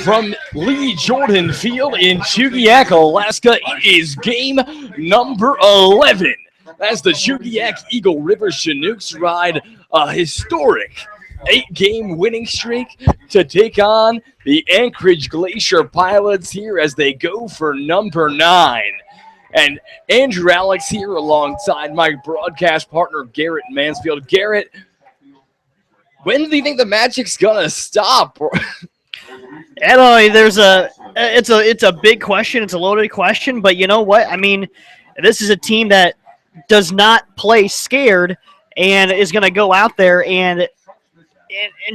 From Lee Jordan Field in Chugiak, Alaska, it is game number 11. As the Chugiak Eagle River Chinooks ride a historic 8-game winning streak to take on the Anchorage Glacier Pilots here as they go for number 9. And Andrew Alex here alongside my broadcast partner, Garrett Mansfield. Garrett, when do you think the Magic's going to stop? It's a big question. It's a loaded question, but you know what? I mean, this is a team that does not play scared and is going to go out there and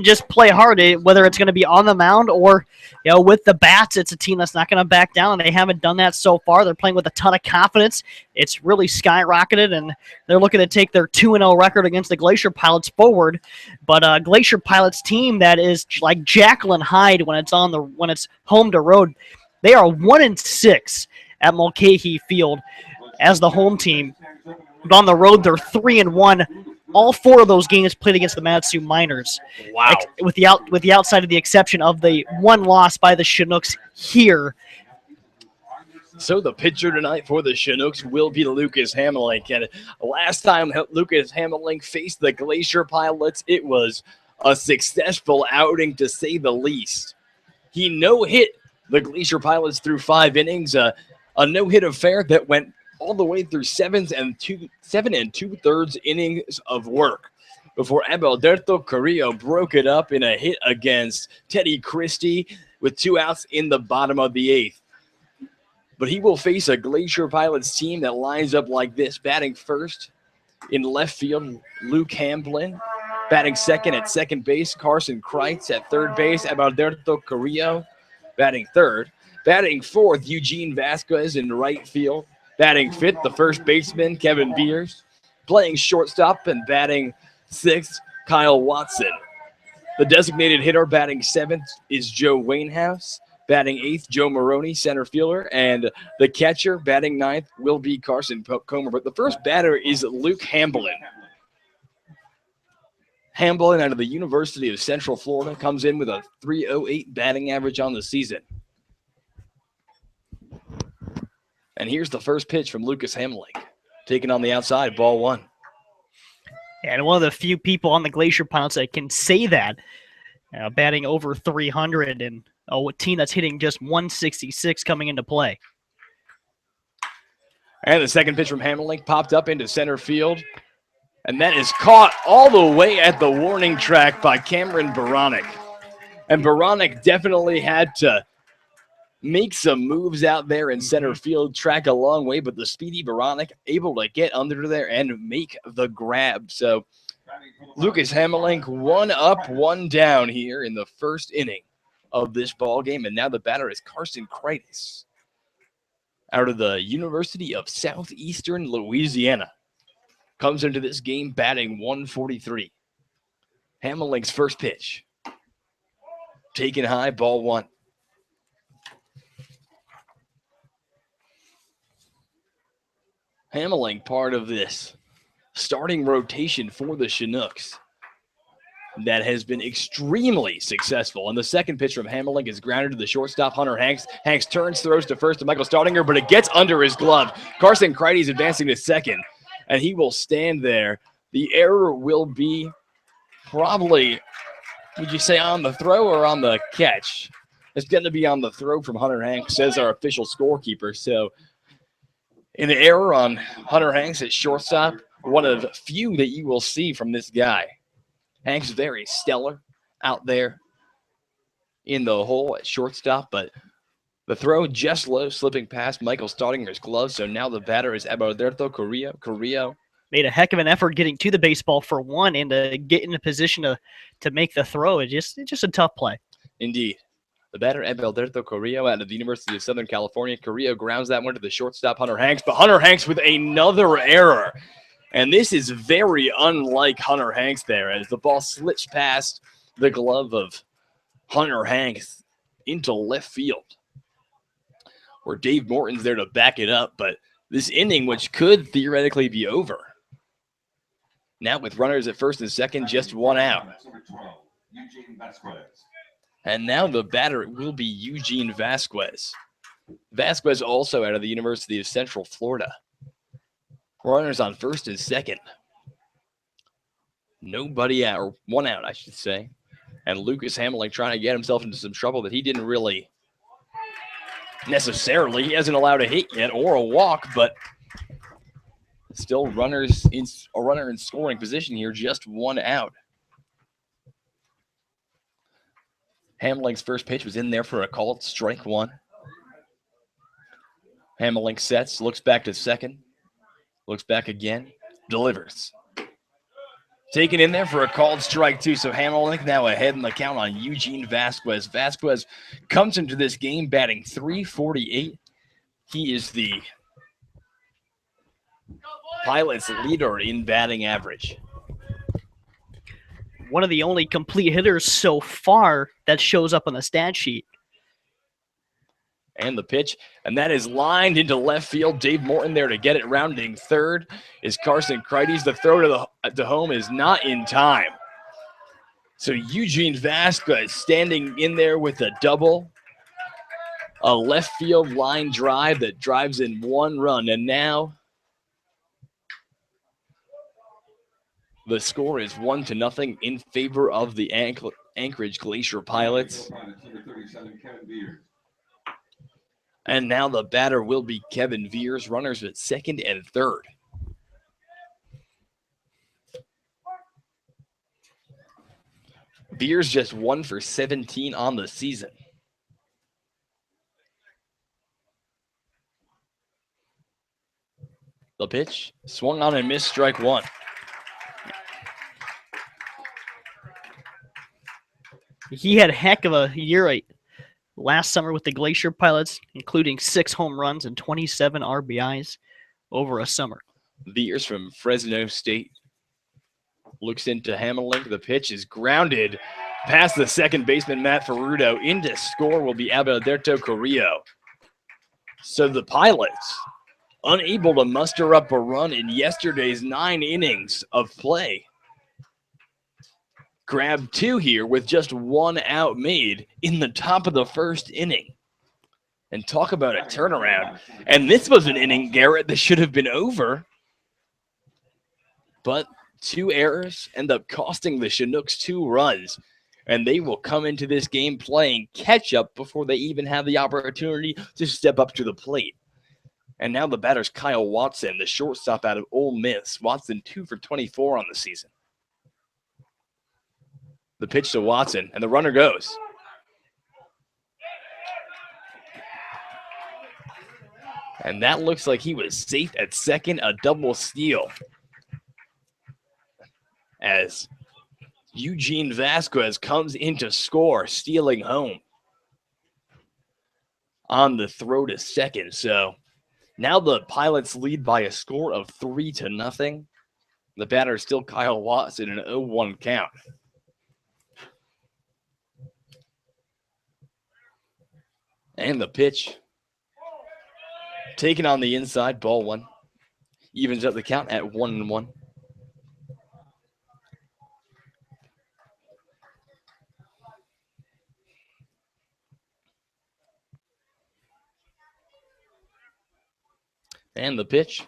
just play hard, whether it's going to be on the mound or, with the bats. It's a team that's not going to back down, and they haven't done that so far. They're playing with a ton of confidence. It's really skyrocketed, and they're looking to take their 2-0 record against the Glacier Pilots forward. But Glacier Pilots team that is like Jacqueline Hyde when it's home to road. They are 1-6 at Mulcahy Field as the home team. But on the road, they're 3-1. All 4 of those games played against the Matsu Miners. Wow. With the outside of the exception of the one loss by the Chinooks here. So the pitcher tonight for the Chinooks will be Lucas Hamelink. And last time Lucas Hamelink faced the Glacier Pilots, it was a successful outing to say the least. He no-hit the Glacier Pilots through 5 innings, a no-hit affair that went all the way through 7 2/3 innings of work before Abelderto Carrillo broke it up in a hit against Teddy Christie with 2 outs in the bottom of the 8th. But he will face a Glacier Pilots team that lines up like this. Batting first in left field, Luke Hamblin. Batting second at second base, Carson Kreitz. At third base, Abelderto Carrillo. Batting third. Batting fourth, Eugene Vasquez in right field. Batting fifth, the first baseman, Kevin Beers. Playing shortstop and batting sixth, Kyle Watson. The designated hitter batting seventh is Joe Wainhouse. Batting eighth, Joe Maroney, center fielder. And the catcher batting ninth will be Carson Comer. But the first batter is Luke Hamblin. Hamblin out of the University of Central Florida comes in with a .308 batting average on the season. And here's the first pitch from Lucas Hamelink. Taken on the outside, ball 1. And one of the few people on the Glacier Pilots that can say that, batting over 300 and a team that's hitting just 166 coming into play. And the second pitch from Hamelink popped up into center field. And that is caught all the way at the warning track by Cameron Baranek. And Baranek definitely had to make some moves out there in center field, track a long way, but the speedy Baranek able to get under there and make the grab. So Lucas Hamelink 1 up, 1 down here in the first inning of this ball game. And now the batter is Carson Kreitz out of the University of Southeastern Louisiana. Comes into this game batting 143. Hamelink's first pitch. Taken high, ball 1. Hamelink part of this starting rotation for the Chinooks that has been extremely successful. And the second pitch from Hamelink is grounded to the shortstop, Hunter Hanks. Hanks turns, throws to first to Michael Staudinger, but it gets under his glove. Carson Kreitz is advancing to second, and he will stand there. The error will be probably, would you say on the throw or on the catch? It's going to be on the throw from Hunter Hanks, says our official scorekeeper. So an error on Hunter Hanks at shortstop, one of few that you will see from this guy. Hanks very stellar out there in the hole at shortstop, but the throw just low, slipping past Michael Staudinger's glove. So now the batter is Abelderto Carrillo. Carrillo made a heck of an effort getting to the baseball for one and to get in a position to make the throw. It's just a tough play. Indeed. The batter, Abelderto Carrillo out of the University of Southern California. Carrillo grounds that one to the shortstop, Hunter Hanks. But Hunter Hanks with another error. And this is very unlike Hunter Hanks there as the ball slips past the glove of Hunter Hanks into left field, where Dave Morton's there to back it up. But this inning, which could theoretically be over, now with runners at first and second, just 1 out. And now the batter will be Eugene Vasquez. Vasquez also out of the University of Central Florida. Runners on first and second. Nobody out, or one out, I should say. And Lucas Hamelink trying to get himself into some trouble that he didn't really necessarily. He hasn't allowed a hit yet or a walk, but still runners in a runner in scoring position here, just one out. Hamelink's first pitch was in there for a called strike one. Hamelink sets, looks back to second, looks back again, delivers. Taken in there for a called strike two, so Hamelink now ahead in the count on Eugene Vasquez. Vasquez comes into this game batting .348. He is the Pilots' leader in batting average. One of the only complete hitters so far that shows up on the stat sheet. And the pitch, and that is lined into left field. Dave Morton there to get it. Rounding third is Carson Crites. The throw to home is not in time. So Eugene Vasquez standing in there with a double. A left field line drive that drives in one run. And now the score is 1-0 in favor of the Anchorage Glacier Pilots. And now the batter will be Kevin Veers. Runners at second and third. Veers just 1 for 17 on the season. The pitch swung on and missed, strike one. He had a heck of a year last summer with the Glacier Pilots, including 6 home runs and 27 RBIs over a summer. Veers from Fresno State looks into Hamelink. The pitch is grounded past the second baseman, Matt Ferrudo. Into score will be Alberto Carrillo. So the Pilots, unable to muster up a run in yesterday's 9 innings of play, grabbed 2 here with just 1 out made in the top of the first inning. And talk about a turnaround. And this was an inning, Garrett, that should have been over. But 2 errors end up costing the Chinooks 2 runs. And they will come into this game playing catch-up before they even have the opportunity to step up to the plate. And now the batter's Kyle Watson, the shortstop out of Ole Miss. Watson 2 for 24 on the season. The pitch to Watson, and the runner goes. And that looks like he was safe at second, a double steal. As Eugene Vasquez comes in to score, stealing home on the throw to second. So now the Pilots lead by a score of 3-0. The batter is still Kyle Watson in an 0-1 count. And the pitch taken on the inside, ball one. Evens up the count at 1-1. And the pitch.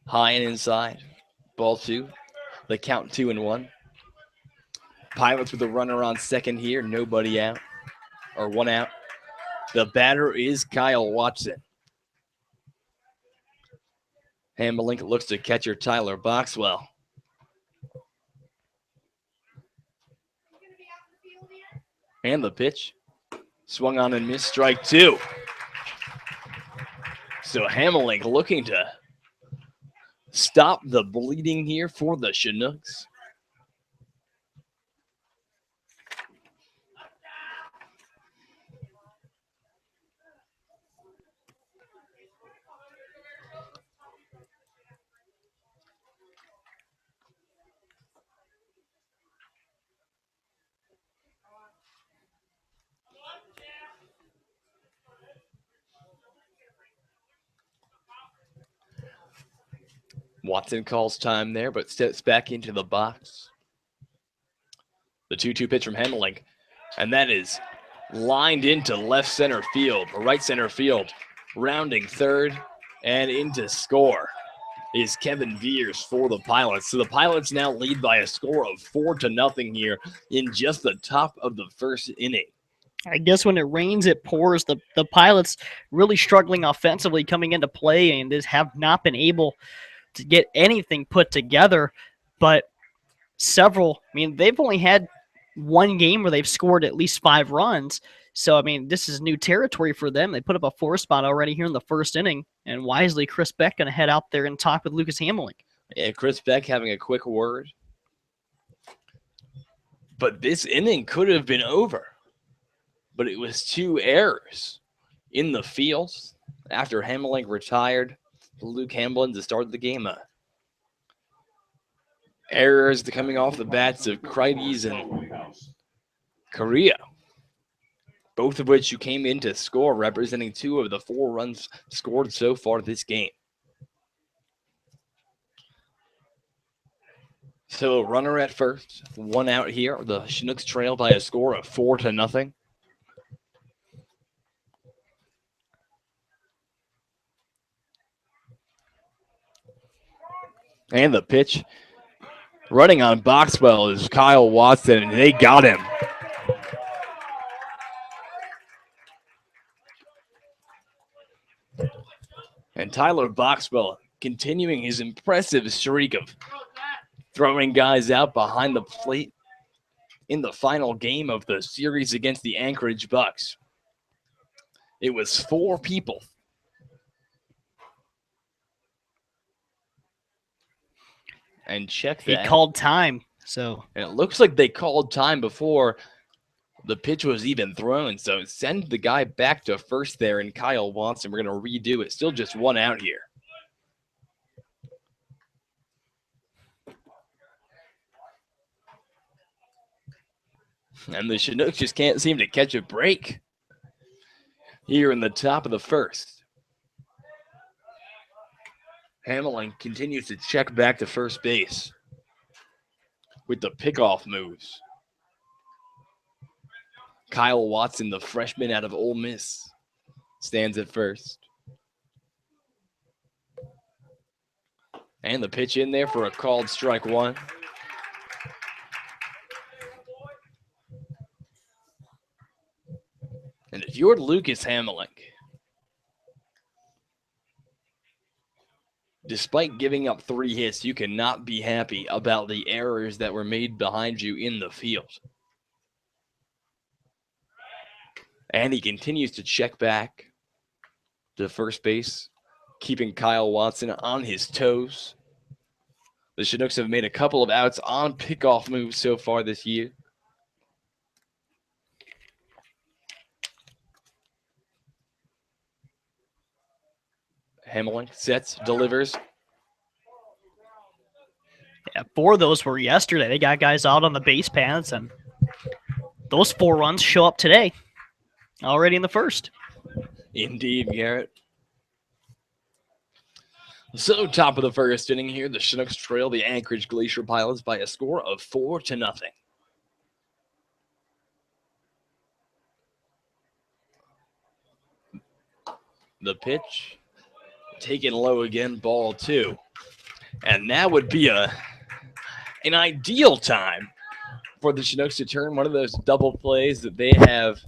High and inside. Ball 2. The count 2-1. Pilots with a runner on second here. Nobody out. Or 1 out. The batter is Kyle Watson. Hamelink looks to catcher Tyler Boxwell. And the pitch. Swung on and missed, strike 2. So Hamelink looking to stop the bleeding here for the Chinooks. Watson calls time there, but steps back into the box. The 2-2 pitch from Hamelink. And that is lined into left center field, or right center field, rounding third and into score is Kevin Veers for the Pilots. So the Pilots now lead by a score of 4-0 here in just the top of the first inning. I guess when it rains, it pours. The Pilots really struggling offensively coming into play and just have not been able to get anything put together. But they've only had one game where they've scored at least 5 runs. So, this is new territory for them. They put up a 4 spot already here in the first inning. And wisely, Chris Beck going to head out there and talk with Lucas Hamling. Yeah, Chris Beck having a quick word. But this inning could have been over. But it was 2 errors in the field after Hamling retired. Luke Hamlin to start the game. Errors coming off the bats of Kreides and Correa, both of which you came in to score, representing 2 of the 4 runs scored so far this game. So runner at first, 1 out here. The Chinooks trail by a score of 4-0. And the pitch running on Boxwell is Kyle Watson, and they got him. And Tyler Boxwell continuing his impressive streak of throwing guys out behind the plate in the final game of the series against the Anchorage Bucks. It was 4 people. And check that. He called time. So, and it looks like they called time before the pitch was even thrown. So send the guy back to first there, and Kyle Watson. We're going to redo it. Still just 1 out here. And the Chinooks just can't seem to catch a break here in the top of the first. Hamling continues to check back to first base with the pickoff moves. Kyle Watson, the freshman out of Ole Miss, stands at first. And the pitch in there for a called strike 1. And if you're Lucas Hamling, despite giving up 3 hits, you cannot be happy about the errors that were made behind you in the field. And he continues to check back to first base, keeping Kyle Watson on his toes. The Chinooks have made a couple of outs on pickoff moves so far this year. Hamling sets, delivers. Yeah, 4 of those were yesterday. They got guys out on the base paths, and those 4 runs show up today, already in the first. Indeed, Garrett. So, top of the first inning here, the Chinooks trail the Anchorage Glacier Pilots by a score of 4-0. The pitch taken low again, ball 2. And that would be an ideal time for the Chinooks to turn one of those double plays that they have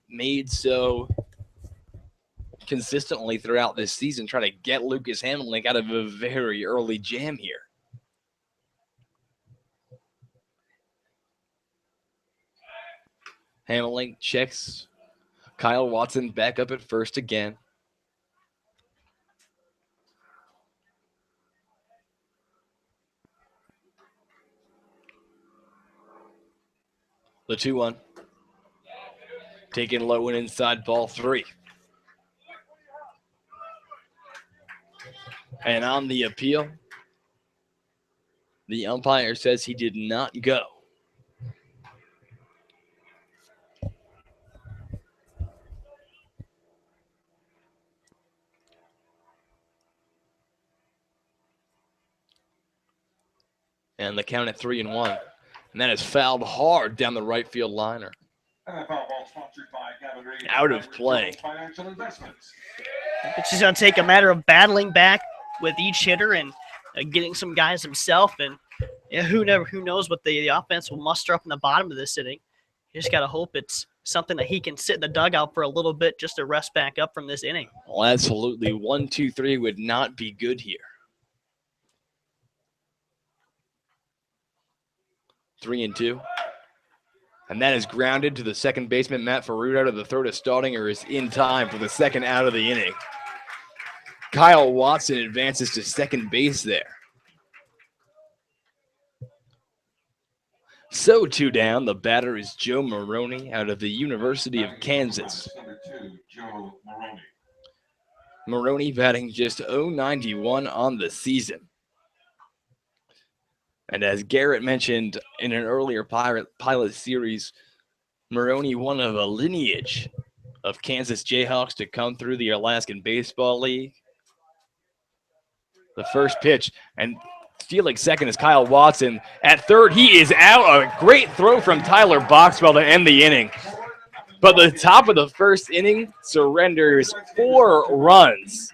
made so consistently throughout this season, trying to get Lucas Hamling out of a very early jam here. Hamling checks Kyle Watson back up at first again. The 2-1. Taken low and inside, ball 3. And on the appeal, the umpire says he did not go. And the count at 3-1. And that is fouled hard down the right field liner. Out of play. It's just going to take a matter of battling back with each hitter and getting some guys himself. And who knows what the offense will muster up in the bottom of this inning. You just got to hope it's something that he can sit in the dugout for a little bit just to rest back up from this inning. Well, absolutely. 1, 2, 3 would not be good here. 3-2. And that is grounded to the second baseman, Matt Ferrudo, to the third of Staudinger is in time for the second out of the inning. Kyle Watson advances to second base there. So 2 down. The batter is Joe Maroney out of the University of Kansas. Maroney batting just .091 on the season. And as Garrett mentioned in an earlier pilot series, Maroney, one of a lineage of Kansas Jayhawks to come through the Alaskan Baseball League. The first pitch, and stealing second is Kyle Watson. At third, he is out. A great throw from Tyler Boxwell to end the inning. But the top of the first inning surrenders 4 runs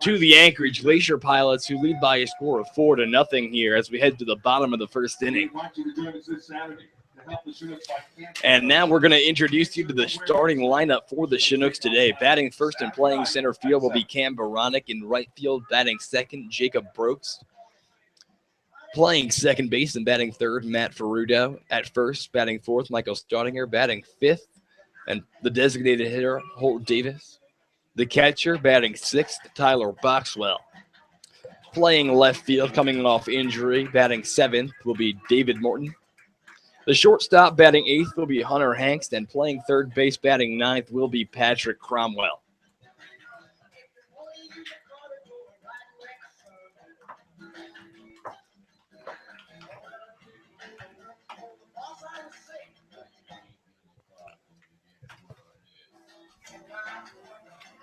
to the Anchorage Glacier Pilots, who lead by a score of 4-0 here as we head to the bottom of the first inning. And now we're going to introduce you to the starting lineup for the Chinooks today. Batting first and playing center field will be Cam Baranek. In right field, batting second, Jacob Brooks. Playing second base and batting third, Matt Ferrudo. At first, batting fourth, Michael Staudinger. Batting fifth, and the designated hitter, Holt Davis. The catcher, batting sixth, Tyler Boxwell. Playing left field, coming off injury, batting seventh will be David Morton. The shortstop, batting eighth, will be Hunter Hanks, and playing third base, batting ninth, will be Patrick Cromwell.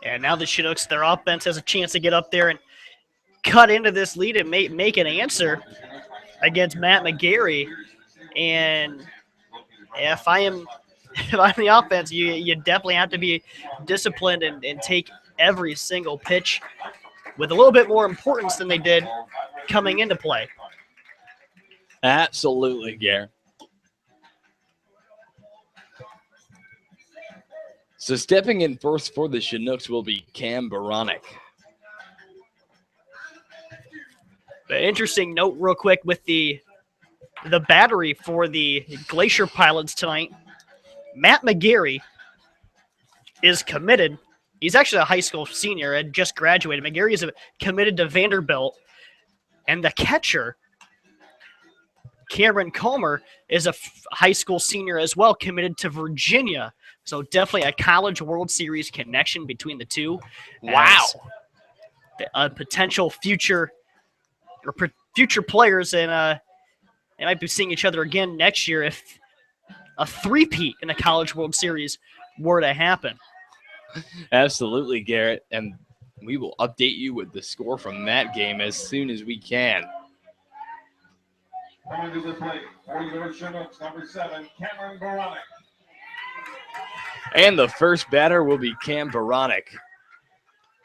And now the Chinooks, their offense has a chance to get up there and cut into this lead and make an answer against Matt McGarry. And if I'm the offense, you definitely have to be disciplined and take every single pitch with a little bit more importance than they did coming into play. Absolutely, Garrett. So stepping in first for the Chinooks will be Cam Baranek. An interesting note real quick with the battery for the Glacier Pilots tonight. Matt McGarry is committed. He's actually a high school senior and just graduated. McGarry is committed to Vanderbilt. And the catcher, Cameron Comer, is a high school senior as well, committed to Virginia. So definitely a College World Series connection between the two. Wow. A potential future players, and they might be seeing each other again next year if a three-peat in the College World Series were to happen. Absolutely, Garrett. And we will update you with the score from that game as soon as we can. Coming to the plate, 40-yard Chinooks, number 7, Cameron Baranek. And the first batter will be Cam Baranek.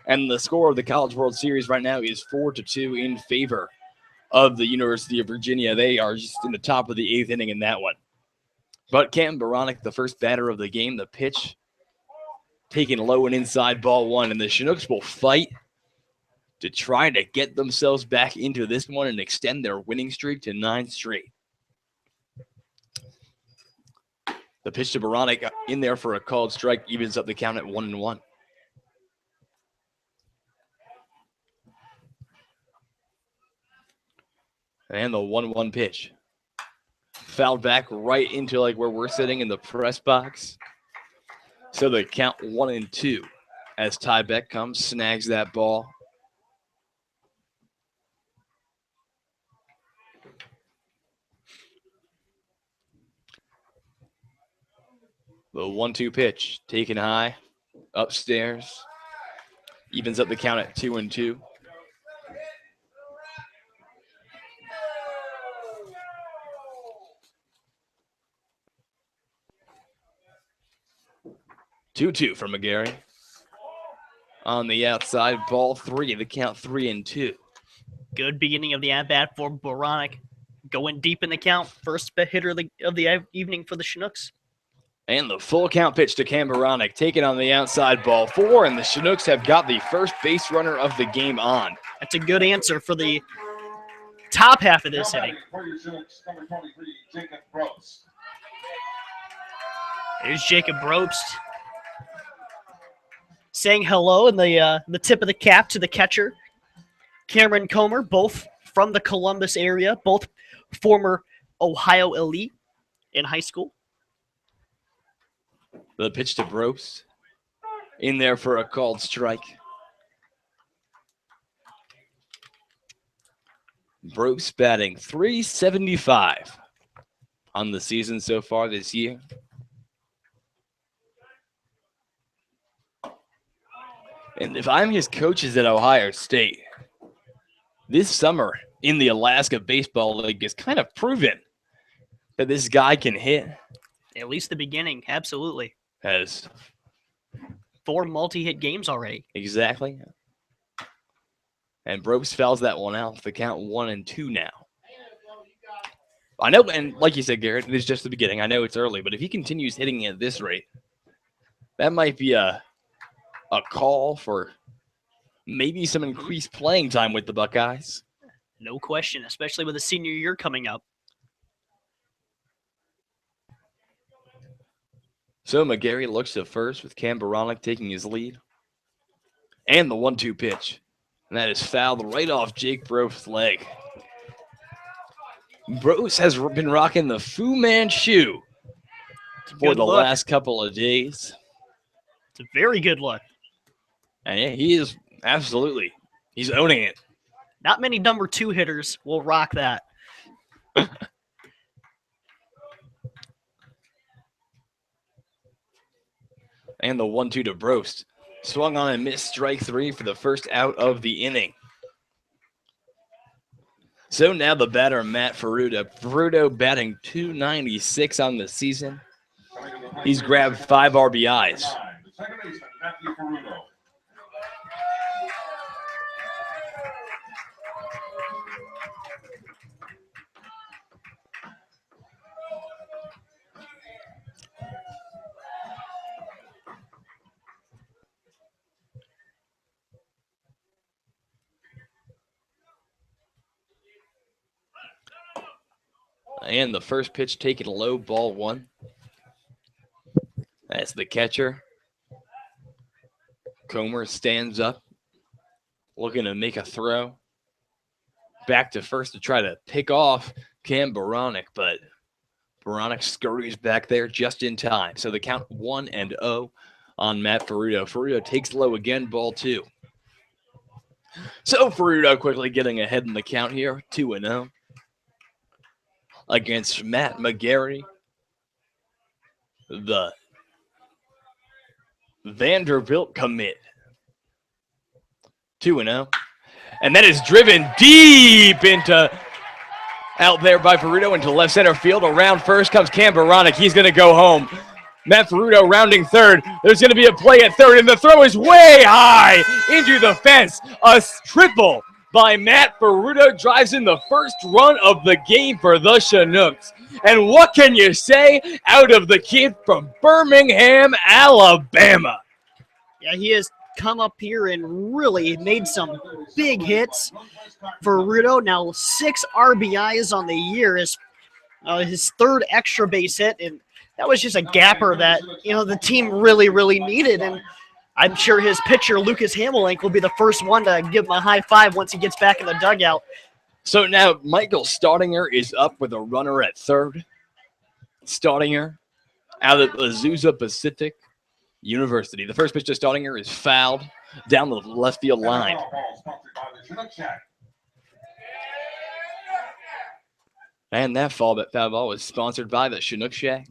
And the score of the College World Series right now is 4-2 in favor of the University of Virginia. They are just in the top of the 8th inning in that one. But Cam Baranek, the first batter of the game, the pitch taken low and inside, ball one. And the Chinooks will fight to try to get themselves back into this one and extend their winning streak to 9 straight. The pitch to Baranek in there for a called strike evens up the count at 1-1. And the 1-1 pitch. Fouled back right into like where we're sitting in the press box. So the count 1-2 as Ty Beck comes, snags that ball. The 1-2 pitch taken high, upstairs. Evens up the count at 2-2. 2-2 from McGarry. On the outside, ball 3, the count 3-2. Good beginning of the at-bat for Boronic. Going deep in the count. First hitter of the evening for the Chinooks. And the full count pitch to Cam Boronic, taken on the outside, ball 4, and the Chinooks have got the first base runner of the game on. That's a good answer for the top half of this inning. For your Chinooks, number 23, Jacob Brooks. There's Jacob Brobst saying hello in the tip of the cap to the catcher, Cameron Comer, both from the Columbus area, both former Ohio elite in high school. The pitch to Brobst. In there for a called strike. Brobst batting .375 on the season so far this year. And if I'm his coaches at Ohio State, this summer in the Alaska Baseball League is kind of proven that this guy can hit. At least the beginning, absolutely. Has 4 multi-hit games already. exactly. And Brobst fouls that one out. The count 1-2 now. I know, and like you said, Garrett, it is just the beginning. I know it's early, but if he continues hitting at this rate, that might be a call for maybe some increased playing time with the Buckeyes. No question, especially with the senior year coming up. So McGarry looks to first with Cam Boronic taking his lead. And the 1-2 pitch. And that is fouled right off Jake Brobst's leg. Brobst has been rocking the Fu Manchu for the last couple of days. It's a very good look. And yeah, he is absolutely. He's owning it. Not many number 2 hitters will rock that. And the 1-2 to Brobst. Swung on and missed strike 3 for the first out of the inning. So now the batter, Matt Ferrudo. Ferrudo batting .296 on the season. He's grabbed 5 RBIs. The second baseman, Matthew Ferrudo. And the first pitch taken low, ball 1. That's the catcher. Comer stands up, looking to make a throw. Back to first to try to pick off Cam Boronic, but Boronic scurries back there just in time. So the count 1-0 on Matt Ferrudo. Ferrudo takes low again, ball 2. So Ferrudo quickly getting ahead in the count here, 2-0. Against Matt McGarry, the Vanderbilt commit. 2-0. And that is driven deep into out there by Ferrudo into left center field. Around first comes Cam Boronic. He's going to go home. Matt Ferrudo rounding third. There's going to be a play at third, and the throw is way high into the fence. A triple by Matt Ferrudo drives in the first run of the game for the Chinooks. And what can you say out of the kid from Birmingham, Alabama? Yeah, he has come up here and really made some big hits. Ferrudo now 6 RBIs on the year, his 3rd extra base hit, and that was just a gapper that the team really needed. And I'm sure his pitcher, Lucas Hamelink, will be the first one to give him a high five once he gets back in the dugout. So now Michael Staudinger is up with a runner at third. Staudinger out of Azusa Pacific University. The first pitch to Staudinger is fouled down the left field line. And that foul ball was sponsored by the Chinook Shack.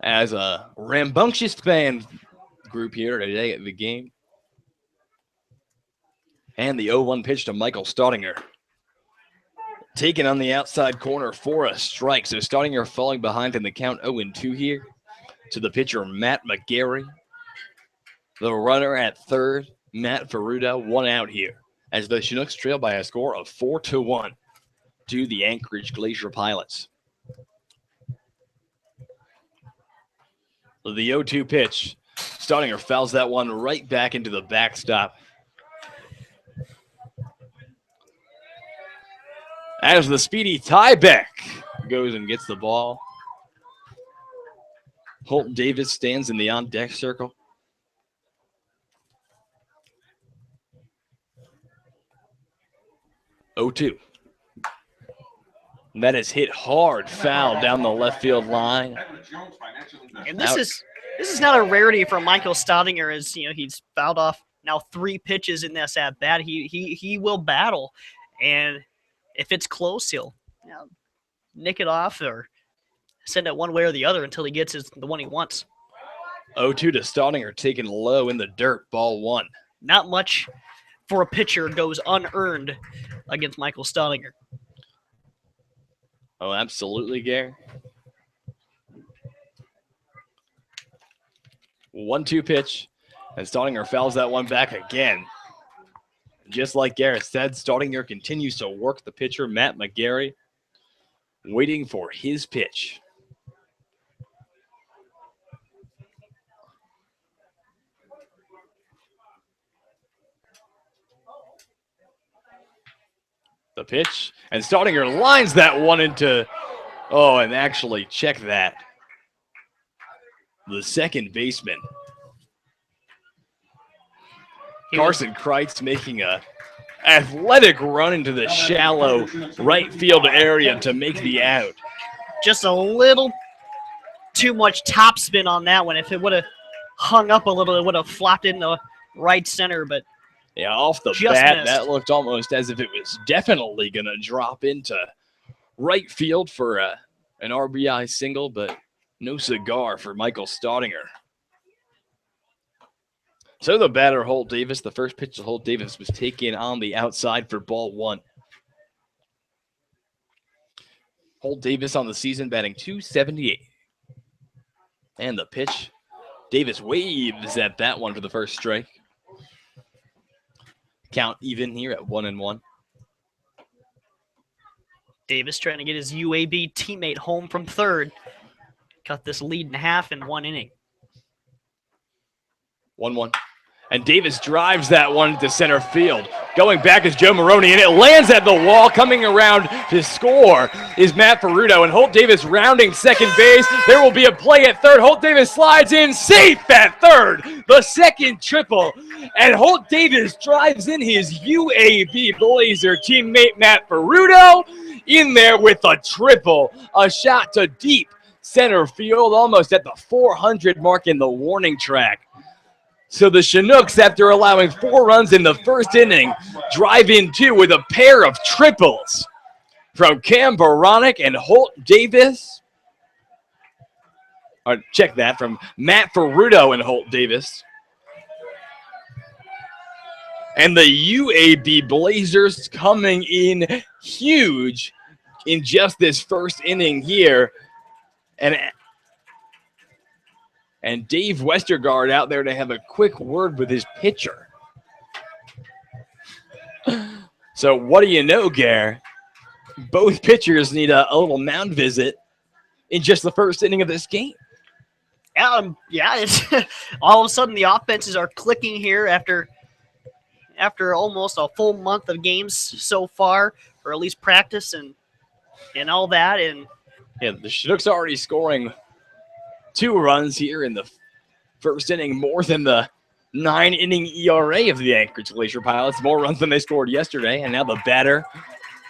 As a rambunctious fan group here today at the game. And the 0-1 pitch to Michael Staudinger. Taken on the outside corner for a strike. So Staudinger falling behind in the count 0-2 here. to the pitcher, Matt McGarry. The runner at third, Matt Ferruda, 1 out here, as the Chinooks trail by a score of 4-1 to the Anchorage Glacier Pilots. The 0-2 pitch. Staudinger fouls that one right back into the backstop. As the speedy Tybeck goes and gets the ball. Holt Davis stands in the on-deck circle. Oh-2. That is hit hard, foul down the left field line. And this is not a rarity for Michael Staudinger, as he's fouled off now 3 pitches in this at bat. He will battle, and if it's close, he'll nick it off or send it one way or the other until he gets the one he wants. 0-2 to Staudinger, taken low in the dirt, ball 1. Not much for a pitcher goes unearned against Michael Staudinger. Oh, absolutely, Gary. 1-2 pitch, and Staudinger fouls that one back again. Just like Garrett said, Staudinger continues to work the pitcher, Matt McGarry, waiting for his pitch. The pitch, and Staudinger lines that one into, and actually check that. The second baseman, Carson Kreitz, making a athletic run into the shallow right field area to make the out. Just a little too much topspin on that one. If it would have hung up a little, it would have flopped into right center, but yeah, off the just bat, missed. That looked almost as if it was definitely going to drop into right field for an RBI single, but no cigar for Michael Staudinger. So the batter, Holt Davis, the first pitch to Holt Davis was taken on the outside for ball 1. Holt Davis on the season batting .278. And the pitch, Davis waves at that one for the first strike. Count even here at 1-1. Davis trying to get his UAB teammate home from third. Cut this lead in half in 1 inning. 1-1. And Davis drives that one to center field. Going back is Joe Maroney, and it lands at the wall. Coming around to score is Matt Ferrudo, and Holt Davis rounding second base. There will be a play at third. Holt Davis slides in safe at third. The second triple, and Holt Davis drives in his UAB Blazer teammate Matt Ferrudo in there with a triple. A shot to deep center field, almost at the 400 mark in the warning track. So the Chinooks, after allowing 4 runs in the first inning, drive in 2 with a pair of triples from Cam Baronic and Holt Davis. Or check that, from Matt Ferrudo and Holt Davis. And the UAB Blazers coming in huge in just this first inning here. And Dave Westergaard out there to have a quick word with his pitcher. So what do you know, Gare? Both pitchers need a little mound visit in just the first inning of this game. It's all of a sudden the offenses are clicking here after almost a full month of games so far, or at least practice and all that. And yeah, the Chinooks already scoring 2 runs here in the first inning, more than the 9-inning ERA of the Anchorage Glacier Pilots, more runs than they scored yesterday. And now the batter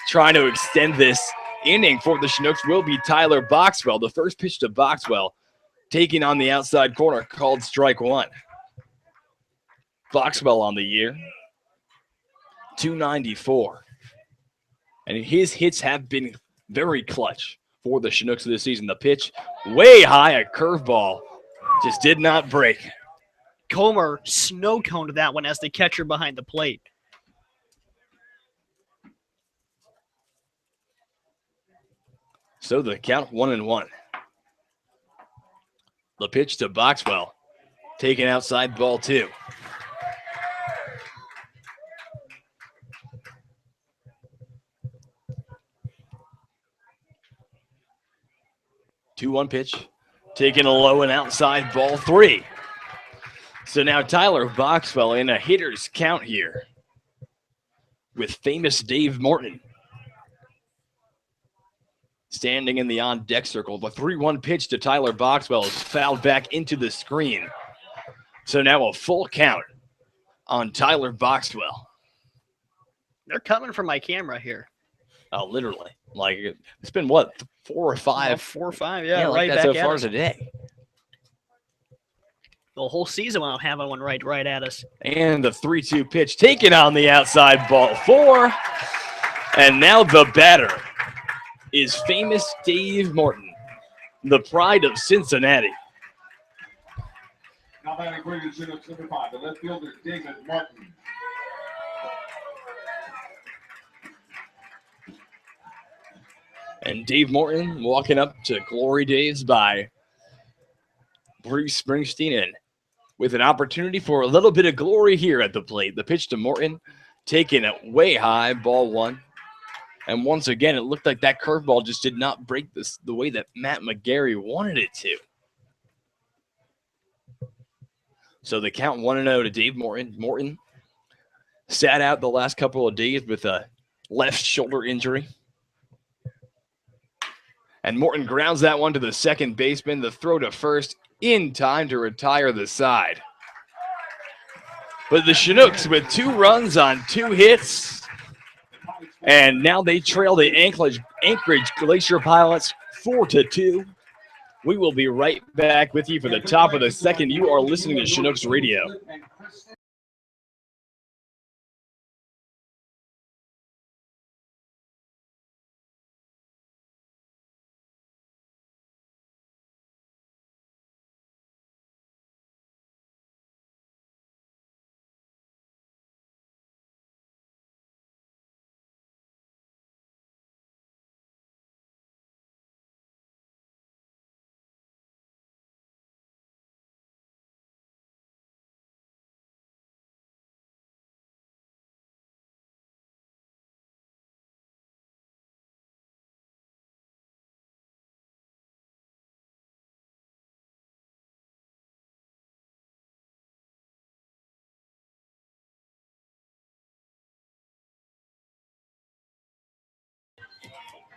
trying to extend this inning for the Chinooks will be Tyler Boxwell. The first pitch to Boxwell, taking on the outside corner, called strike 1. Boxwell on the year, .294. And his hits have been very clutch for the Chinooks this season. The pitch way high, a curveball, just did not break. Comer snow coned that one as the catcher behind the plate. So the count 1-1. The pitch to Boxwell. Taken outside, ball 2. Two-one pitch. Taken a low and outside, ball 3. So now Tyler Boxwell in a hitter's count here with famous Dave Morton standing in the on-deck circle. The 3-1 pitch to Tyler Boxwell is fouled back into the screen. So now a full count on Tyler Boxwell. They're coming for my camera here. Oh, literally. Like, it's been, what, 4 or 5? About 4 or 5, yeah, like right that back so at far us. today. The whole season when I'm having one right at us. And the 3-2 pitch taken on the outside, ball 4. And now the batter is famous Dave Morton, the pride of Cincinnati. Now batting for the Chinooks, number 5, the left fielder, David Martin. And Dave Morton walking up to glory days by Bruce Springsteen, and with an opportunity for a little bit of glory here at the plate. The pitch to Morton, taken it way high, ball 1. And once again, it looked like that curveball just did not break this the way that Matt McGarry wanted it to. So the count 1-0 to Dave Morton. Morton sat out the last couple of days with a left shoulder injury. And Morton grounds that one to the second baseman. The throw to first in time to retire the side. But the Chinooks with 2 runs on 2 hits. And now they trail the Anchorage Glacier Pilots 4-2. We will be right back with you for the top of the second. You are listening to Chinooks Radio.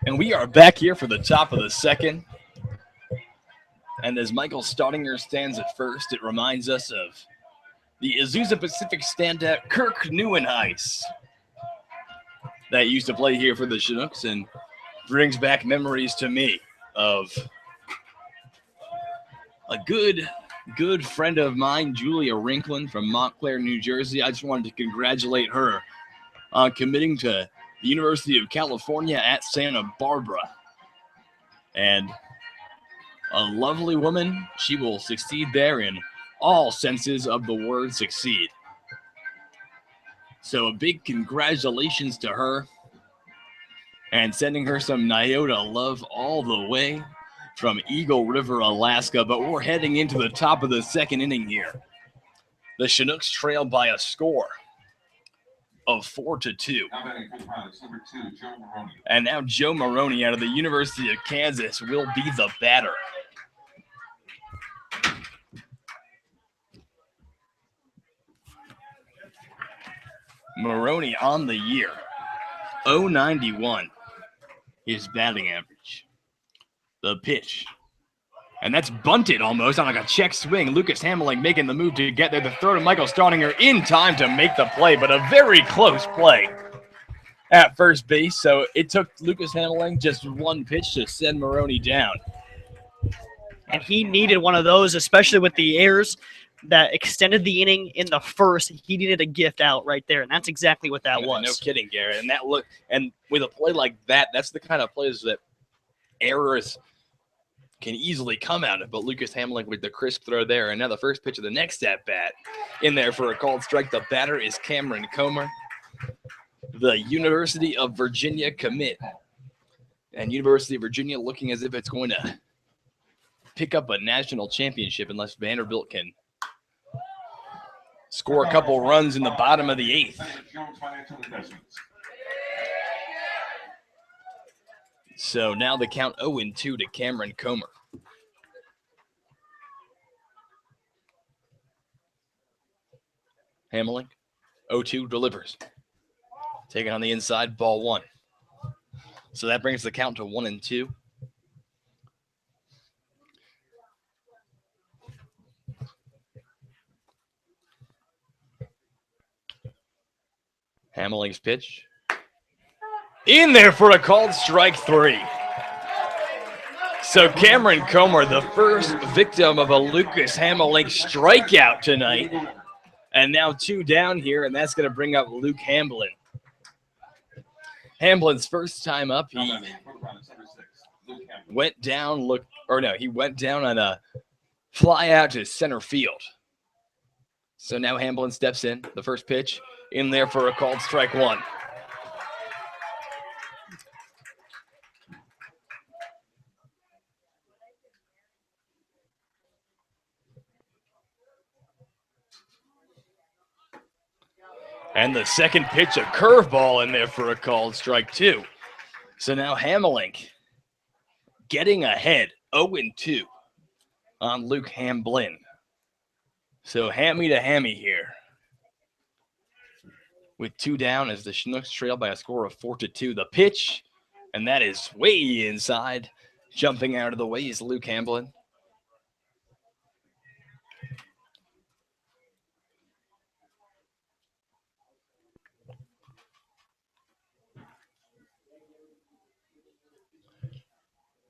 And we are back here for the top of the second. And as Michael Staudinger stands at first, it reminds us of the Azusa Pacific standout Kirk Neuenhuis that used to play here for the Chinooks, and brings back memories to me of a good friend of mine, Julia Rinklin from Montclair, New Jersey. I just wanted to congratulate her on committing to the University of California at Santa Barbara. And a lovely woman. She will succeed there in all senses of the word succeed. So a big congratulations to her, and sending her some Nyota love all the way from Eagle River, Alaska. But we're heading into the top of the second inning here. The Chinooks trail by a score of 4-2. And now Joe Maroney out of the University of Kansas will be the batter. Maroney on the year, 091, his batting average. The pitch, and that's bunted almost on like a check swing. Lucas Hameling making the move to get there. The throw to Michael Staudinger in time to make the play, but a very close play at first base. So it took Lucas Hameling just 1 pitch to send Maroney down. And he needed one of those, especially with the errors that extended the inning in the first. He needed a gift out right there, and that's exactly what that was. No kidding, Garrett. And with a play like that, that's the kind of plays that errors can easily come out of. But Lucas Hameling with the crisp throw there, and now the first pitch of the next at bat in there for a called strike. The batter is Cameron Comer, the University of Virginia commit, and University of Virginia looking as if it's going to pick up a national championship unless Vanderbilt can score a couple runs in the bottom of the 8th. So now the count 0-2 to Cameron Comer. Hamelink, 0-2 delivers. Taking on the inside, ball 1. So that brings the count to 1-2. Hamelink's pitch. In there for a called strike 3. So Cameron Comer, the first victim of a Lucas Hamelink strikeout tonight. And now 2 down here, and that's going to bring up Luke Hamblin. Hamblin's first time up, he went down, he went down on a fly out to center field. So now Hamblin steps in, the first pitch, in there for a called strike 1. And the second pitch, a curveball in there for a called strike 2. So now Hamelink getting ahead, 0-2 on Luke Hamblin. So hammy to hammy here. With 2 down as the Chinooks trail by a score of 4-2. The pitch, and that is way inside. Jumping out of the way is Luke Hamblin.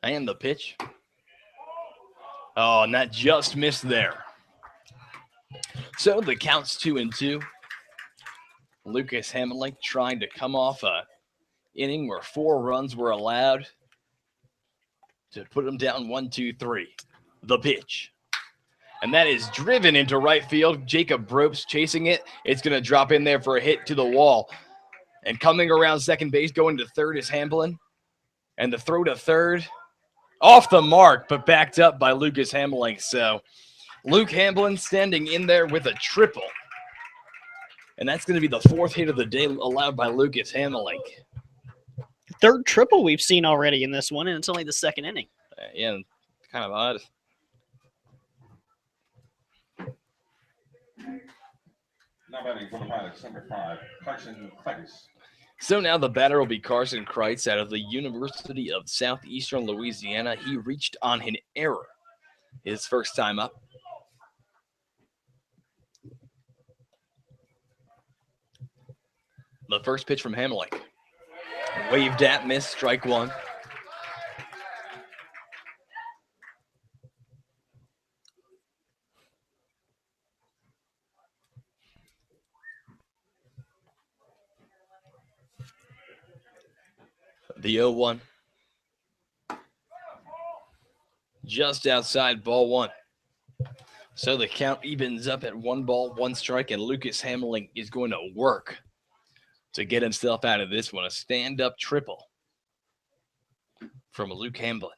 And the pitch. Oh, and that just missed there. So the count's 2-2. Lucas Hamelink trying to come off a inning where 4 runs were allowed to put him down 1-2-3. The pitch. And that is driven into right field. Jacob Bropes chasing it. It's going to drop in there for a hit to the wall. And coming around second base, going to third is Hamblin. And the throw to third, off the mark, but backed up by Lucas Hamelink. So Luke Hamblin standing in there with a triple. And that's going to be the 4th hit of the day allowed by Lucas Hamelink. 3rd triple we've seen already in this one, and it's only the 2nd inning. Yeah, kind of odd. Now batting for the Pilots, number 5, Carson Cletus. So now the batter will be Carson Kreitz out of the University of Southeastern Louisiana. He reached on an error his first time up. The first pitch from Hamelink. Waved at, missed, strike 1. The 0-1. Just outside, ball 1. So the count evens up at 1 ball, 1 strike, and Lucas Hamelink is going to work to get himself out of this one. A stand-up triple from Luke Hamblin.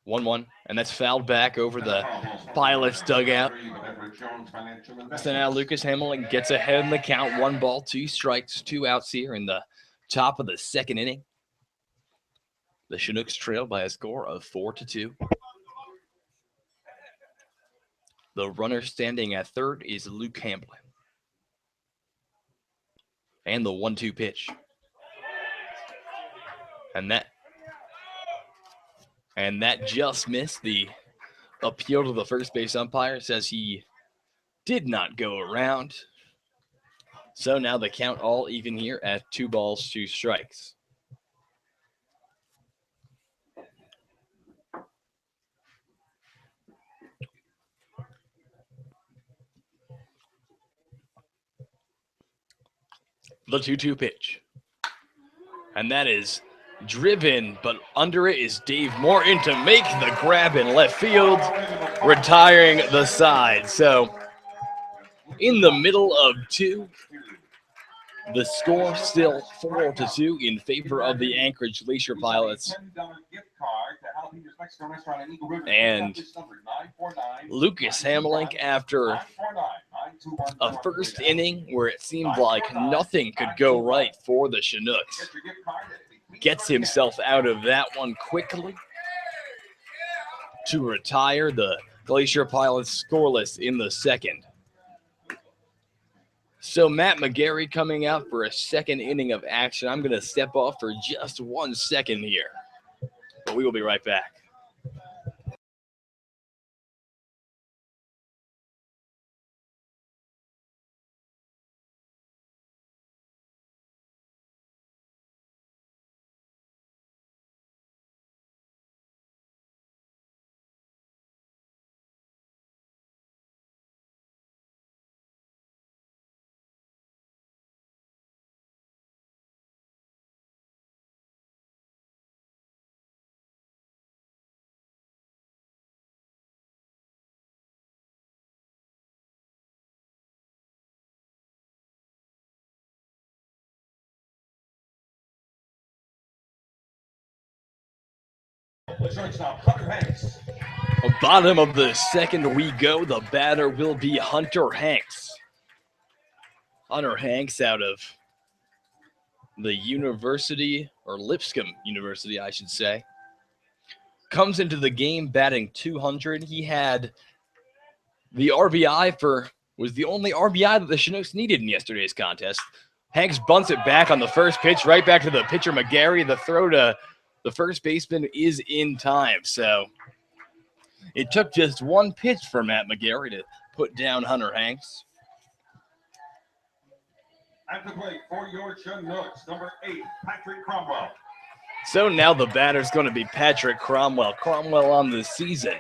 1-1, and that's fouled back over the Pilots dugout. So now Lucas Hamelink gets ahead in the count. 1 ball, 2 strikes, 2 outs here in the top of the 2nd inning. The Chinooks trail by a score of 4-2. The runner standing at third is Luke Hamblin. And the 1-2 pitch. And that just missed. The appeal to the first base umpire says he did not go around. So now the count all even here at 2 balls, 2 strikes. The 2-2 pitch. And that is driven, but under it is Dave Morton to make the grab in left field, retiring the side. So in the middle of 2, the score still 4-2 in favor of the Anchorage Glacier Pilots. $10 gift card to And Lucas Hamlink, after a first inning where it seemed like nothing could go right for the Chinooks, gets himself out of that one quickly to retire the Glacier Pilots scoreless in the second. So Matt McGarry coming out for a second inning of action. I'm going to step off for just 1 second here, but we will be right back. Bottom of the second we go. The batter will be Hunter Hanks. Hunter Hanks out of the University, or Lipscomb University, I should say. Comes into the game batting 200. He had the RBI was the only RBI that the Chinooks needed in yesterday's contest. Hanks bunts it back on the first pitch, right back to the pitcher McGarry. The throw to the first baseman is in time. So it took just one pitch for Matt McGarry to put down Hunter Hanks. At the plate for your Chinooks, number 8, Patrick Cromwell. So now the batter's going to be Patrick Cromwell. Cromwell on the season,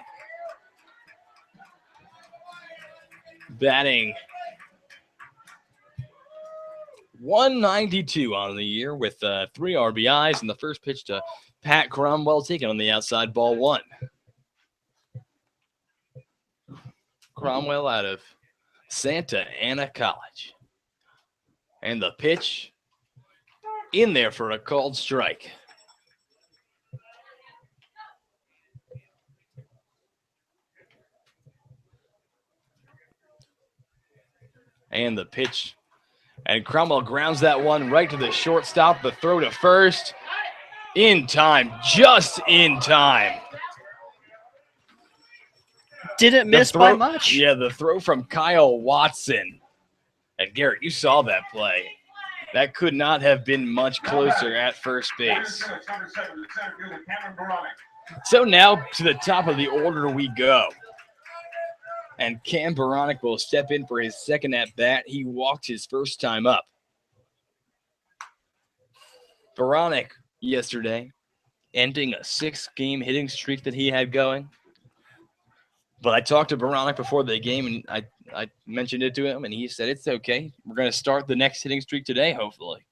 batting 192 on the year with 3 RBIs, and the first pitch to Pat Cromwell taken on the outside, ball 1. Cromwell out of Santa Ana College. And the pitch in there for a called strike. And the pitch. And Cromwell grounds that one right to the shortstop. The throw to first. In time. Just in time. Didn't miss by much. Yeah, the throw from Kyle Watson. And Garrett, you saw that play. That could not have been much closer at first base. So now to the top of the order we go. And Cam Baronic will step in for his second at-bat. He walked his first time up. Baronic yesterday ending a 6-game hitting streak that he had going. But I talked to Baronic before the game, and I mentioned it to him, and he said, it's okay. We're going to start the next hitting streak today, hopefully.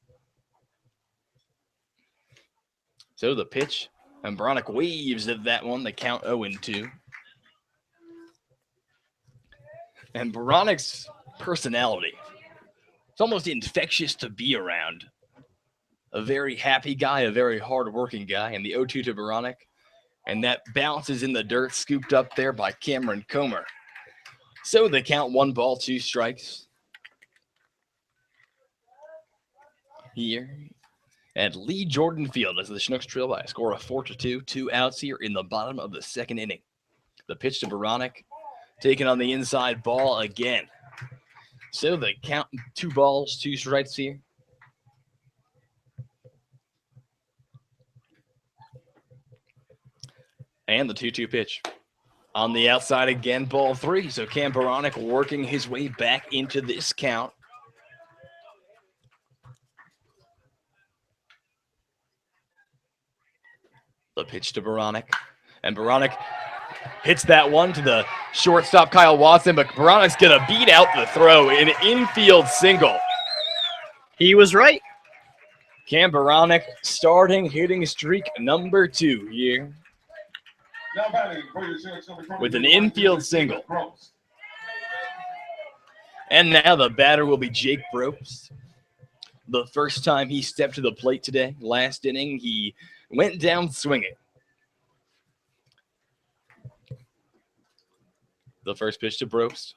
So the pitch, and Baronic waves at that one. The count 0-2. And Baronic's personality, it's almost infectious to be around. A very happy guy, a very hard-working guy, and the 0-2 to Baronic. And that bounces in the dirt, scooped up there by Cameron Comer. So the count 1 ball, 2 strikes. Here at Lee Jordan Field as the Chinooks trail by a score of 4-2. 2 outs here in the bottom of the second inning. The pitch to Baronic, taken on the inside, ball again. So the count 2 balls, 2 strikes here. And the 2-2 pitch. On the outside again, ball 3. So Cam Baronic working his way back into this count. The pitch to Baronic. And Baronic hits that one to the shortstop, Kyle Watson. But Baronic's going to beat out the throw. An infield single. He was right. Cam Baronic starting hitting streak number 2 here. With an infield single. And now the batter will be Jake Brooks. The first time he stepped to the plate today, last inning, he went down swinging. The first pitch to Brooks.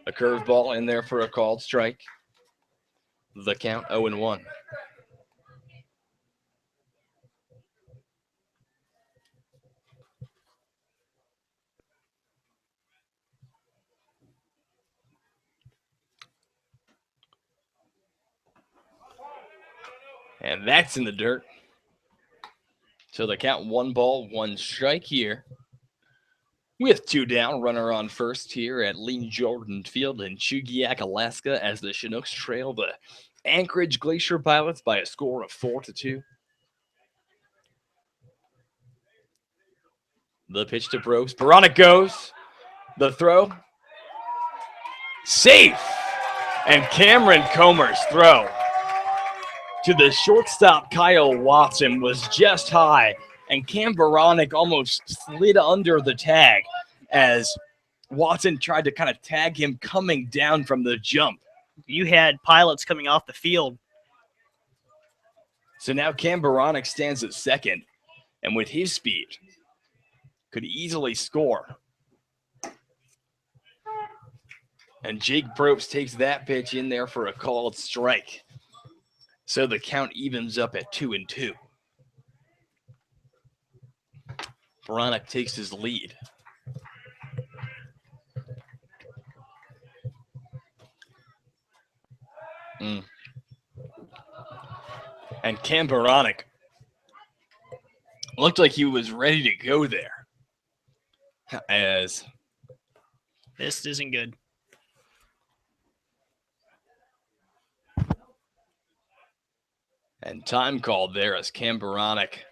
A curveball in there for a called strike. The count 0-1. And that's in the dirt. So the count 1-1 here. With 2 down, runner on first here at Lee Jordan Field in Chugiak, Alaska, as the Chinooks trail the Anchorage Glacier Pilots by a score of 4-2. The pitch to Brooks. Baronic goes. The throw. Safe. And Cameron Comer's throw to the shortstop Kyle Watson was just high, and Cam Baronic almost slid under the tag as Watson tried to kind of tag him coming down from the jump. You had pilots coming off the field. So now Cam Baronic stands at second, and with his speed, could easily score. And Jake Probst takes that pitch in there for a called strike. So the count evens up at 2-2. Baronic takes his lead. And Cam Baronic looked like he was ready to go there. As this isn't good. And time called there as Cam Baronic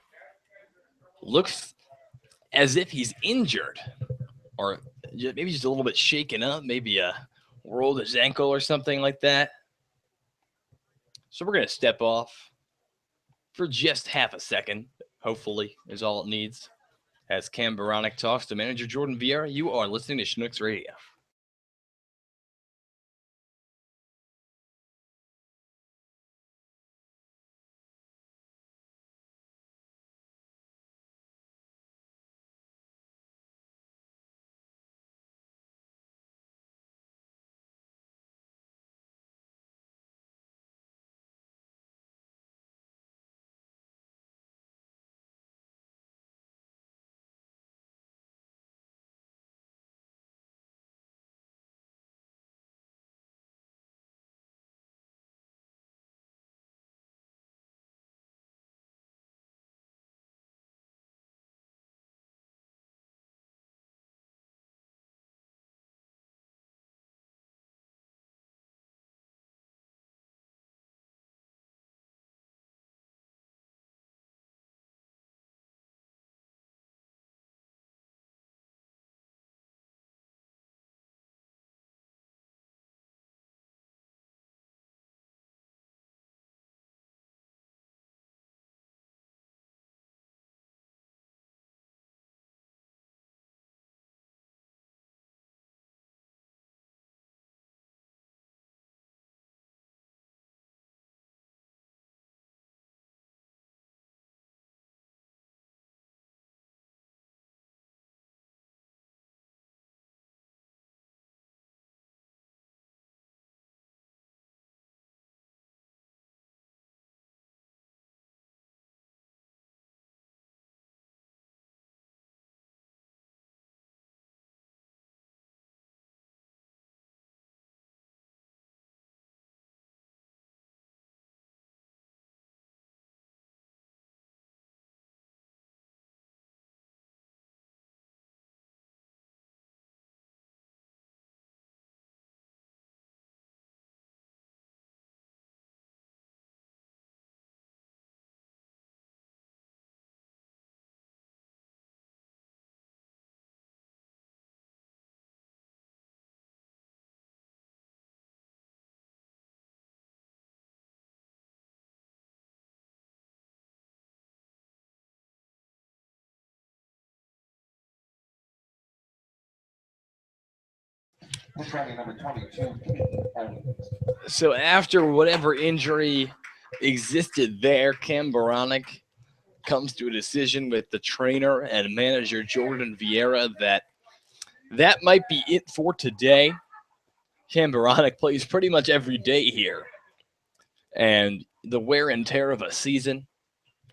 looks as if he's injured, or maybe just a little bit shaken up, maybe rolled his ankle or something like that. So we're going to step off for just half a second, hopefully, is all it needs. As Cam Baronic talks to manager Jordan Vieira, you are listening to Chinooks Radio. Number 22. So after whatever injury existed there, Cam Baronic comes to a decision with the trainer and manager Jordan Vieira that that might be it for today. Cam Baronic plays pretty much every day here. And the wear and tear of a season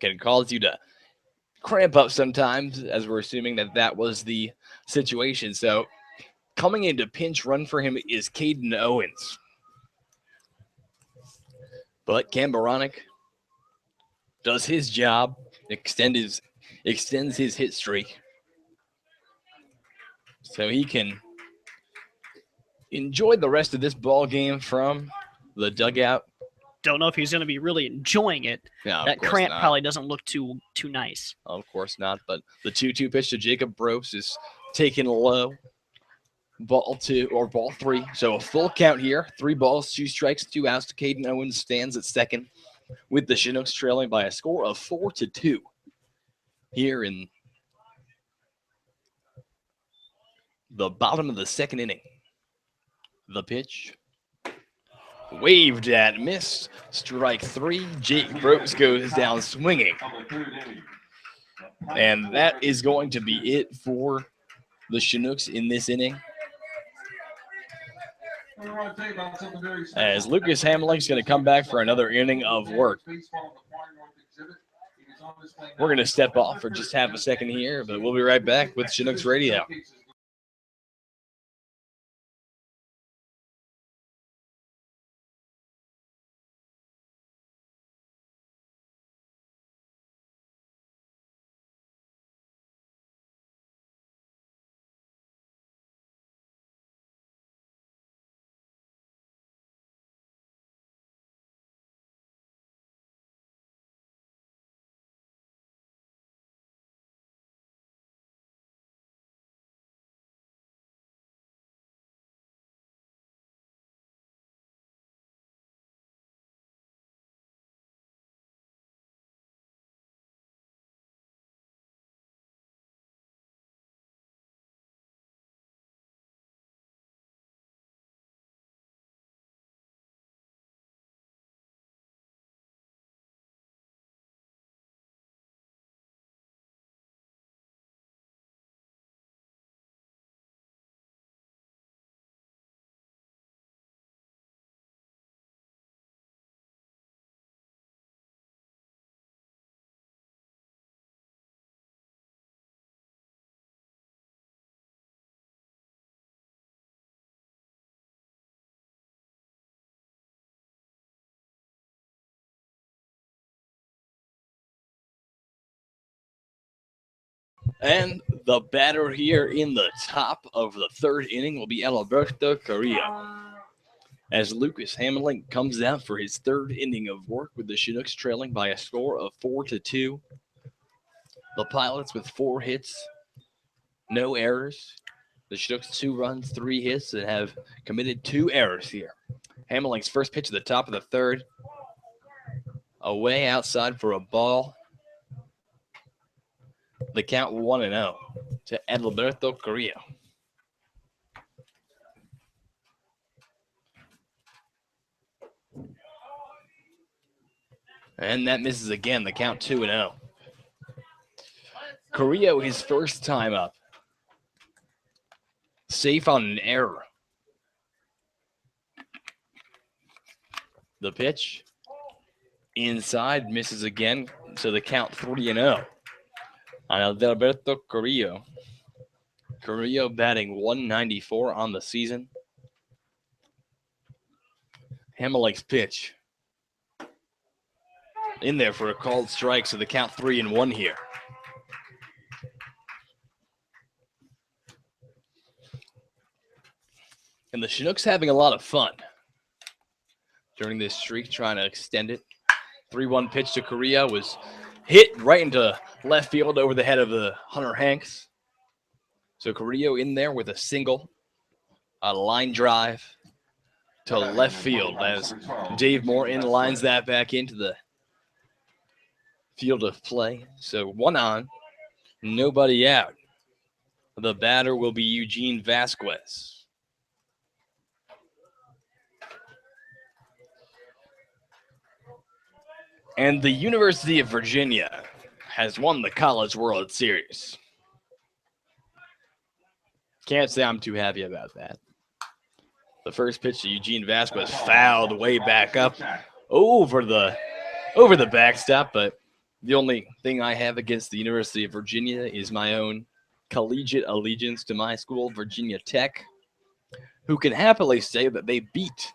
can cause you to cramp up sometimes, as we're assuming that that was the situation. So coming into pinch run for him is Caden Owens. But Cam Baronic does his job, extends his hit streak, so he can enjoy the rest of this ball game from the dugout. Don't know if he's going to be really enjoying it. No, That cramp probably doesn't look too nice. Of course not. But the 2-2 pitch to Jacob Brose is taken low. Ball 2 or ball 3. So a full count here. 3 balls, 2 strikes, 2 outs to Caden Owens. Stands at second with the Chinooks trailing by a score of 4-2 here in the bottom of the second inning. The pitch waved at, missed. Strike 3. Jake Brooks goes down swinging. And that is going to be it for the Chinooks in this inning. As Lucas Hamlin's going to come back for another inning of work. We're going to step off for just half a second here, but we'll be right back with Chinooks Radio. And the batter here in the top of the third inning will be Alberto Carrillo. As Lucas Hamlin comes out for his third inning of work with the Chinooks trailing by a score of 4-2. The Pilots with 4 hits, no errors. The Chinooks 2 runs, 3 hits, and have committed 2 errors here. Hamlin's first pitch at the top of the third. Away outside for a ball. The count 1-0 to Alberto Carrillo. And that misses again, the count 2-0. Carrillo, his first time up. Safe on an error. The pitch inside, misses again, so the count 3-0 on Alberto Carrillo. Carrillo batting 194 on the season. Hamlin's pitch in there for a called strike, so the count 3-1 here. And the Chinooks having a lot of fun during this streak, trying to extend it. 3-1 pitch to Carrillo was hit right into left field over the head of the Hunter Hanks. So Carrillo in there with a single, a line drive to left field as Dave Morton lines that back into the field of play. So 1 on, nobody out. The batter will be Eugene Vasquez. And the University of Virginia has won the College World Series. Can't say I'm too happy about that. The first pitch to Eugene Vasquez fouled way back up over the backstop, but the only thing I have against the University of Virginia is my own collegiate allegiance to my school, Virginia Tech, who can happily say that they beat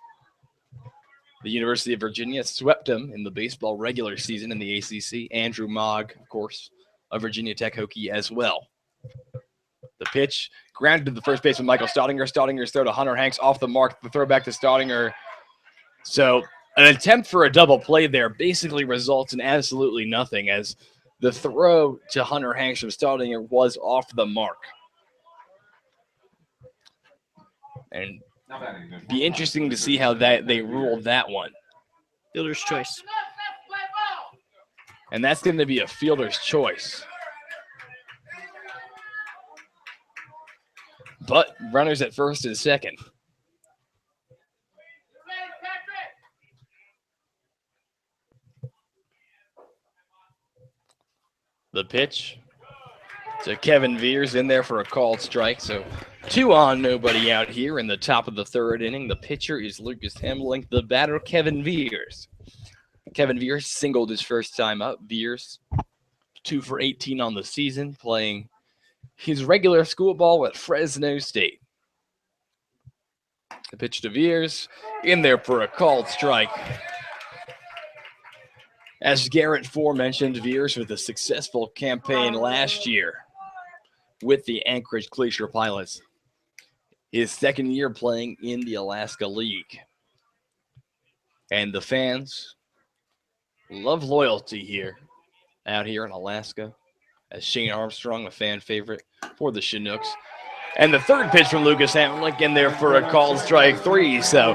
the University of Virginia, swept them in the baseball regular season in the ACC. Andrew Mogg, of course, a Virginia Tech Hokie as well. The pitch grounded to the first baseman, Michael Staudinger. Staudinger's throw to Hunter Hanks off the mark. The throw back to Staudinger. So an attempt for a double play there basically results in absolutely nothing, as the throw to Hunter Hanks from Staudinger was off the mark. And be interesting to see how they ruled that one. Fielder's choice. And that's going to be a fielder's choice. But runners at first and second. The pitch to Kevin Veers in there for a called strike. So 2 on, nobody out here in the top of the third inning. The pitcher is Lucas Hemmelink. The batter, Kevin Veers. Kevin Veers singled his first time up. Veers 2 for 18 on the season, playing his regular school ball at Fresno State. The pitch to Veers, in there for a called strike. As Garrett mentioned, Veers with a successful campaign last year with the Anchorage Glacier Pilots. His second year playing in the Alaska League. And the fans love loyalty here, out here in Alaska, as Shane Armstrong, a fan favorite for the Chinooks. And the third pitch from Lucas Hamlick in there for a called strike 3. So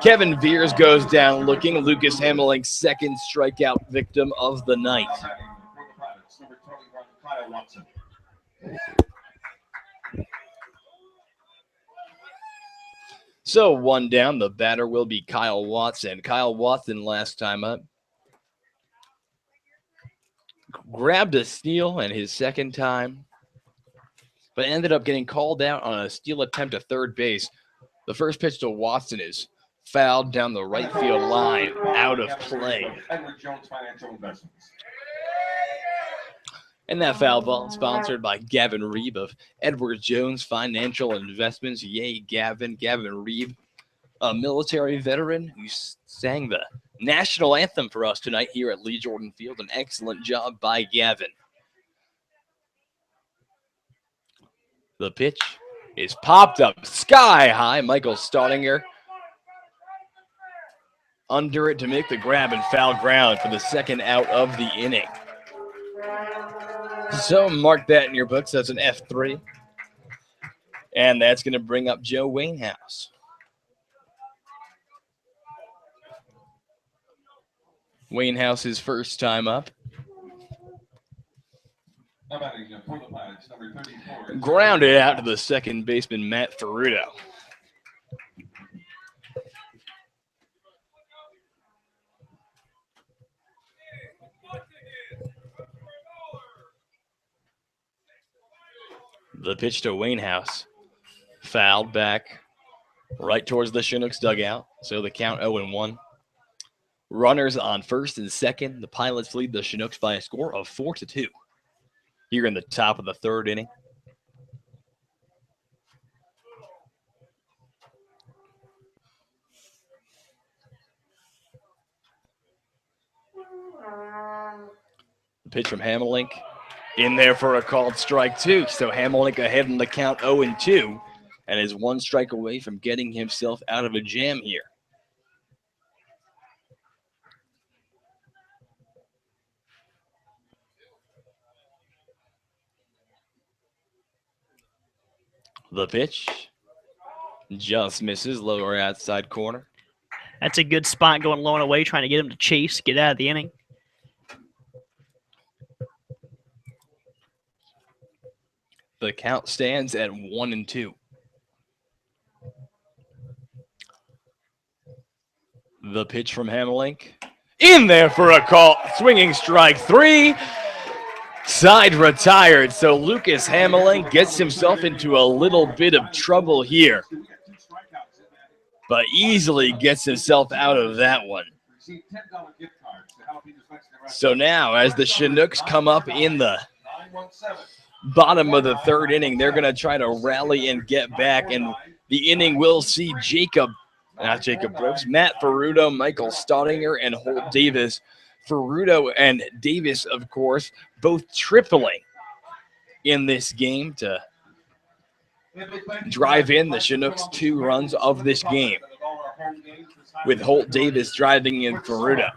Kevin Veers goes down looking. Lucas Hamlick's second strikeout victim of the night. So 1 down, the batter will be Kyle Watson. Kyle Watson last time up grabbed a steal and his second time, but ended up getting called out on a steal attempt to third base. The first pitch to Watson is fouled down the right field line, out of play. And that foul ball sponsored by Gavin Reeb of Edward Jones Financial Investments. Yay, Gavin. Gavin Reeb, a military veteran who sang the national anthem for us tonight here at Lee Jordan Field. An excellent job by Gavin. The pitch is popped up sky high. Michael Staudinger under it to make the grab and foul ground for the second out of the inning. So mark that in your books as an F3. And that's going to bring up Joe Wainhouse. Wainhouse's first time up. Grounded out to the second baseman, Matt Ferrudo. The pitch to Wainhouse. Fouled back right towards the Chinooks dugout. So the count 0-1. Runners on first and second. The Pilots lead the Chinooks by a score of 4-2. Here in the top of the third inning. The pitch from Hamelink in there for a called strike 2. So Hamelink ahead in the count 0-2 and is 1 strike away from getting himself out of a jam here. The pitch just misses, lower outside corner. That's a good spot going low and away, trying to get him to chase, get out of the inning. The count stands at 1-2. The pitch from Hamelink in there for a call, swinging strike 3. Side retired, so Lucas Hameling gets himself into a little bit of trouble here, but easily gets himself out of that one. So now, as the Chinooks come up in the bottom of the third inning, they're going to try to rally and get back, and the inning will see Matt Ferrudo, Michael Staudinger, and Holt Davis. Ferrudo and Davis, of course, both tripling in this game to drive in the Chinooks 2 runs of this game, with Holt Davis driving in Ferrudo.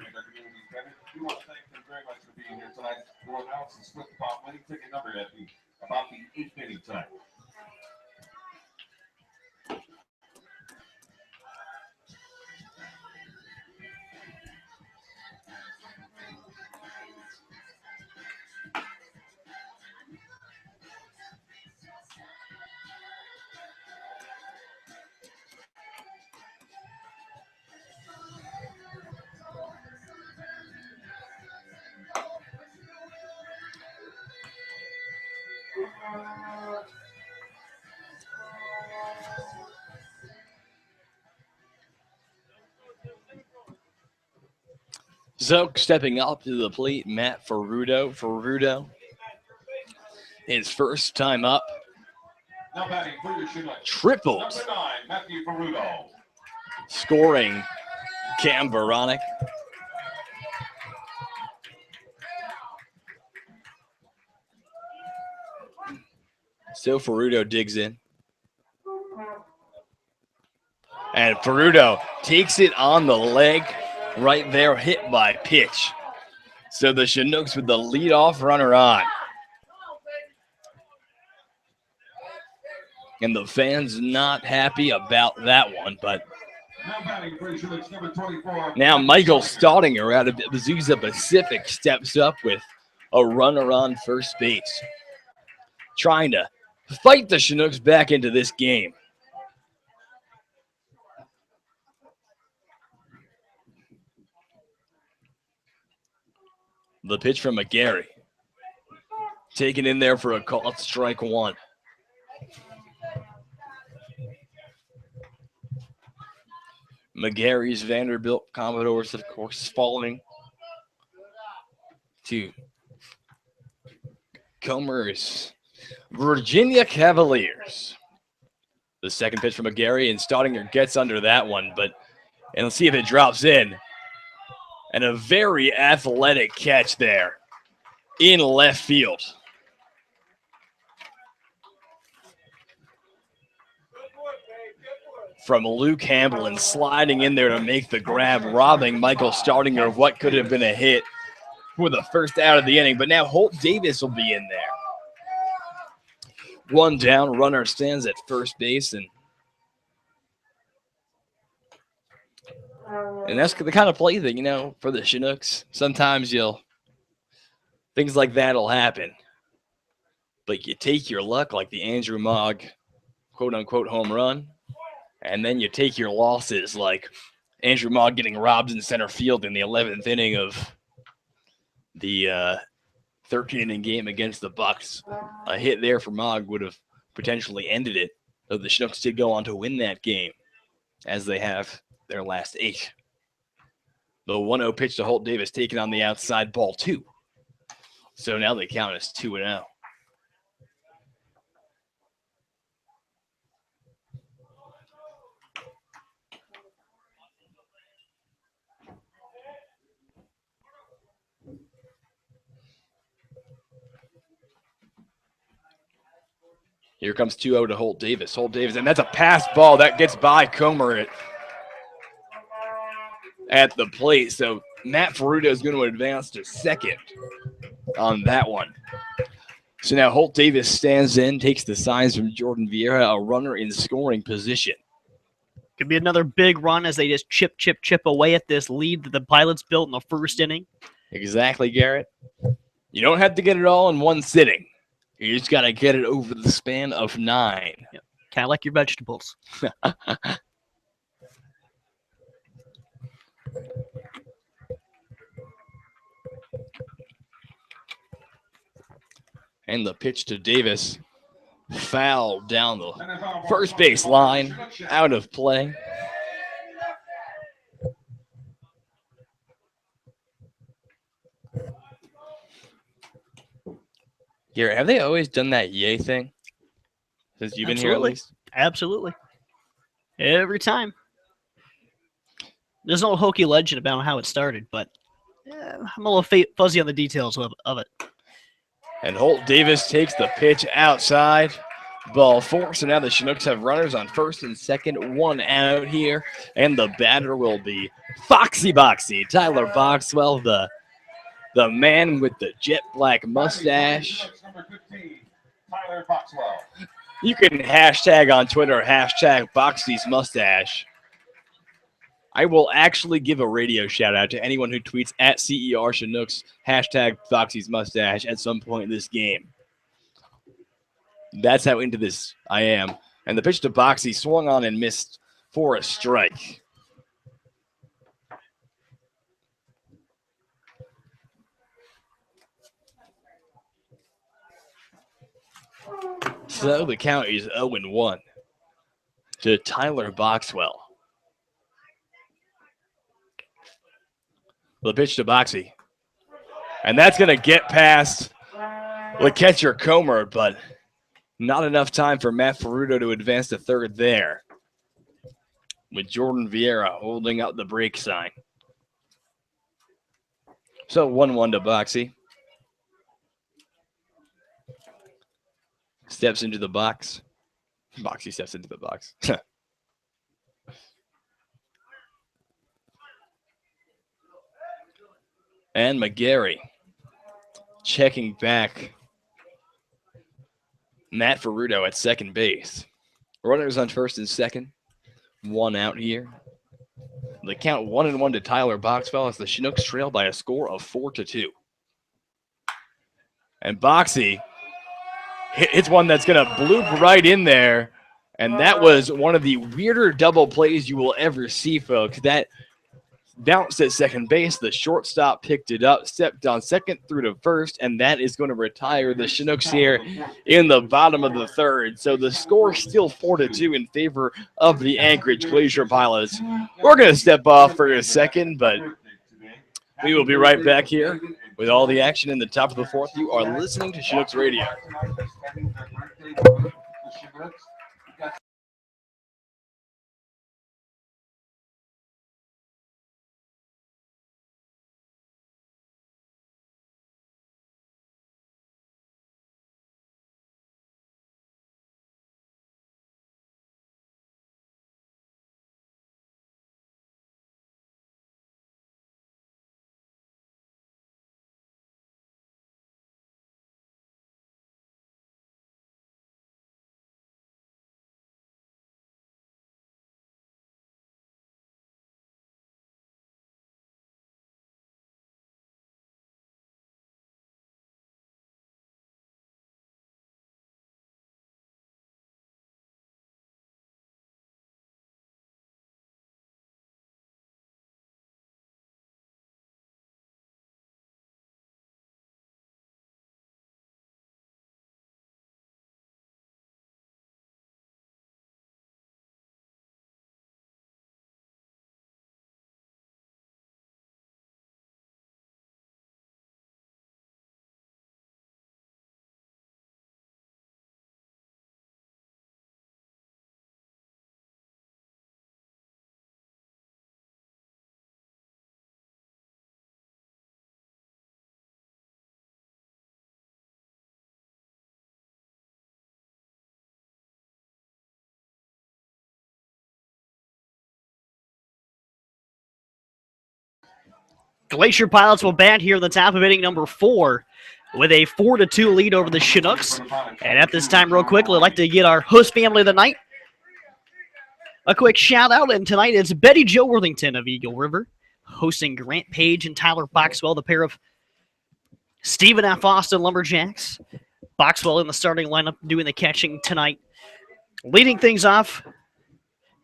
So stepping up to the plate, Matt Ferrudo. Ferrudo, his first time up, tripled, scoring Cam Veronic. So Ferrudo digs in. And Ferrudo takes it on the leg right there, hit by pitch. So the Chinooks with the leadoff runner on. And the fans not happy about that one, but now Michael Staudinger out of Azusa Pacific steps up with a runner on first base, trying to fight the Chinooks back into this game. The pitch from McGarry. Taken in there for a call, strike one. McGarry's Vanderbilt Commodores, of course, falling to Comer's Virginia Cavaliers. The second pitch from McGarry, and Staudinger gets under that one, and let's see if it drops in. And a very athletic catch there in left field. From Luke Hamblin, sliding in there to make the grab, robbing Michael Staudinger of what could have been a hit for the first out of the inning. But now Holt Davis will be in there. One down, runner stands at first base, and that's the kind of play that, for the Chinooks, sometimes things like that'll happen. But you take your luck, like the Andrew Mogg quote-unquote home run, and then you take your losses, like Andrew Mogg getting robbed in center field in the 11th inning of the 13-inning game against the Bucks. A hit there for Mogg would have potentially ended it, though the Chinooks did go on to win that game, as they have their last 8. The 1-0 pitch to Holt Davis, taken on the outside, ball 2. So now they count as 2-0. Here comes 2-0 to Holt Davis. Holt Davis, and that's a pass ball that gets by Comer at the plate. So Matt Ferrudo is going to advance to second on that one. So now Holt Davis stands in, takes the signs from Jordan Vieira, a runner in scoring position. Could be another big run as they just chip away at this lead that the Pilots built in the first inning. Exactly, Garrett. You don't have to get it all in one sitting. You just got to get it over the span of 9. Yep. Kind of like your vegetables. And the pitch to Davis. Foul down the first base line. Out of play. Here, have they always done that yay thing? Since you've been here at least? Absolutely. Every time. There's no hokey legend about how it started, but I'm a little fuzzy on the details of it. And Holt Davis takes the pitch outside. Ball 4. So now the Chinooks have runners on first and second. 1 out here. And the batter will be Foxy Boxy. Tyler Boxwell, the man with the jet black mustache. Number 15, Tyler Boxwell. You can hashtag on Twitter, hashtag Boxy's mustache. I will actually give a radio shout out to anyone who tweets at CER Chinooks, hashtag Foxy's mustache at some point in this game. That's how into this I am. And the pitch to Boxy swung on and missed for a strike. So the count is 0-1 to Tyler Boxwell. The pitch to Boxy. And that's going to get past the catcher Comer, but not enough time for Matt Ferruto to advance to third there. With Jordan Vieira holding out the break sign. So 1-1 to Boxy. Steps into the box. Boxy steps into the box. And McGarry checking back. Matt Ferruto at second base. Runners on first and second. 1 out here. The count 1-1 to Tyler Boxwell as the Chinooks trail by a score of 4-2. And Boxy hits one that's going to bloop right in there. And that was one of the weirder double plays you will ever see, folks. That bounced at second base. The shortstop picked it up, stepped on second through to first, and that is going to retire the Chinooks here in the bottom of the third. So the score still 4-2 in favor of the Anchorage Glacier Pilots. We're going to step off for a second, but we will be right back here with all the action in the top of the fourth. You are listening to Chinooks Radio. Glacier Pilots will bat here in the top of inning number 4 with a 4-2 lead over the Chinooks. And at this time, real quickly, I'd like to get our host family of the night a quick shout out. And tonight it's Betty Jo Worthington of Eagle River hosting Grant Page and Tyler Boxwell, the pair of Stephen F. Austin Lumberjacks. Boxwell in the starting lineup doing the catching tonight. Leading things off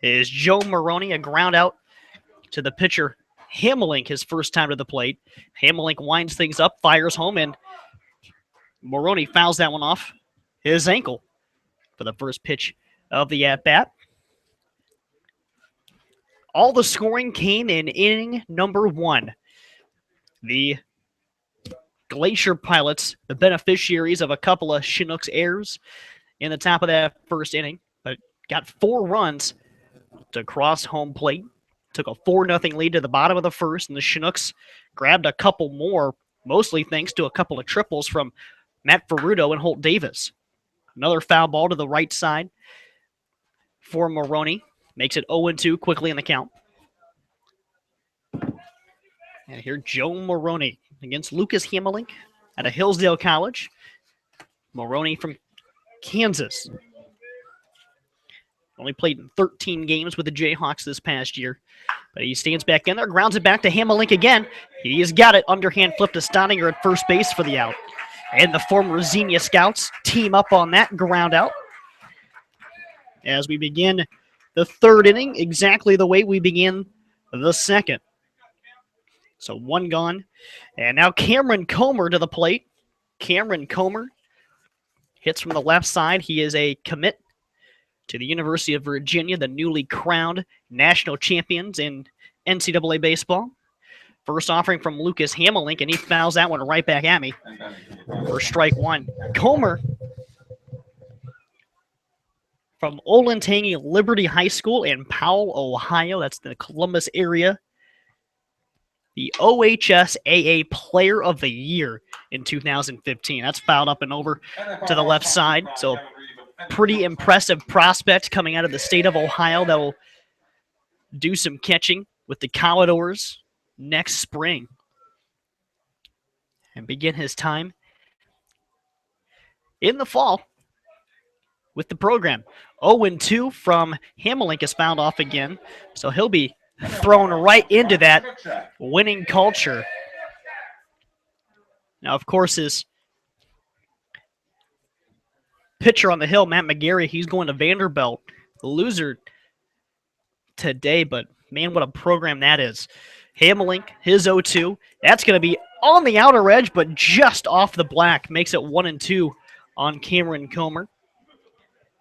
is Joe Maroney, a ground out to the pitcher Hamelink, his first time to the plate. Hamelink winds things up, fires home, and Moroni fouls that one off his ankle for the first pitch of the at-bat. All the scoring came in inning number 1. The Glacier Pilots, the beneficiaries of a couple of Chinooks errors in the top of that first inning, but got 4 runs to cross home plate. Took a 4-0 lead to the bottom of the first, and the Chinooks grabbed a couple more, mostly thanks to a couple of triples from Matt Ferrudo and Holt Davis. Another foul ball to the right side for Moroni. Makes it 0-2 quickly in the count. And here, Joe Moroni against Lucas Hamelink out of Hillsdale College. Moroni from Kansas. Only played in 13 games with the Jayhawks this past year. But he stands back in there, grounds it back to Hamelink again. He's got it. Underhand flip to Staudinger at first base for the out. And the former Xenia Scouts team up on that ground out. As we begin the third inning, exactly the way we begin the second. So 1 gone. And now Cameron Comer to the plate. Cameron Comer hits from the left side. He is a commit to the University of Virginia, the newly crowned national champions in NCAA baseball. First offering from Lucas Hamelink, and he fouls that one right back at me for strike 1. Comer from Olentangy Liberty High School in Powell, Ohio. That's the Columbus area. The OHSAA Player of the Year in 2015. That's fouled up and over to the left side. So pretty impressive prospect coming out of the state of Ohio that will do some catching with the Commodores next spring and begin his time in the fall with the program. 0-2 from Hamelink is fouled off again, so he'll be thrown right into that winning culture. Now, of course, his pitcher on the hill, Matt McGarry, he's going to Vanderbilt. The loser today, but man, what a program that is. Hamelink, his 0-2. That's going to be on the outer edge, but just off the black. Makes it 1-2 on Cameron Comer.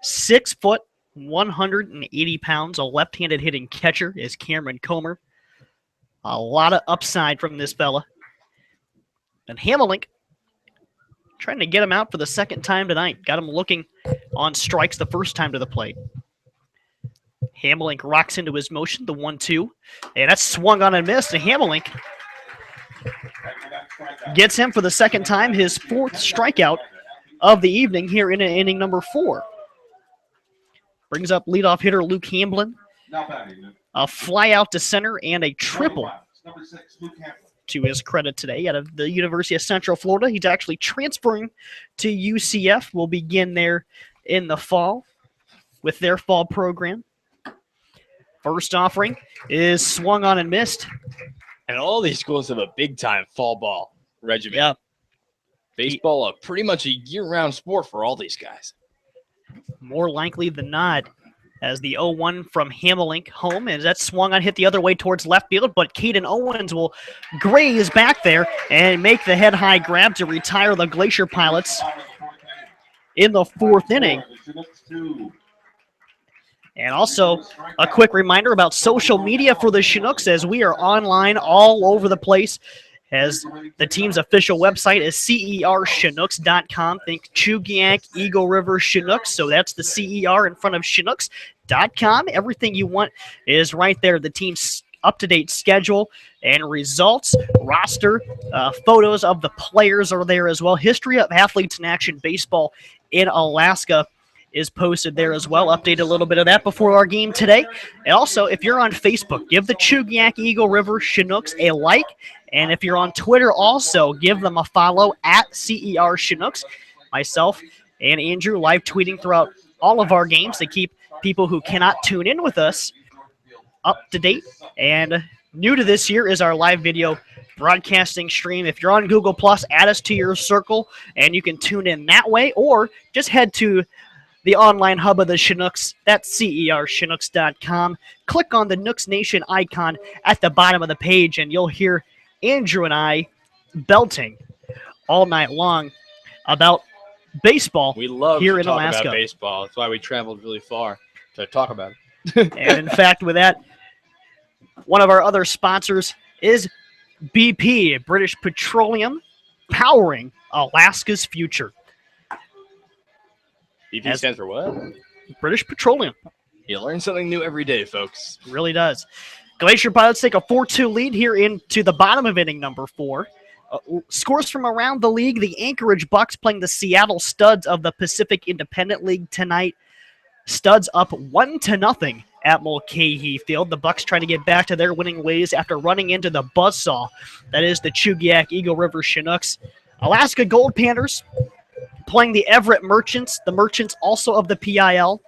6 foot, 180 pounds, a left-handed hitting catcher is Cameron Comer. A lot of upside from this fella. And Hamelink trying to get him out for the second time tonight. Got him looking on strikes the first time to the plate. Hamelink rocks into his motion, the 1-2. And that's swung on and missed. And Hamelink gets him for the second time, his 4th strikeout of the evening here in inning number 4. Brings up leadoff hitter Luke Hamblin. A fly out to center and a triple to his credit today out of the University of Central Florida. He's actually transferring to UCF. Will begin there in the fall with their fall program. First offering is swung on and missed. And all these schools have a big-time fall ball regimen. Yeah. Baseball, pretty much a year-round sport for all these guys. More likely than not, as the 0-1 from Hamelink home, and that swung on, hit the other way towards left field, but Caden Owens will graze back there and make the head-high grab to retire the Glacier Pilots in the 4th inning. And also, a quick reminder about social media for the Chinooks, as we are online all over the place, as the team's official website is CERChinooks.com. Think Chugiak, Eagle River, Chinooks. So that's the CER in front of Chinooks.com. Everything you want is right there. The team's up-to-date schedule and results, roster, photos of the players are there as well. History of Athletes in Action Baseball in Alaska is posted there as well. Update a little bit of that before our game today. And also, if you're on Facebook, give the Chugiak Eagle River Chinooks a like. And if you're on Twitter also, give them a follow at CER Chinooks. Myself and Andrew live tweeting throughout all of our games to keep people who cannot tune in with us up to date. And new to this year is our live video broadcasting stream. If you're on Google+, add us to your circle, and you can tune in that way, or just head to the online hub of the Chinooks. That's CERChinooks.com. Click on the Nooks Nation icon at the bottom of the page, and you'll hear Andrew and I belting all night long. about baseball We love here to in talk Alaska. about baseball. That's why we traveled really far to talk about it. And in fact, with that, one of our other sponsors is BP, British Petroleum, powering Alaska's future. BP As- stands for what? British Petroleum. You learn something new every day, folks. Really does. Glacier Pilots take a 4-2 lead here into the bottom of inning number 4. Scores from around the league. The Anchorage Bucks playing the Seattle Studs of the Pacific Independent League tonight. Studs up 1-0 at Mulcahy Field. The Bucks trying to get back to their winning ways after running into the buzzsaw that is the Chugiak Eagle River Chinooks. Alaska Gold Panthers playing the Everett Merchants. The Merchants also of the PIL.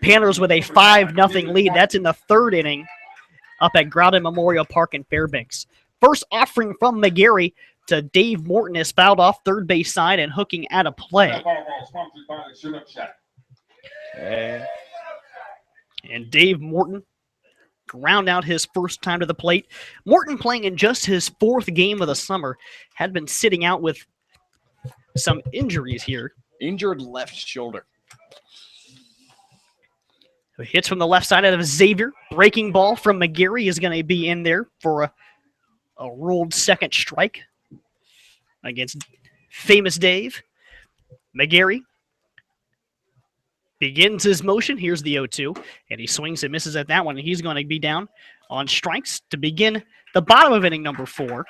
Panthers with a 5-0 lead. That's in the 3rd inning up at Groudon Memorial Park in Fairbanks. First offering from McGarry to Dave Morton is fouled off third base side and hooking out of play. And Dave Morton ground out his first time to the plate. Morton playing in just his 4th game of the summer. Had been sitting out with some injuries here. Injured left shoulder. Hits from the left side out of Xavier. Breaking ball from McGarry is going to be in there for a ruled second strike against famous Dave. McGarry begins his motion. Here's the 0-2, and he swings and misses at that one, and he's going to be down on strikes to begin the bottom of inning number 4.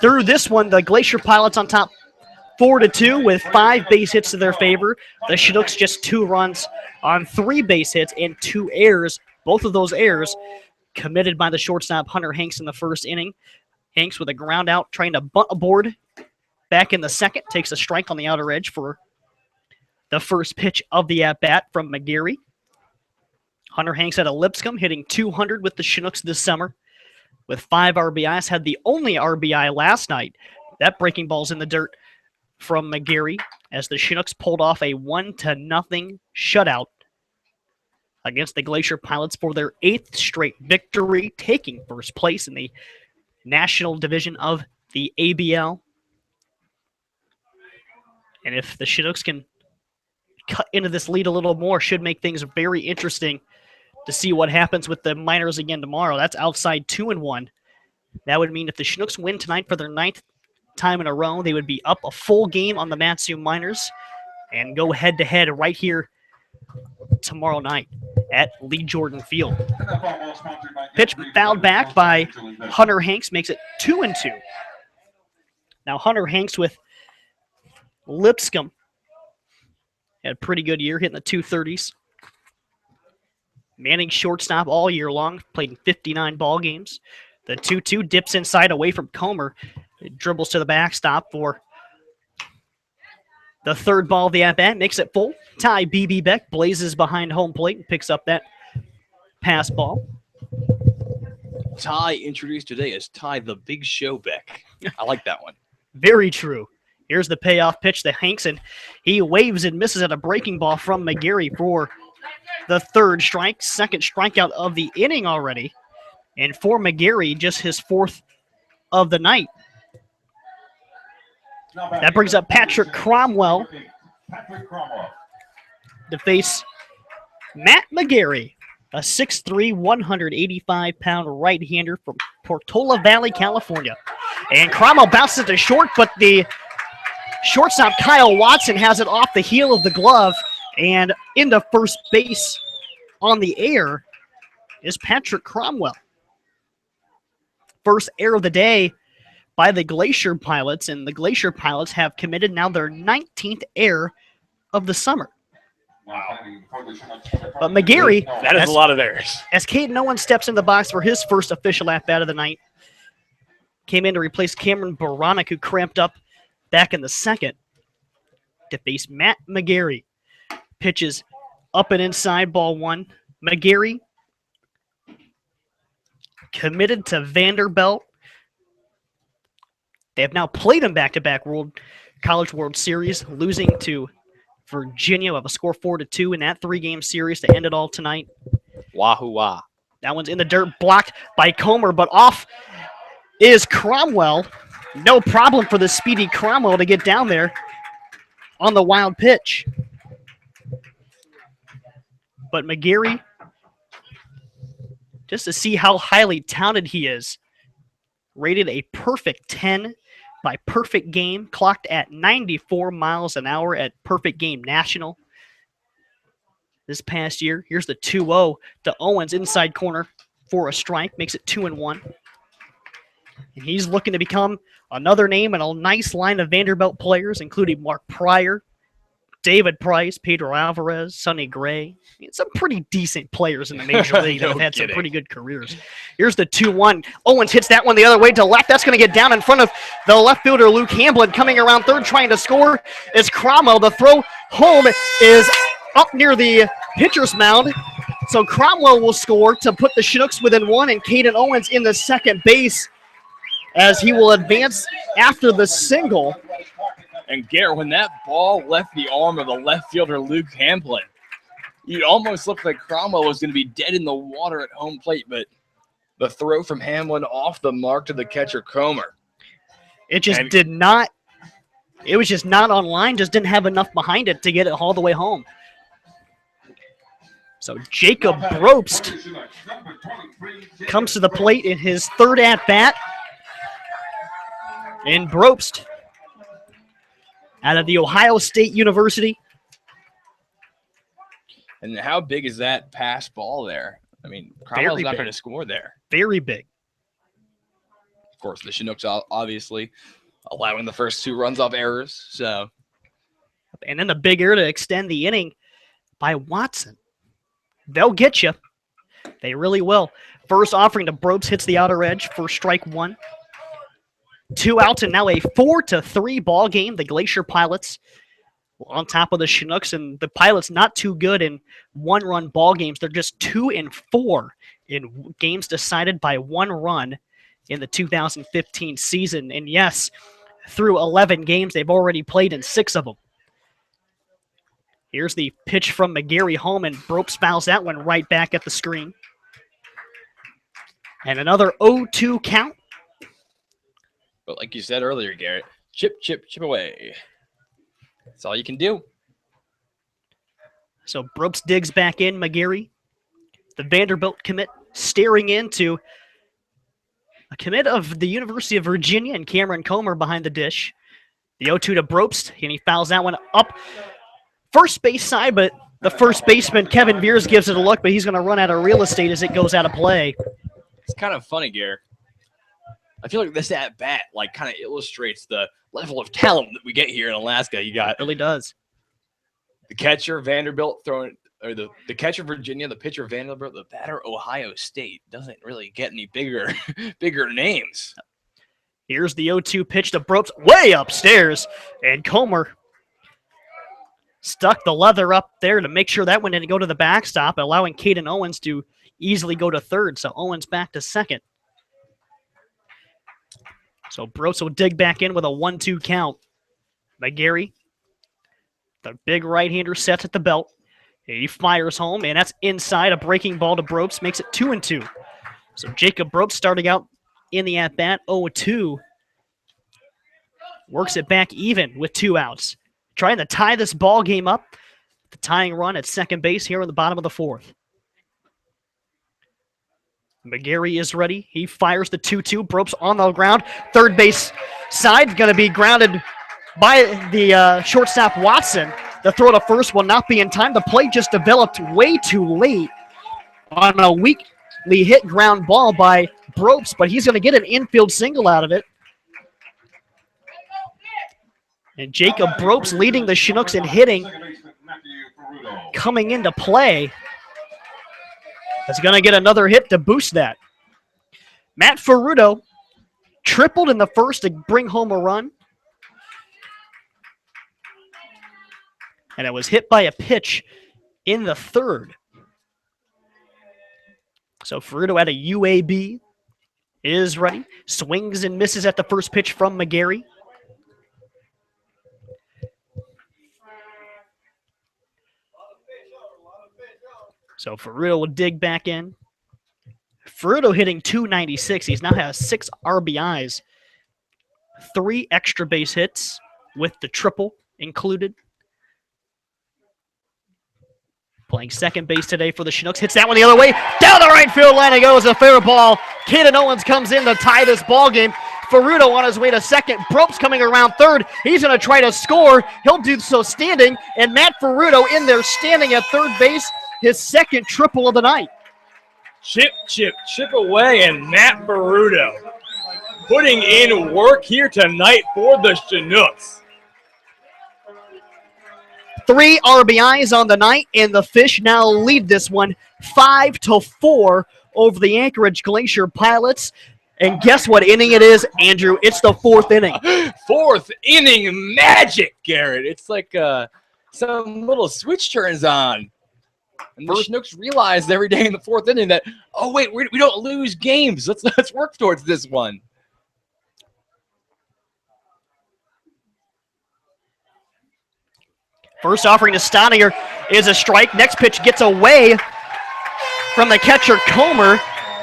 Through this one, the Glacier Pilots on top 4-2 with 5 base hits to their favor. The Chinooks just 2 runs on 3 base hits and 2 errors. Both of those errors committed by the shortstop Hunter Hanks in the 1st inning. Hanks with a ground out trying to bunt aboard. Back in the 2nd, takes a strike on the outer edge for the first pitch of the at-bat from McGarry. Hunter Hanks at a Lipscomb hitting .200 with the Chinooks this summer with 5 RBIs. Had the only RBI last night. That breaking ball's in the dirt from McGarry as the Chinooks pulled off a 1-0 shutout against the Glacier Pilots for their 8th straight victory, taking first place in the National Division of the ABL. And if the Chinooks can cut into this lead a little more, should make things very interesting to see what happens with the Miners again tomorrow. That's outside 2-1. That would mean if the Chinooks win tonight for their 9th time in a row, they would be up a full game on the Matsu Miners and go head-to-head right here tomorrow night at Lee Jordan Field. Pitch fouled back by Hunter Hanks makes it 2-2. Now Hunter Hanks with Lipscomb had a pretty good year, hitting the 230s. Manning shortstop all year long, played in 59 ball games. The 2-2 dips inside away from Comer. It dribbles to the backstop for the 3rd ball of the at-bat, makes it full. Ty B.B. Beck blazes behind home plate and picks up that pass ball. Ty introduced today as Ty the Big Show Beck. I like that one. Very true. Here's the payoff pitch to Hanks, and he waves and misses at a breaking ball from McGarry for the 3rd strike. 2nd strikeout of the inning already. And for McGarry, just his 4th of the night. That brings up Patrick Cromwell to face Matt McGarry, a 6'3", 185-pound right-hander from Portola Valley, California. And Cromwell bounces to short, but the shortstop Kyle Watson has it off the heel of the glove, and into first base on the air is Patrick Cromwell. First error of the day by the Glacier Pilots, and the Glacier Pilots have committed now their 19th error of the summer. But McGarry, That is a lot of errors. as Caden Owen steps in the box for his first official at-bat of the night, came in to replace Cameron Baranek, who cramped up back in the 2nd to face Matt McGarry. Pitches up and inside, ball 1. McGarry committed to Vanderbilt. They have now played him back-to-back College World Series, losing to Virginia of a score 4-2 in that 3-game series to end it all tonight. Wahoo wah. That one's in the dirt, blocked by Comer, but off is Cromwell. No problem for the speedy Cromwell to get down there on the wild pitch. But McGarry, just to see how highly talented he is, rated a perfect 10 by Perfect Game, clocked at 94 miles an hour at Perfect Game National this past year. Here's the 2-0 to Owens, inside corner for a strike, makes it 2-1. And he's looking to become another name in a nice line of Vanderbilt players, including Mark Pryor, David Price, Pedro Alvarez, Sonny Gray. Some pretty decent players in the major league that have had some pretty good careers. Here's the 2-1. Owens hits that one the other way to left. That's going to get down in front of the left fielder, Luke Hamblin, coming around third, trying to score. Is Cromwell. The throw home is up near the pitcher's mound. So Cromwell will score to put the Chinooks within one, and Caden Owens in the second base as he will advance after the single. And Garrett, when that ball left the arm of the left fielder, Luke Hamblin, it almost looked like Cromwell was going to be dead in the water at home plate, but the throw from Hamlin off the mark to the catcher, Comer. It just did not, it was just not on line, just didn't have enough behind it to get it all the way home. So Jacob Brobst comes to the plate in his third at-bat. And Brobst, out of the Ohio State University. And how big is that pass ball there? I mean, Cromwell's not going to score there. Very big. Of course, the Chinooks obviously allowing the first 2 runs off errors. So, and then the big error to extend the inning by Watson. They'll get you. They really will. First offering to Brobst hits the outer edge for strike 1. 2 outs and now a 4-3 ball game. The Glacier Pilots on top of the Chinooks, and the Pilots not too good in 1-run ball games. They're just 2-4 in games decided by 1 run in the 2015 season. And yes, through 11 games, they've already played in 6 of them. Here's the pitch from McGarry home, and Brobst fouls that one right back at the screen. And another 0-2 count. But like you said earlier, Garrett, chip, chip, chip away. That's all you can do. So Brobst digs back in, McGarry. The Vanderbilt commit staring into a commit of the University of Virginia and Cameron Comer behind the dish. The 0-2 to Brobst, and he fouls that one up first base side, but the first baseman, Kevin Beers, gives it a look, but he's going to run out of real estate as it goes out of play. It's kind of funny, Garrett. I feel like this at-bat like kind of illustrates the level of talent that we get here in Alaska. You got it really does. The catcher, Vanderbilt, throwing, or the catcher, Virginia, the pitcher, Vanderbilt, the batter, Ohio State. Doesn't really get any bigger names. Here's the 0-2 pitch to Brobst way upstairs, and Comer stuck the leather up there to make sure that one didn't go to the backstop, allowing Caden Owens to easily go to third. So Owens back to second. So Brobst will dig back in with a 1-2 count. McGarry, the big right-hander, sets at the belt. He fires home, and that's inside. A breaking ball to Brobst makes it 2-2. So Jacob Brobst starting out in the at-bat, 0-2. Works it back even with 2 outs. Trying to tie this ball game up. The tying run at second base here in the bottom of the 4th. McGarry is ready. He fires the 2-2. Brobst on the ground. Third base side going to be grounded by the shortstop Watson. The throw to first will not be in time. The play just developed way too late on a weakly hit ground ball by Brobst, but he's going to get an infield single out of it. And Jacob Brobst leading the Chinooks in hitting coming into play. Is going to get another hit to boost that. Matt Ferrudo tripled in the first to bring home a run. And it was hit by a pitch in the third. So Ferrudo at a UAB is ready. Swings and misses at the first pitch from McGarry. So Ferrudo will dig back in. Ferrudo hitting 296. He's now has 6 RBIs, 3 extra base hits with the triple included. Playing second base today for the Chinooks. Hits that one the other way. Down the right field line it goes. A fair ball. Caden Owens comes in to tie this ball game. Ferrudo on his way to second. Brope's coming around third. He's going to try to score. He'll do so standing. And Matt Ferrudo in there standing at third base. His second triple of the night. Chip away, and Matt Ferrudo putting in work here tonight for the Chinooks. 3 RBIs on the night, and the Fish now lead this one 5-4 over the Anchorage Glacier Pilots. And guess what inning it is, Andrew? It's the 4th inning. 4th inning magic, Garrett. It's like some little switch turns on. And the Chinooks realized every day in the 4th inning that, oh, wait, we don't lose games. Let's work towards this one. First offering to Stoniger is a strike. Next pitch gets away from the catcher Comer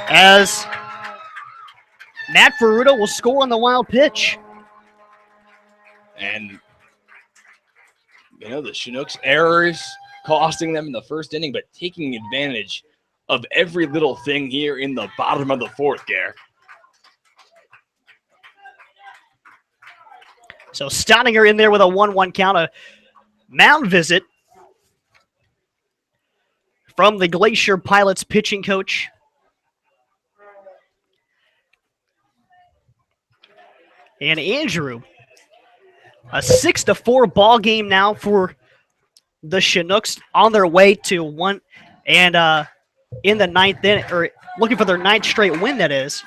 as Matt Ferrudo will score on the wild pitch. And, the Chinooks errors costing them in the 1st inning, but taking advantage of every little thing here in the bottom of the 4th, Garrett. So Stoniger in there with a 1-1 count. A mound visit from the Glacier Pilots pitching coach. And Andrew, a 6-4 ball game now for the Chinooks on their way to one and in the 9th inning, or looking for their 9th straight win, that is.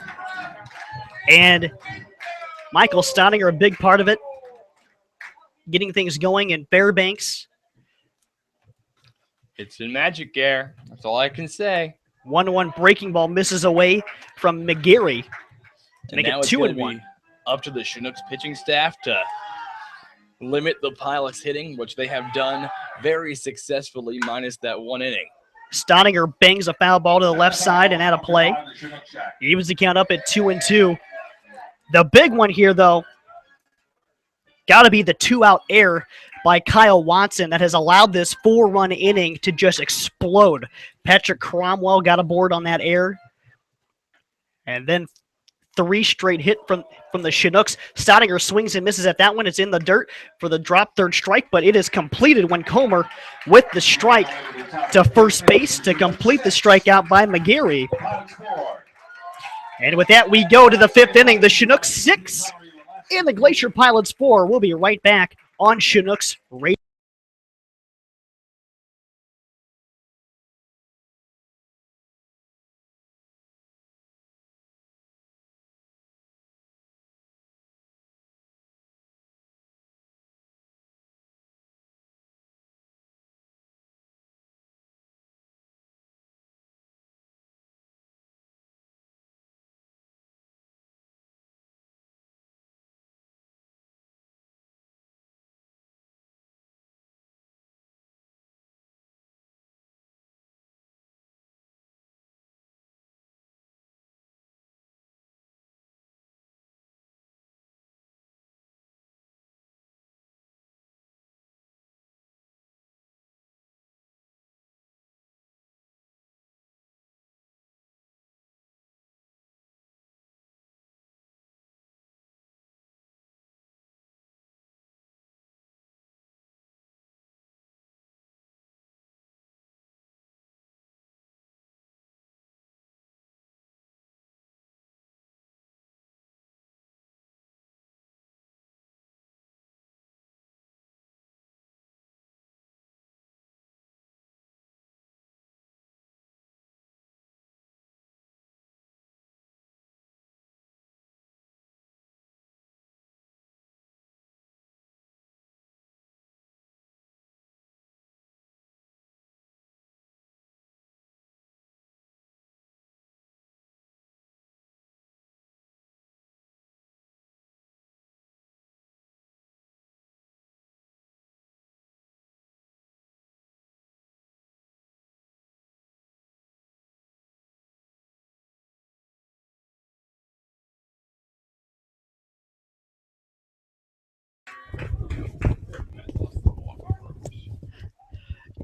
And Michael Stoniger, a big part of it, getting things going in Fairbanks. It's been magic, Garrett. That's all I can say. 1-1 breaking ball misses away from McGarry to make it 2-1. Up to the Chinooks pitching staff to limit the Pilots hitting, which they have done very successfully, minus that 1 inning. Stoniger bangs a foul ball to the left side and out of play. He evens the count up at 2-2. The big one here, though, got to be the 2-out error by Kyle Watson that has allowed this 4-run inning to just explode. Patrick Cromwell got aboard on that error. And then 3 straight hit from the Chinooks. Stoniger swings and misses at that one. It's in the dirt for the drop third strike, but it is completed when Comer with the strike to first base to complete the strikeout by McGarry. And with that, we go to the 5th inning. The Chinooks 6 and the Glacier Pilots 4. We'll be right back on Chinooks Radio.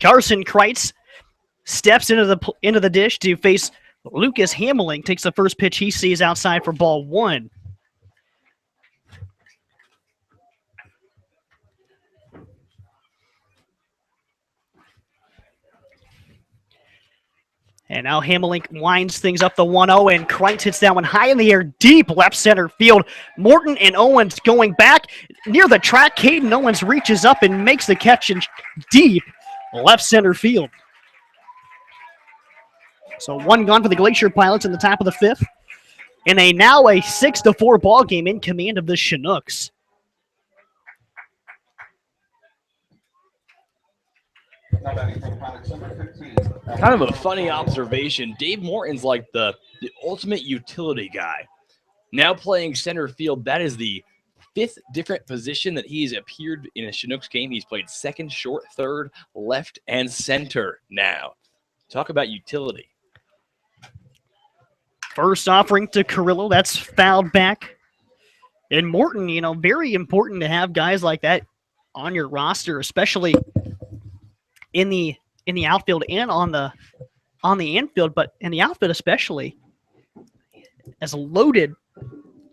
Carson Kreitz steps into the dish to face Lucas Hameling. Takes the first pitch he sees outside for ball 1. And now Hamelink winds things up the 1-0, and Kreitz hits that one high in the air, deep left center field. Morton and Owens going back near the track. Caden Owens reaches up and makes the catch in deep left center field. So 1 gone for the Glacier Pilots in the top of the 5th. And now a 6-4 ball game in command of the Chinooks. Kind of a funny observation. Dave Morton's like the ultimate utility guy. Now playing center field, that is the 5th different position that he's appeared in a Chinooks game. He's played second, short, third, left, and center now. Talk about utility. First offering to Carrillo, that's fouled back. And Morton, very important to have guys like that on your roster, especially in the outfield and on the infield, but in the outfield especially, as loaded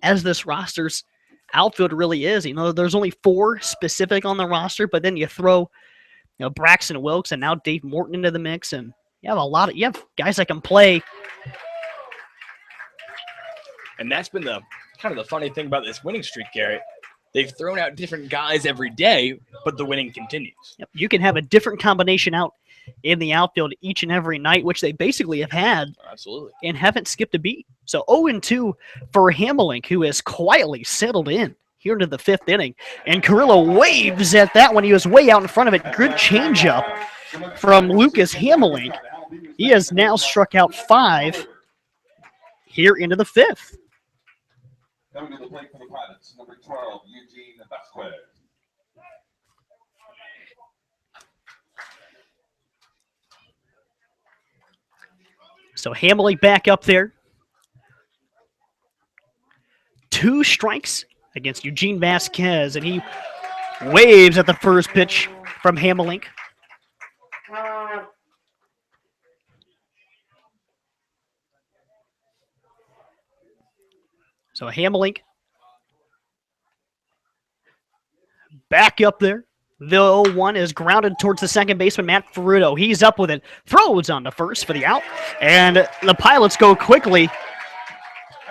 as this roster's outfield really is. There's only 4 specific on the roster, but then you throw Braxton Wilkes and now Dave Morton into the mix, and you have guys that can play. And that's been the kind of the funny thing about this winning streak, Garrett. They've thrown out different guys every day, but the winning continues. Yep. You can have a different combination out in the outfield each and every night, which they basically have had. Absolutely. And haven't skipped a beat. So 0-2 for Hamelink, who has quietly settled in here into the 5th inning. And Carrillo waves at that one. He was way out in front of it. Good changeup from Lucas Hamelink. He has now struck out 5 here into the 5th. Coming to the plate for the Pilots, number 12, Eugene Vasquez. So Hamelink back up there. 2 strikes against Eugene Vasquez, and he waves at the first pitch from Hamelink. So Hamelink back up there. The 0-1 is grounded towards the second baseman, Matt Ferruto. He's up with it. Throws on to first for the out. And the Pilots go quickly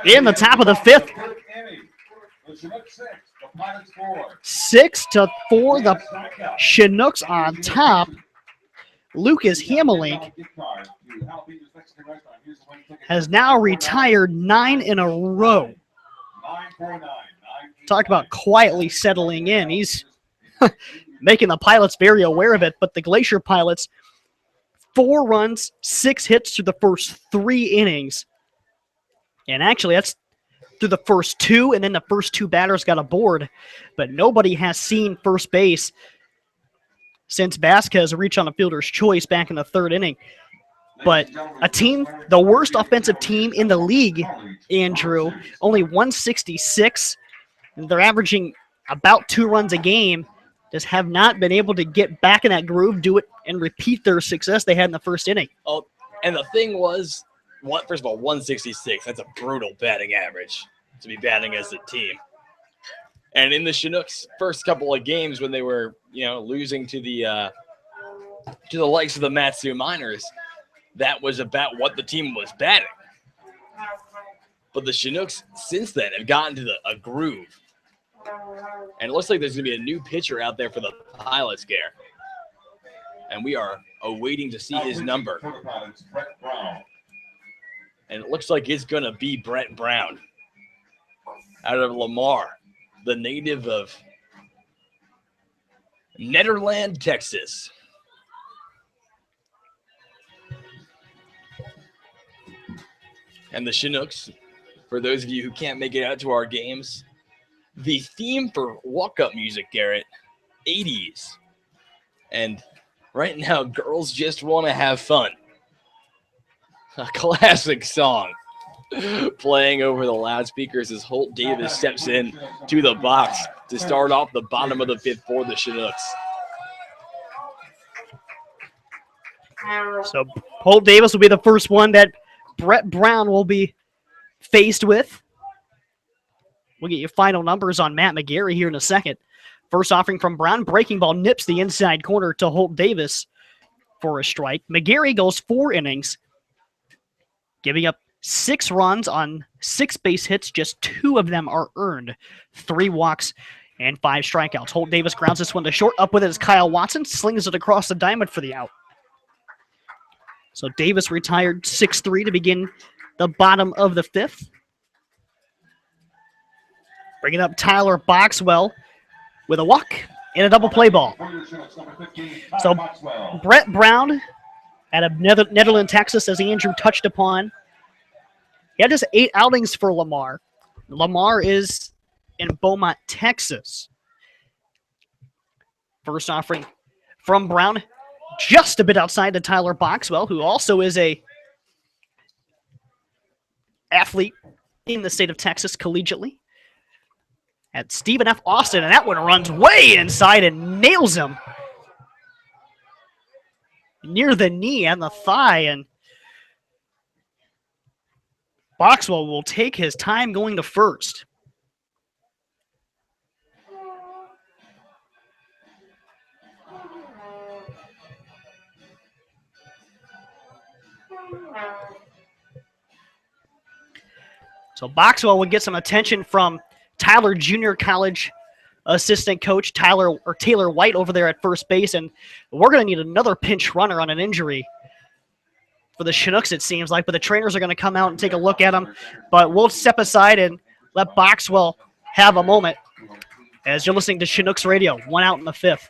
in the top of the 5th. 6-4, the Chinooks on top. Lucas Hamelink has now retired 9 in a row. Talk about quietly settling in. He's making the Pilots very aware of it, but the Glacier Pilots, 4 runs, 6 hits through the first 3 innings. And actually, that's through the first 2, and then the first 2 batters got aboard. But nobody has seen first base since Vasquez reached on a fielder's choice back in the 3rd inning. But a team, the worst offensive team in the league, Andrew, only 166. They're averaging about 2 runs a game. Just have not been able to get back in that groove, do it, and repeat their success they had in the 1st inning. Oh, and the thing was, first of all, 166. That's a brutal batting average to be batting as a team. And in the Chinooks' first couple of games, when they were, losing to the likes of the Matsu Miners, that was about what the team was batting. But the Chinooks, since then, have gotten to a groove. And it looks like there's going to be a new pitcher out there for the Pilots, Gare. And we are awaiting to see his number. And it looks like it's going to be Brett Brown out of Lamar, the native of Nederland, Texas. And the Chinooks, for those of you who can't make it out to our games, the theme for walk-up music, Garrett, 80s. And right now, girls just want to have fun. A classic song playing over the loudspeakers as Holt Davis steps in to the box to start off the bottom of the 5th for the Chinooks. So Holt Davis will be the first one that Brett Brown will be faced with. We'll get your final numbers on Matt McGarry here in a second. First offering from Brown. Breaking ball nips the inside corner to Holt Davis for a strike. McGarry goes 4 innings, giving up 6 runs on 6 base hits. Just 2 of them are earned. 3 walks and 5 strikeouts. Holt Davis grounds this one to short. Up with it is Kyle Watson. Slings it across the diamond for the out. So Davis retired 6-3 to begin the bottom of the 5th. Bringing up Tyler Boxwell with a walk and a double play ball. So Brett Brown out of Netherland, Texas, as Andrew touched upon. He had just 8 outings for Lamar. Lamar is in Beaumont, Texas. First offering from Brown, just a bit outside to Tyler Boxwell, who also is a athlete in the state of Texas collegiately. At Stephen F. Austin, and that one runs way inside and nails him near the knee and the thigh, and Boxwell will take his time going to first. So Boxwell would get some attention from Tyler Junior College assistant coach Taylor White over there at first base, and we're going to need another pinch runner on an injury for the Chinooks, it seems like, but the trainers are going to come out and take a look at him. But we'll step aside and let Boxwell have a moment as you're listening to Chinooks Radio. 1 out in the 5th.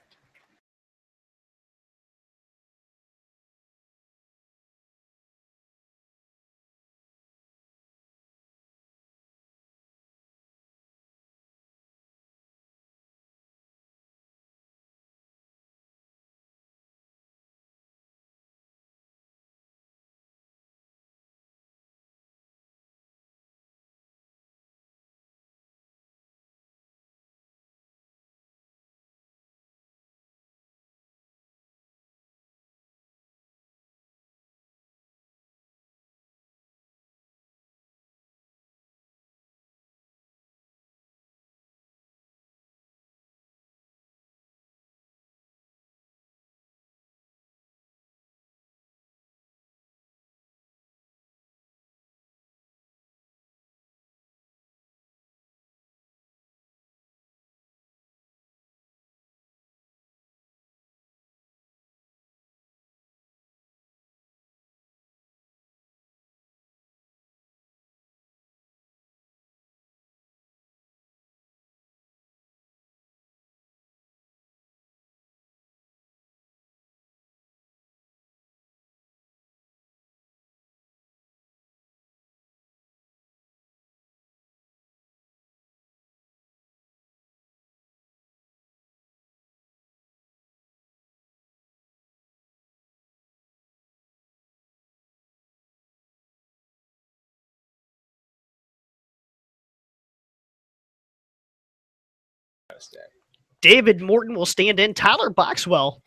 David Morton will stand in. Tyler Boxwell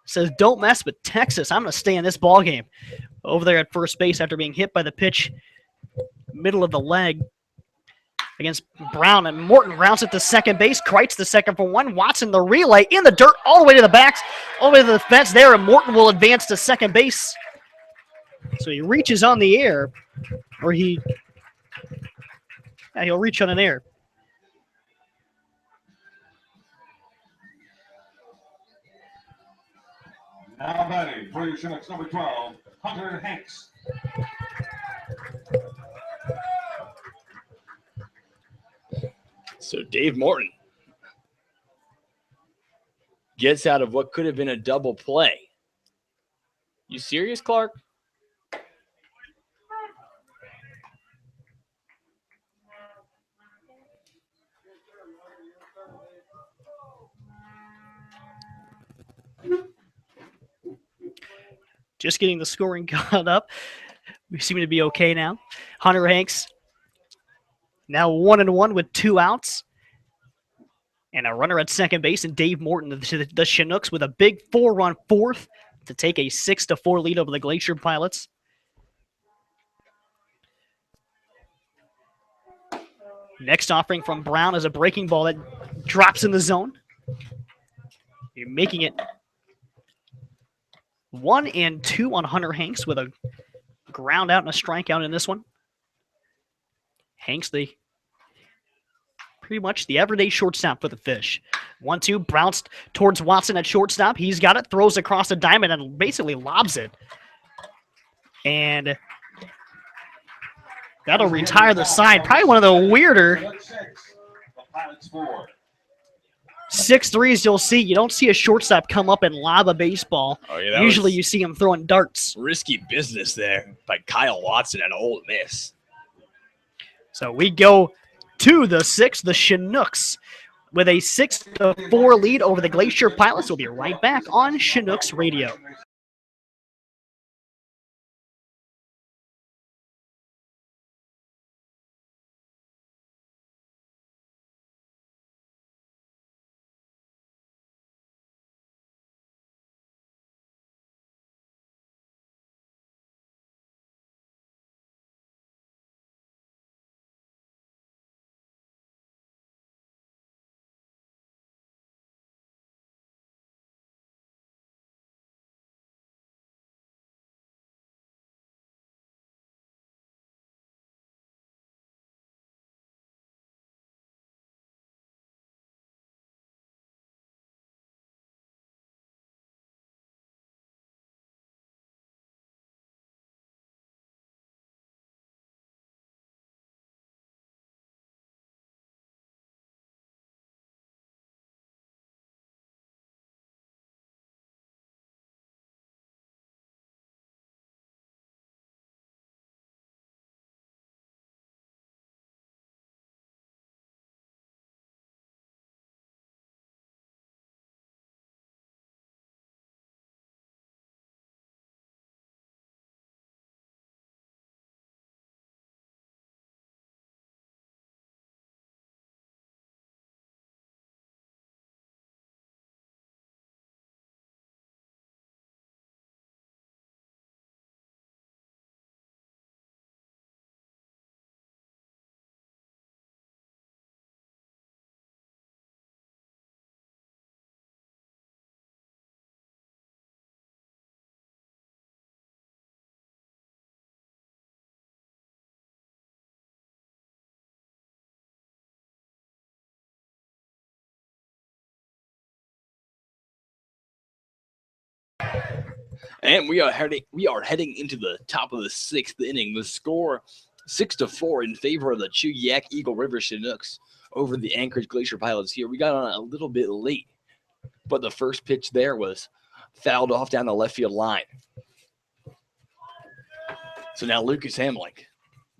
says, don't mess with Texas. I'm going to stay in this ball game. Over there at first base after being hit by the pitch, middle of the leg against Brown. And Morton rounds it to second base. Kreitz the second for 1. Watson the relay in the dirt all the way to the backs, all the way to the fence there. And Morton will advance to second base. So he reaches on the air, or he'll reach on an air. Now batting for your Chinooks, number 12, Hunter Hanks. So Dave Morton gets out of what could have been a double play. You serious, Clark? Just getting the scoring caught up. We seem to be okay now. Hunter Hanks now 1-1 with 2 outs. And a runner at second base, and Dave Morton, the Chinooks, with a big 4-run fourth to take a 6-4 lead over the Glacier Pilots. Next offering from Brown is a breaking ball that drops in the zone. You're making it 1-2 on Hunter Hanks with a ground out and a strikeout in this one. Hanks, pretty much the everyday shortstop for the Fish. 1-2, bounced towards Watson at shortstop. He's got it, throws across the diamond, and basically lobs it. And that'll retire the side. Probably one of the weirder 6-3s you'll see. You don't see a shortstop come up and lob a baseball. Oh, yeah, usually you see him throwing darts. Risky business there by Kyle Watson at Ole Miss. So we go to the 6th, the Chinooks, with a 6-4 lead over the Glacier Pilots. We'll be right back on Chinooks Radio. And we are heading into the top of the 6th inning. The score 6-4 in favor of the Chuyak Eagle River Chinooks over the Anchorage Glacier Pilots here. We got on a little bit late, but the first pitch there was fouled off down the left field line. So now Lucas Hamling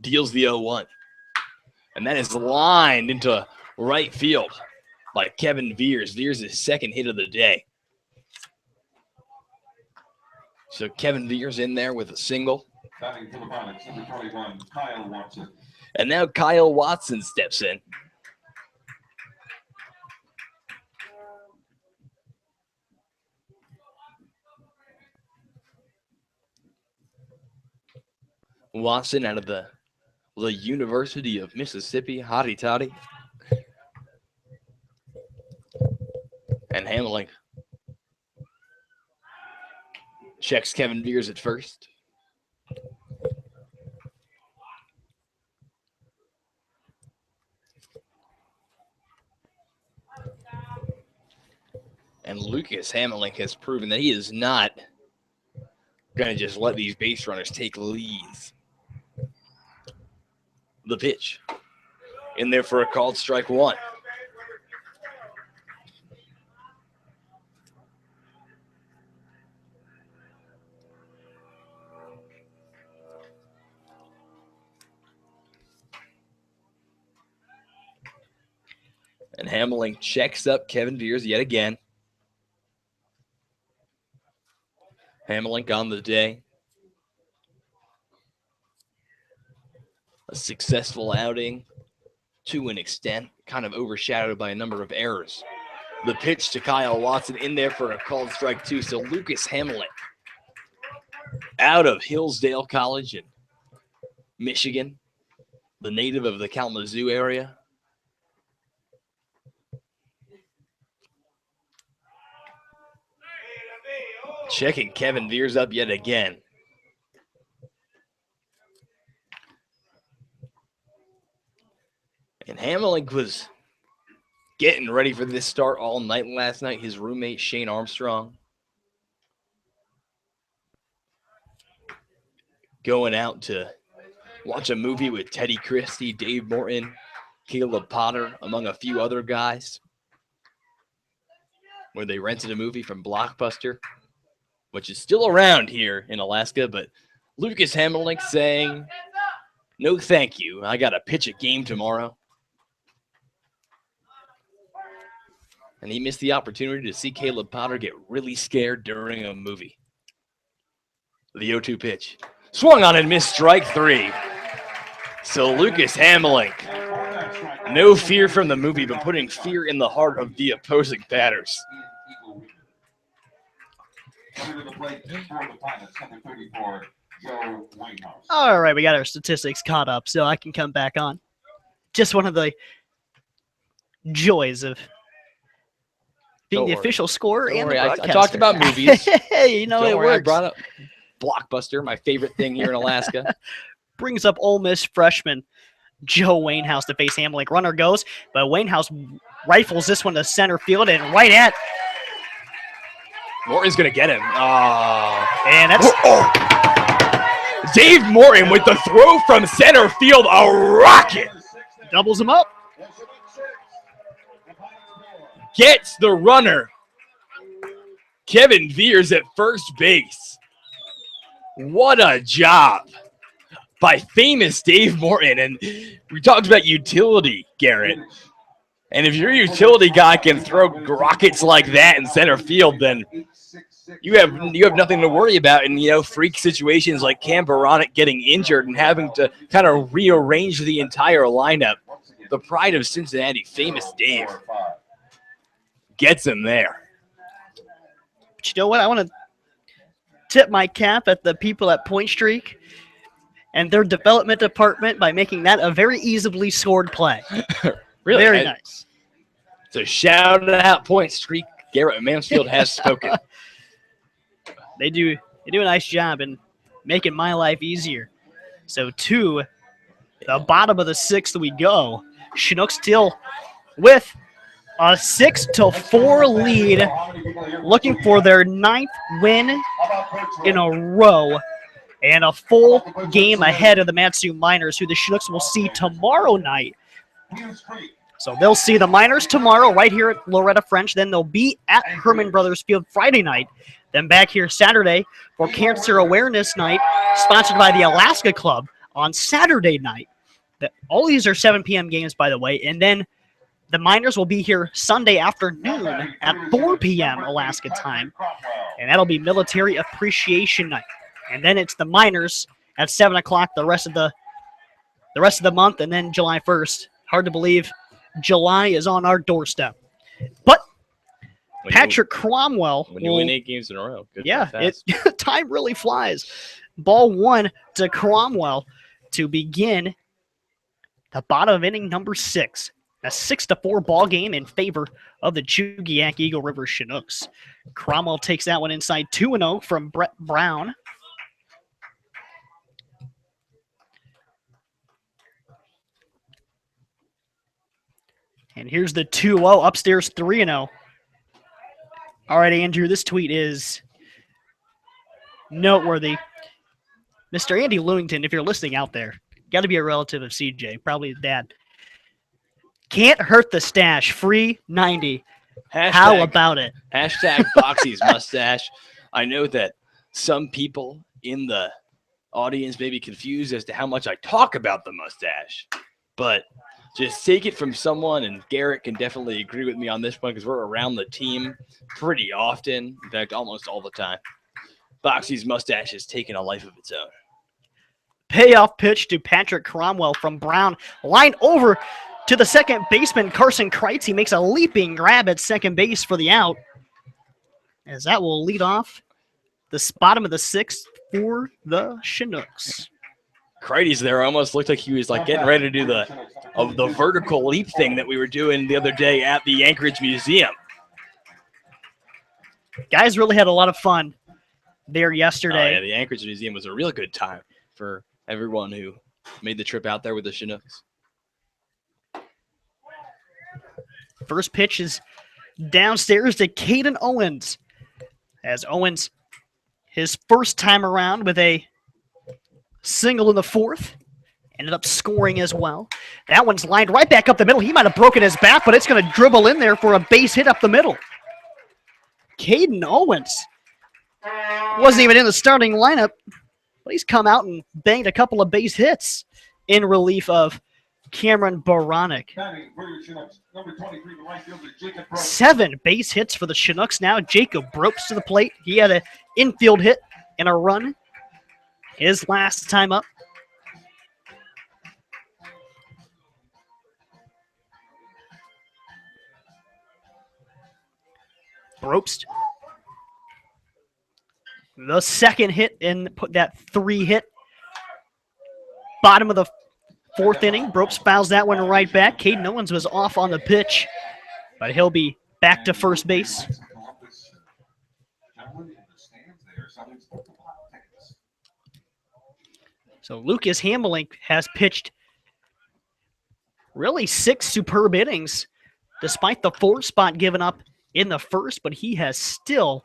deals the 0-1. And that is lined into right field by Kevin Veers. Veers' second hit of the day. So Kevin Veers in there with a single. Batting for the Pilots, number 21, Kyle Watson. And now Kyle Watson steps in. Watson out of the University of Mississippi, hotty toddy. And Hamling checks Kevin Veers at first. And Lucas Hamling has proven that he is not going to just let these base runners take leads. The pitch in there for a called strike 1. And Hamling checks up Kevin Veers yet again. Hamling on the day. A successful outing to an extent, kind of overshadowed by a number of errors. The pitch to Kyle Watson in there for a called strike 2. So Lucas Hamling out of Hillsdale College in Michigan, the native of the Kalamazoo area. Checking Kevin Veers up yet again. And Hamelink was getting ready for this start all night last night. His roommate, Shane Armstrong, going out to watch a movie with Teddy Christie, Dave Morton, Caleb Potter, among a few other guys, where they rented a movie from Blockbuster, which is still around here in Alaska. But Lucas Hamelink saying, no thank you. I got to pitch a game tomorrow. And he missed the opportunity to see Caleb Potter get really scared during a movie. The 0-2 pitch. Swung on and missed strike 3. So Lucas Hamelink, no fear from the movie, but putting fear in the heart of the opposing batters. All right, we got our statistics caught up, so I can come back on. Just one of the joys of being the official scorer and the broadcaster. I talked about movies. Hey, it works. I brought up Blockbuster, my favorite thing here in Alaska. Brings up Ole Miss freshman Joe Wainhouse to face Hamelink. Runner goes, but Wainhouse rifles this one to center field and right at. Morton's going to get him. Oh. And that's. Dave Morton with the throw from center field, a rocket. Doubles him up. Gets the runner. Kevin Veers at first base. What a job by famous Dave Morton. And we talked about utility, Garrett. And if your utility guy can throw rockets like that in center field, then you have nothing to worry about in, freak situations like Cam Baronic getting injured and having to kind of rearrange the entire lineup. The pride of Cincinnati, famous Dave, gets him there. But you know what? I want to tip my cap at the people at Point Streak and their development department by making that a very easily scored play. Really? Very nice. So shout out Point Streak. Garrett Mansfield has spoken. They do a nice job in making my life easier. So to the bottom of the 6th we go. Chinooks still with a 6-4 lead, looking for their 9th win in a row and a full game ahead of the Matsu Miners, who the Chinooks will see tomorrow night. So they'll see the Miners tomorrow right here at Loretta French. Then they'll be at Herman Brothers Field Friday night. Then back here Saturday for Cancer Awareness Night, sponsored by the Alaska Club on Saturday night. All these are 7 p.m. games, by the way. And then the Miners will be here Sunday afternoon at 4 p.m. Alaska time. And that'll be Military Appreciation Night. And then it's the Miners at 7 o'clock the rest of the month, and then July 1st. Hard to believe July is on our doorstep. But Patrick Cromwell. When you win 8 games in a row. Time really flies. Ball 1 to Cromwell to begin the bottom of inning number 6. A 6-4 ball game in favor of the Chugiak Eagle River Chinooks. Cromwell takes that one inside 2-0 from Brett Brown. And here's the 2-0 upstairs 3-0. All right, Andrew, this tweet is noteworthy. Mr. Andy Lewington, if you're listening out there, got to be a relative of CJ, probably his dad. Can't hurt the stash. Free 90. How about it? Hashtag Boxy's mustache. I know that some people in the audience may be confused as to how much I talk about the mustache, but just take it from someone, and Garrett can definitely agree with me on this one because we're around the team pretty often. In fact, almost all the time. Boxy's mustache has taken a life of its own. Payoff pitch to Patrick Cromwell from Brown. Line over to the second baseman, Carson Kreitz. He makes a leaping grab at second base for the out. As that will lead off the bottom of the 6th for the Chinooks. Crichton's there almost looked like he was like getting ready to do the vertical leap thing that we were doing the other day at the Anchorage Museum. Guys really had a lot of fun there Oh, yesterday. yeah, the Anchorage Museum was a real good time for everyone who made the trip out there with the Chinooks. First pitch is downstairs to Caden Owens. As Owens, his first time around with a single in the fourth, ended up scoring as well. That one's lined right back up the middle. He might have broken his bat, but it's going to dribble in there for a base hit up the middle. Caden Owens wasn't even in the starting lineup, but he's come out and banged a couple of base hits in relief of Cameron Baranek. 7 base hits for the Chinooks now. Jacob Ropes to the plate. He had an infield hit and a run his last time up. Ropes. The second hit and put that 3 hit. Bottom of the fourth inning. Ropes fouls that one right back. Caden Owens was off on the pitch, but he'll be back to first base. So Lucas Hamelink has pitched really 6 superb innings, despite the 4th spot given up in the first, but he has still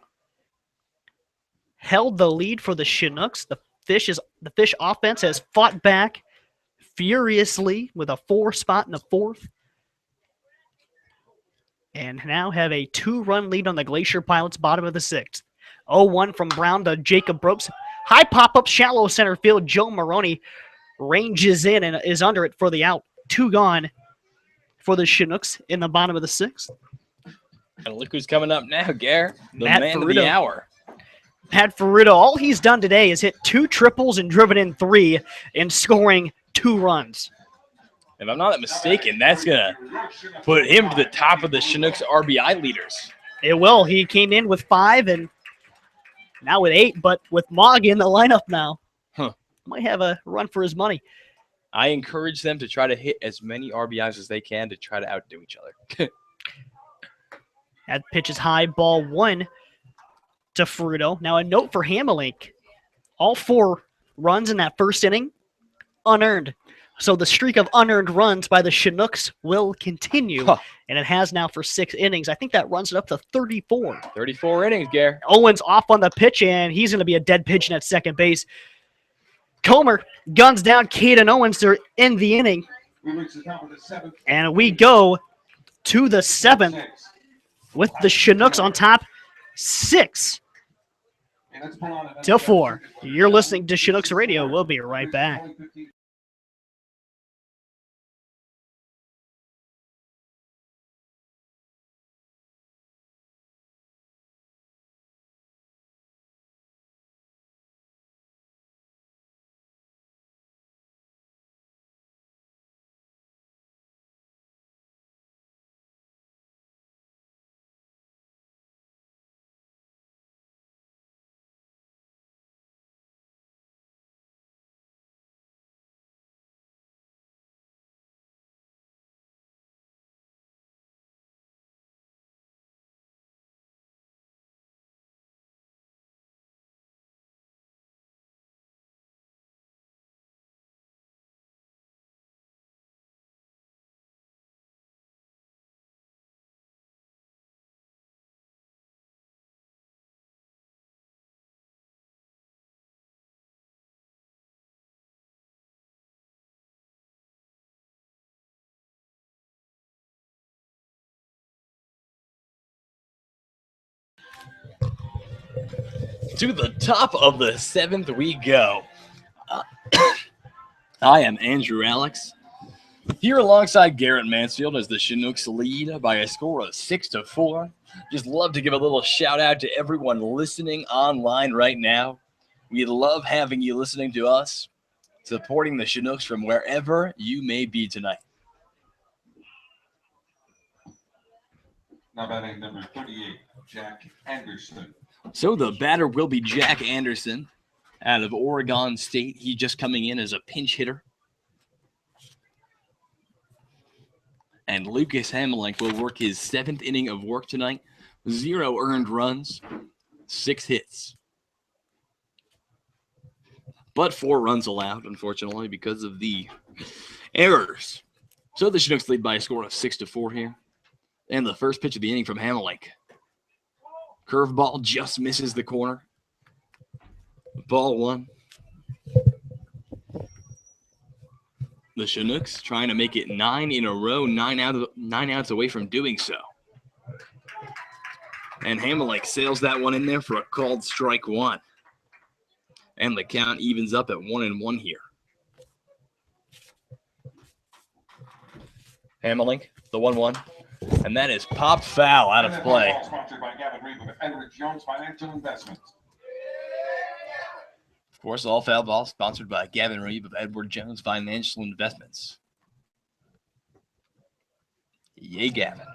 held the lead for the Chinooks. The Fish offense has fought back furiously with a 4 spot in the 4th. And now have a 2-run lead on the Glacier Pilots, bottom of the 6th. 0-1 from Brown to Jacob Ropes. High pop-up, shallow center field. Joe Maroney ranges in and is under it for the out. 2 gone for the Chinooks in the bottom of the 6th. And look who's coming up now, Gare. The Matt man of Ferruto. the hour. Matt Ferruto, all he's done today is hit 2 triples and driven in 3 and scoring 2 runs. If I'm not mistaken, that's going to put him to the top of the Chinooks RBI leaders. It will. He came in with 5 and now with 8, but with Mogg in the lineup now, might have a run for his money. I encourage them to try to hit as many RBIs as they can to try to outdo each other. That pitch is high, ball 1 to Ferruto. Now a note for Hamelink. All 4 runs in that first inning, unearned. So the streak of unearned runs by the Chinooks will continue, and it has now for 6 innings. I think that runs it up to 34. 34 innings, Gare. Owens off on the pitch, and he's going to be a dead pigeon at second base. Comer guns down Caden Owens to end the inning. And we go to the 7th with the Chinooks on top, 6-4. You're listening to Chinooks Radio. We'll be right back. To the top of the 7th we go. I am Andrew Alex, here alongside Garrett Mansfield as the Chinooks lead by a score of 6-4. Just love to give a little shout out to everyone listening online right now. We love having you listening to us, supporting the Chinooks from wherever you may be tonight. Now batting number 38, Jack Anderson. So the batter will be Jack Anderson. out of Oregon State. He's just coming in as a pinch hitter. And Lucas Hamelink will work his 7th inning of work tonight. 0 earned runs, 6 hits. But 4 runs allowed, unfortunately, because of the errors. So the Chinooks lead by a score of 6-4 here. And the first pitch of the inning from Hamelink. Curveball just misses the corner. Ball 1. The Chinooks trying to make it 9 in a row, 9 outs away from doing so. And Hamelink sails that one in there for a called strike 1. And the count evens up at 1-1 here. Hamelink, the 1-1. And that is popped foul out of play. Sponsored by Gavin Reed with Edward Jones Financial Investments. Of course, all foul ball sponsored by Gavin Reed of Edward Jones Financial Investments. Yay, Gavin.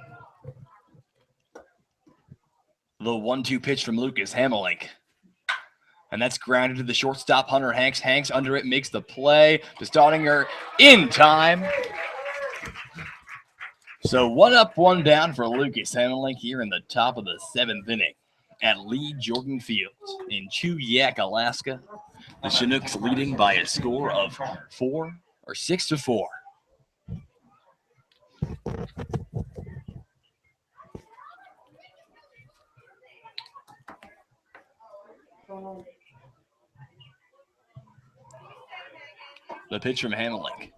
The 1-2 pitch from Lucas Hamelink. And that's grounded to the shortstop, Hunter Hanks. Hanks under it, makes the play to Staudinger in time. So 1 up, 1 down for Lucas Hamelink here in the top of the 7th inning at Lee Jordan Field in Chuyak, Alaska. The Chinooks leading by a score of 6-4. The pitch from Hamelink.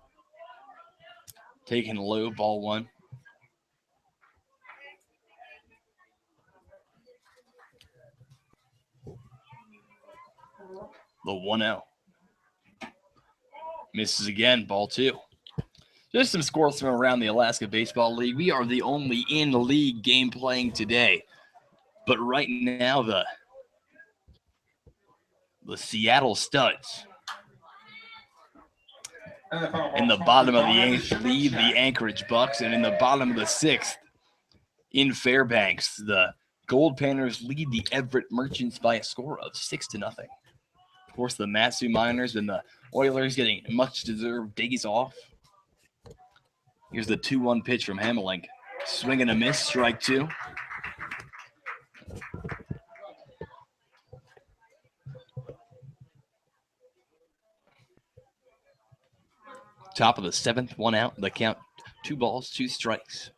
Taken low, ball 1. The 1-0. Misses again, ball 2. Just some scores from around the Alaska Baseball League. We are the only in-league game playing today. But right now, the Seattle Studs in the bottom of the 8th lead the Anchorage Bucks, and in the bottom of the 6th in Fairbanks, the Gold Panthers lead the Everett Merchants by a score of 6-0. Of course, the Matsu Miners and the Oilers getting much-deserved days off. Here's the 2-1 pitch from Hamelink. Swing and a miss, strike 2. Top of the 7th, 1 out. The count, 2 balls, 2 strikes.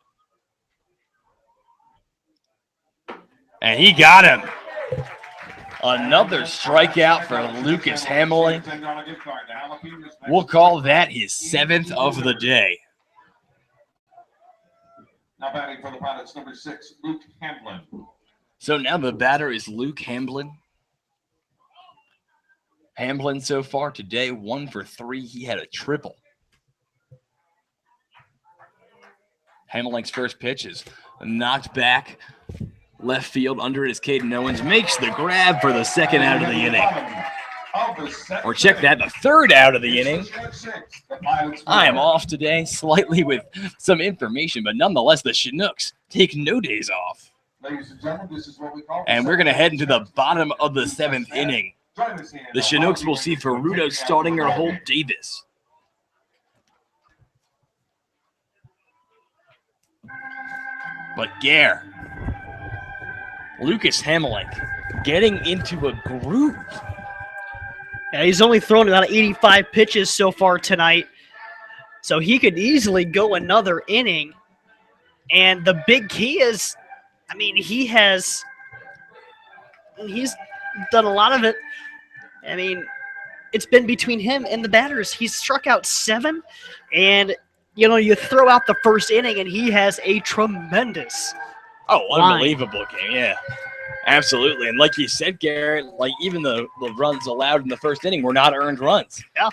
And he got him. Another strikeout for Lucas Hamelink. We'll call that his 7th of the day. Now batting for the Pilots, number 6, Luke Hamblin. So now the batter is Luke Hamblin. Hamblin so far today, 1 for 3. He had a triple. Hamelink's first pitch is knocked back. Left field, under it is Caden Owens. Makes the grab for the 2nd out of the inning. Or check that, the 3rd out of the inning. I am off today, slightly with some information, but nonetheless, the Chinooks take no days off. Ladies and gentlemen, this is what we call. And we're going to head into the bottom of the 7th inning. The Chinooks will see Ferrudo, Staudinger, Holt, Davis. But Gare, Lucas Hamelink getting into a groove. Yeah, he's only thrown about 85 pitches so far tonight, so he could easily go another inning. And the big key is, I mean, he's done a lot of it. I mean, it's been between him and the batters. He's struck out 7, and you throw out the first inning, and he has a tremendous unbelievable game, yeah. Absolutely. And like you said, Garrett, like even the runs allowed in the first inning were not earned runs. Yeah.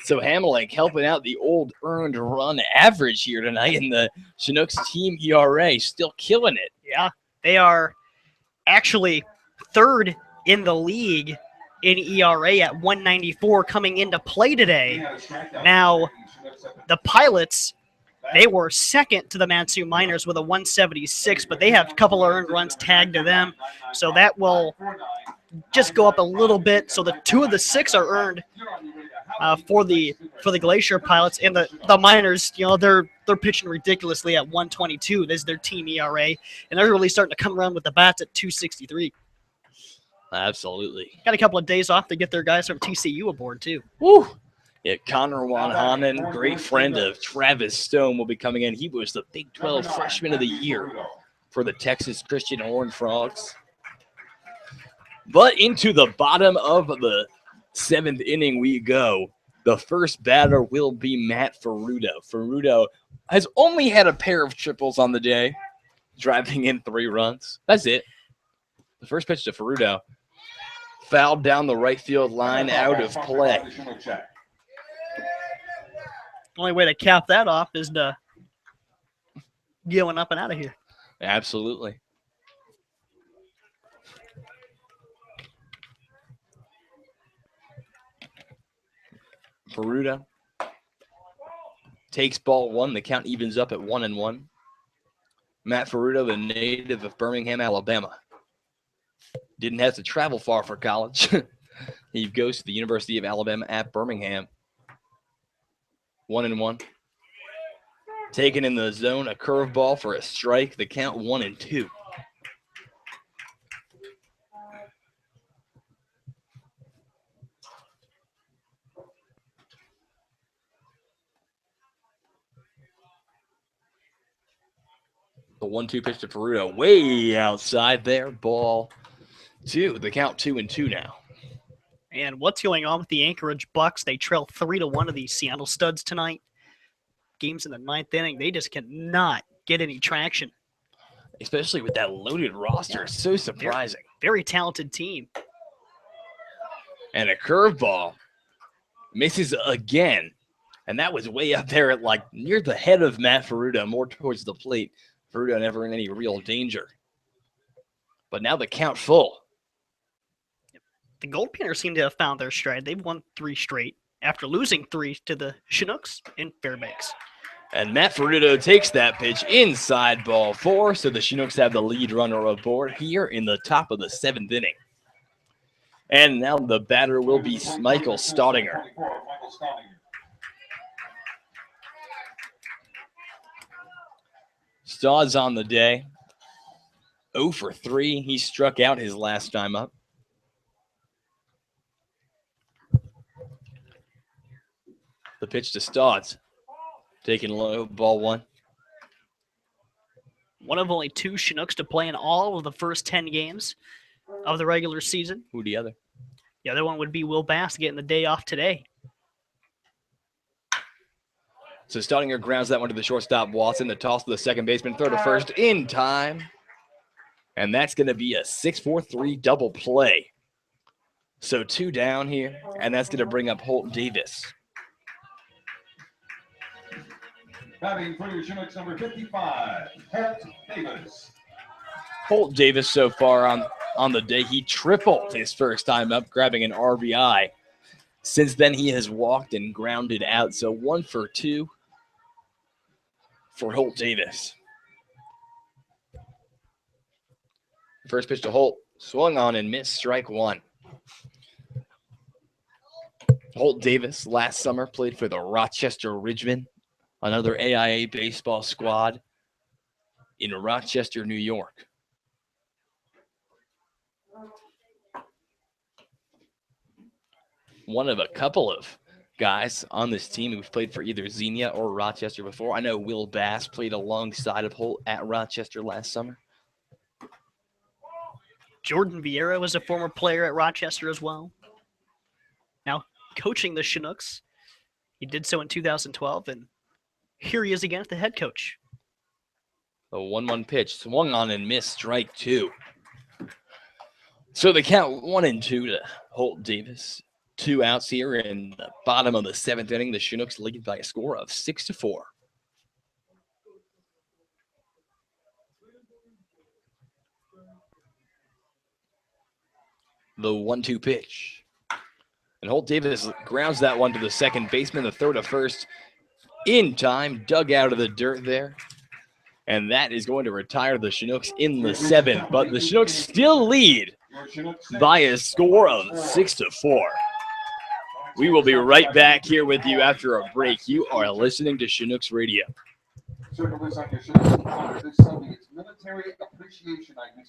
So Hamelink helping out the old earned run average here tonight, and the Chinooks team ERA still killing it. Yeah, they are actually 3rd in the league in ERA at 194 coming into play today. Now, the Pilots, they were 2nd to the Matsu Miners with a 176, but they have a couple of earned runs tagged to them, so that will just go up a little bit. So the 2 of the 6 are earned for the Glacier Pilots, and the Miners. They're pitching ridiculously at 1.22. This is their team ERA, and they're really starting to come around with the bats at 2.63. Absolutely. Got a couple of days off to get their guys from TCU aboard too. Woo! Yeah, Connor Wanhanen, great friend of Travis Stone, will be coming in. He was the Big 12 Freshman of the Year for the Texas Christian Horned Frogs. But into the bottom of the 7th inning we go. The first batter will be Matt Ferrudo. Ferrudo has only had a pair of triples on the day, driving in 3 runs. That's it. The first pitch to Ferrudo, fouled down the right field line, out of play. Only way to cap that off is to going up and out of here. Absolutely. Ferrudo takes ball 1. The count evens up at 1-1. Matt Ferrudo, the native of Birmingham, Alabama. Didn't have to travel far for college. He goes to the University of Alabama at Birmingham. 1-1. Taken in the zone, a curveball for a strike. The count 1-2. The 1-2 pitch to Ferrudo, way outside there. Ball 2. The count 2-2 now. And what's going on with the Anchorage Bucks? They trail 3-1 to the Seattle Studs tonight. Games in the 9th inning, they just cannot get any traction. Especially with that loaded roster. It's so surprising. Very talented team. And a curveball misses again. And that was way up there at near the head of Matt Ferrudo, more towards the plate. Ferrudo never in any real danger. But now the count full. The Gold Painters seem to have found their stride. They've won 3 straight after losing 3 to the Chinooks in Fairbanks. And Matt Ferrudo takes that pitch inside ball 4. So the Chinooks have the lead runner aboard here in the top of the 7th inning. And now the batter will be Michael Staudinger. Staud's on the day. 0 for 3. He struck out his last time up. The pitch to Stauds. Taking low, ball 1. One of only 2 Chinooks to play in all of the first 10 games of the regular season. Who the other? The other one would be Will Bass getting the day off today. So Staudinger grounds that one to the shortstop, Watson. The toss to the second baseman, throw to first in time. And that's going to be a 6-4-3 double play. So 2 down here, and that's going to bring up Holt Davis. Batting for your Chinooks, number 55, Holt Davis. Holt Davis so far on the day, he tripled his first time up, grabbing an RBI. Since then, he has walked and grounded out. So 1 for 2 for Holt Davis. First pitch to Holt, swung on and missed, strike 1. Holt Davis last summer played for the Rochester Ridgemen, another AIA baseball squad in Rochester, New York. One of a couple of guys on this team who've played for either Xenia or Rochester before. I know Will Bass played alongside of Holt at Rochester last summer. Jordan Vieira was a former player at Rochester as well. Now coaching the Chinooks. He did so in 2012, and here he is again as the head coach. A 1-1 pitch, swung on and missed, strike 2. So the count 1-2 to Holt Davis. 2 outs here in the bottom of the 7th inning. The Chinooks lead by a score of 6-4. The 1-2 pitch. And Holt Davis grounds that one to the second baseman, the throw to first in time, dug out of the dirt there. And that is going to retire the Chinooks in the 7th. But the Chinooks still lead Your Chinooks 6. by a score of 6-4. We will be right back here with you after a break. You are listening to Chinooks Radio. Circle this on your Chinooks calendar this Sunday. It's Military Appreciation Night.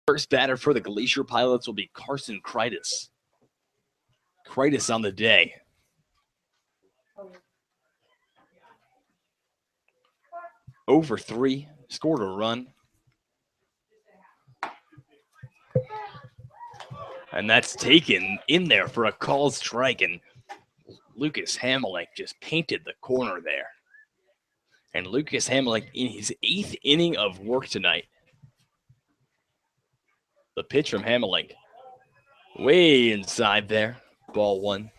First batter for the Glacier Pilots will be Carson Kreitis. Kreitis on the day. Over 3, scored a run. And that's taken in there for a called strike. And Lucas Hamelink just painted the corner there. And Lucas Hamelink in his 8th inning of work tonight. The pitch from Hamelink. Way inside there. Ball 1.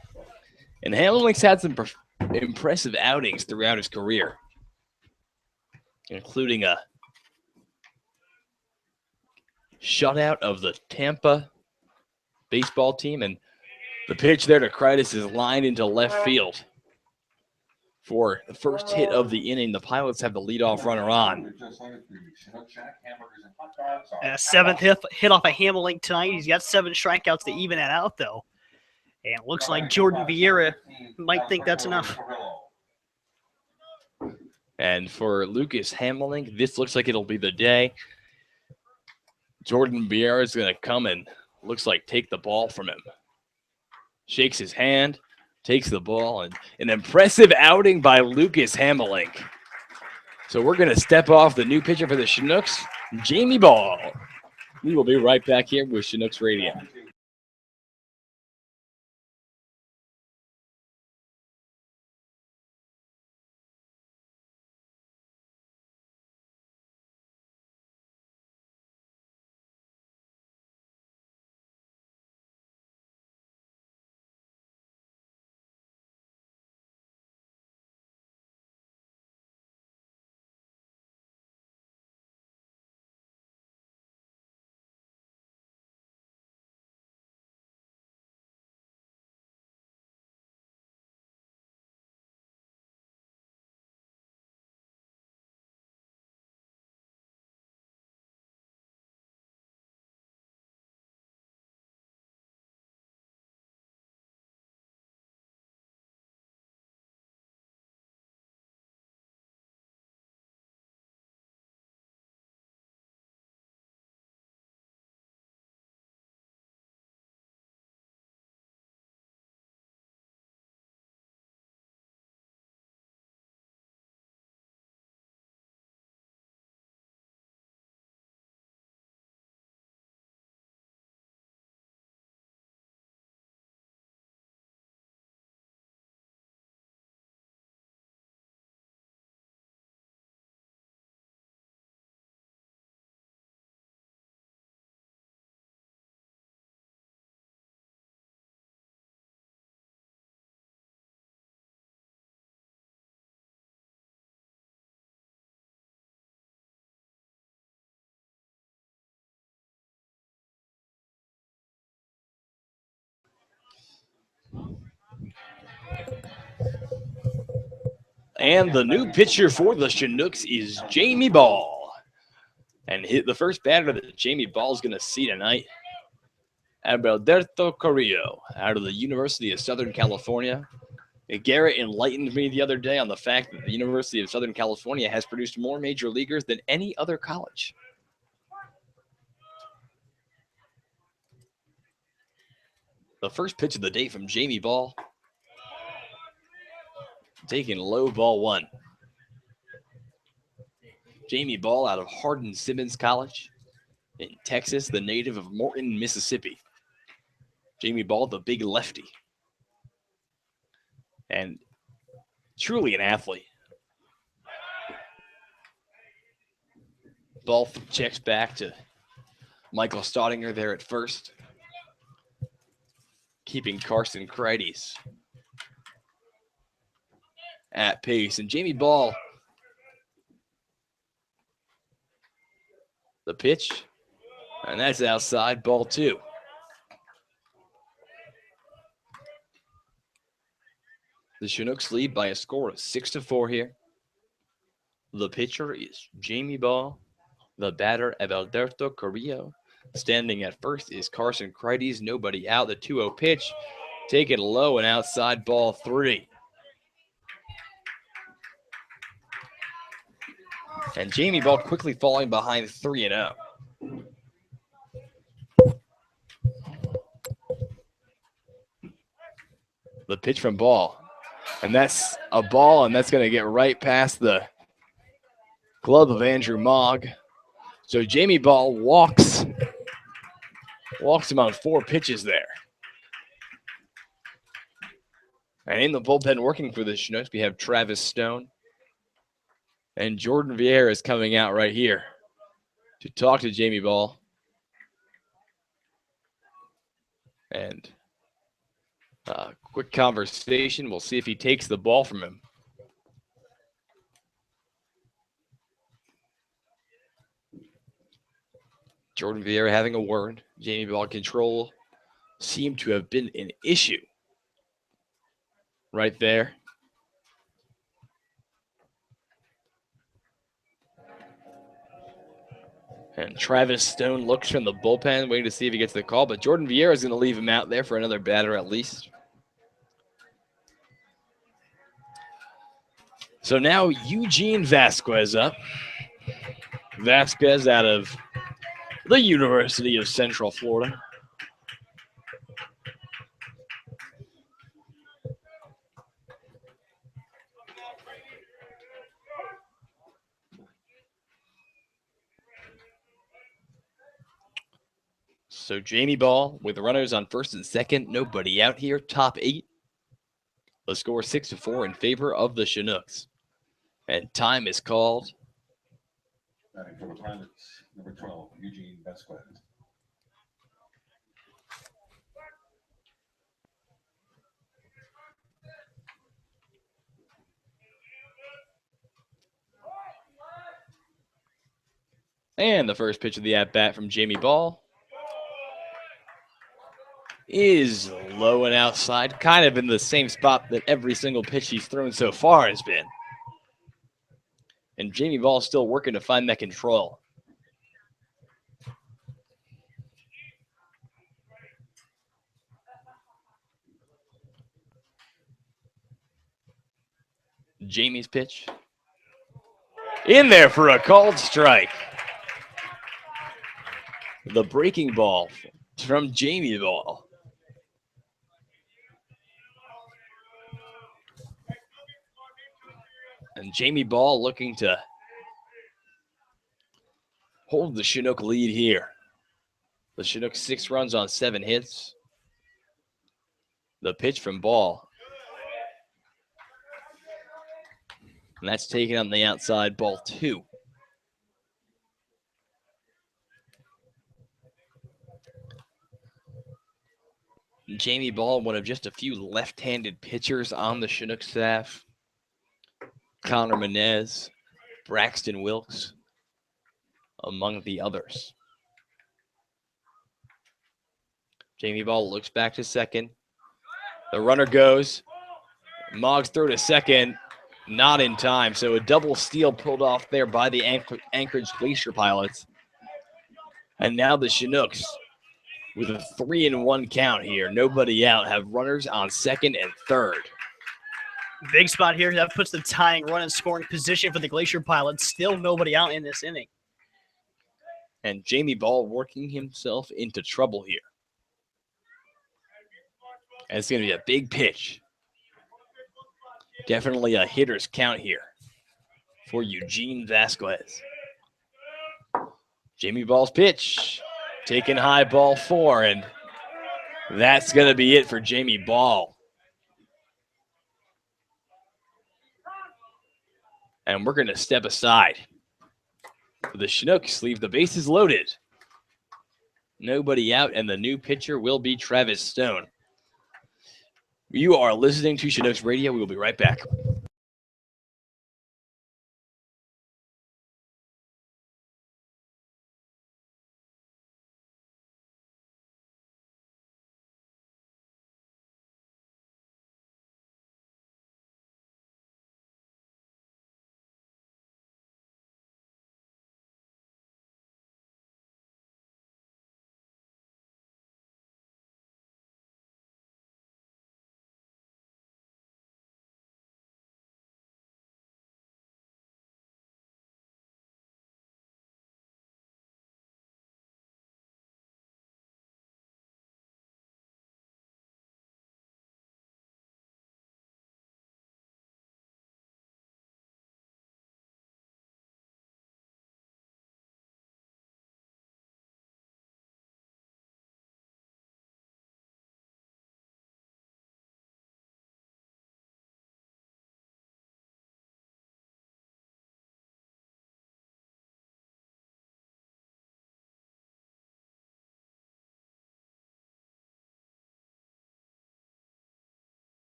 And Hamelink's had some impressive outings throughout his career, including a shutout of the Tampa baseball team. And the pitch there to Kreitis is lined into left field. For the first hit of the inning, the Pilots have the leadoff runner on. And a 7th hit off a Hamelink tonight. He's got 7 strikeouts to even that out, though. And it looks like Jordan Vieira might think that's enough. And for Lucas Hamelink, this looks like it'll be the day. Jordan Vieira is going to come and looks like take the ball from him. Shakes his hand, takes the ball, and an impressive outing by Lucas Hamelink. So we're going to step off the new pitcher for the Chinooks, Jamie Ball. We will be right back here with Chinooks Radio. And the new pitcher for the Chinooks is Jamie Ball. And the first batter that Jamie Ball is going to see tonight, Alberto Carrillo, out of the University of Southern California. Garrett enlightened me the other day on the fact that the University of Southern California has produced more major leaguers than any other college. The first pitch of the day from Jamie Ball. Taking low, ball one. Jamie Ball out of Hardin-Simmons College in Texas, the native of Morton, Mississippi. Jamie Ball, the big lefty. And truly an athlete. Ball checks back to Michael Staudinger there at first. Keeping Carson Kreides at pace. And Jamie Ball, the pitch, and that's outside, ball two. The Chinooks lead by a score of 6-4 here. The pitcher is Jamie Ball. The batter, Alberto Carrillo. Standing at first is Carson Kreides. Nobody out. The 2-0 pitch. Taken low and outside, ball three. And Jamie Ball quickly falling behind 3-0. The pitch from Ball. And that's a ball, and that's going to get right past the glove of Andrew Mogg. So Jamie Ball walks him on 4 pitches there. And in the bullpen working for the Chinooks, we have Travis Stone. And Jordan Vieira is coming out right here to talk to Jamie Ball. And quick conversation. We'll see if he takes the ball from him. Jordan Vieira having a word. Jamie Ball control seemed to have been an issue right there. And Travis Stone looks from the bullpen, waiting to see if he gets the call. But Jordan Vieira is going to leave him out there for another batter at least. So now Eugene Vasquez up. Vasquez out of the University of Central Florida. So Jamie Ball with runners on first and second. Nobody out here. Top 8. The score 6-4 in favor of the Chinooks. And time is called. Batting for the Pilots, number 12, Eugene Vasquez. And the first pitch of the at-bat from Jamie Ball is low and outside, kind of in the same spot that every single pitch he's thrown so far has been. And Jamie Ball is still working to find that control. Jamie's pitch. In there for a called strike. The breaking ball from Jamie Ball. And Jamie Ball looking to hold the Chinook lead here. The Chinook 6 runs on 7 hits. The pitch from Ball. And that's taken on the outside, ball 2. Jamie Ball, one of just a few left-handed pitchers on the Chinook staff. Connor Menez, Braxton Wilkes, among the others. Jamie Ball looks back to second. The runner goes. Moggs throw to second. Not in time. So a double steal pulled off there by the Anchorage Glacier Pilots. And now the Chinooks with a 3-1 count here. Nobody out. Have runners on second and third. Big spot here. That puts the tying run and scoring position for the Glacier Pilots. Still nobody out in this inning. And Jamie Ball working himself into trouble here. And it's going to be a big pitch. Definitely a hitter's count here for Eugene Vasquez. Jamie Ball's pitch. Taking high, ball 4. And that's going to be it for Jamie Ball. And we're going to step aside. The Chinooks leave the bases loaded. Nobody out, and the new pitcher will be Travis Stone. You are listening to Chinooks Radio. We will be right back.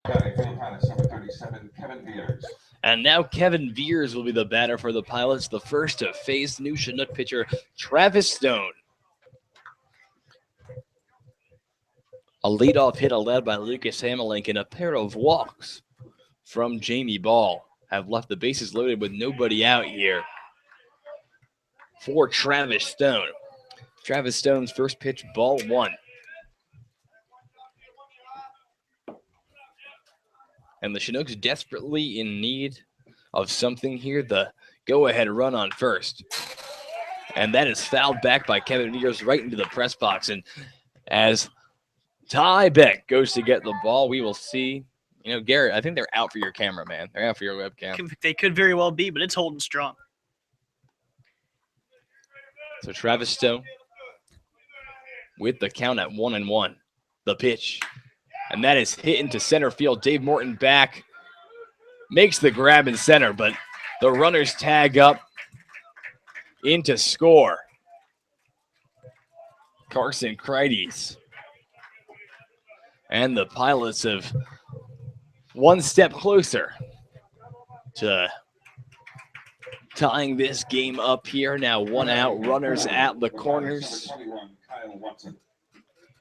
Batting for the Pilots, number 37, Kevin Beers. And now Kevin Veers will be the batter for the Pilots, the first to face new Chinook pitcher Travis Stone. A leadoff hit led by Lucas Hamelink, and a pair of walks from Jamie Ball have left the bases loaded with nobody out here for Travis Stone. Travis Stone's first pitch, ball 1. And the Chinooks desperately in need of something here. The go-ahead run on first. And that is fouled back by Kevin Veers right into the press box. And as Ty Beck goes to get the ball, we will see. You know, Garrett, I think they're out for your camera, man. They're out for your webcam. They could very well be, but it's holding strong. So Travis Stone with the count at 1-1. The pitch. And that is hit into center field. Dave Morton back. Makes the grab in center, but the runners tag up into score. Carson Crides. And the Pilots have one step closer to tying this game up here. Now 1 out, runners at the corners. 21, Kyle Watson.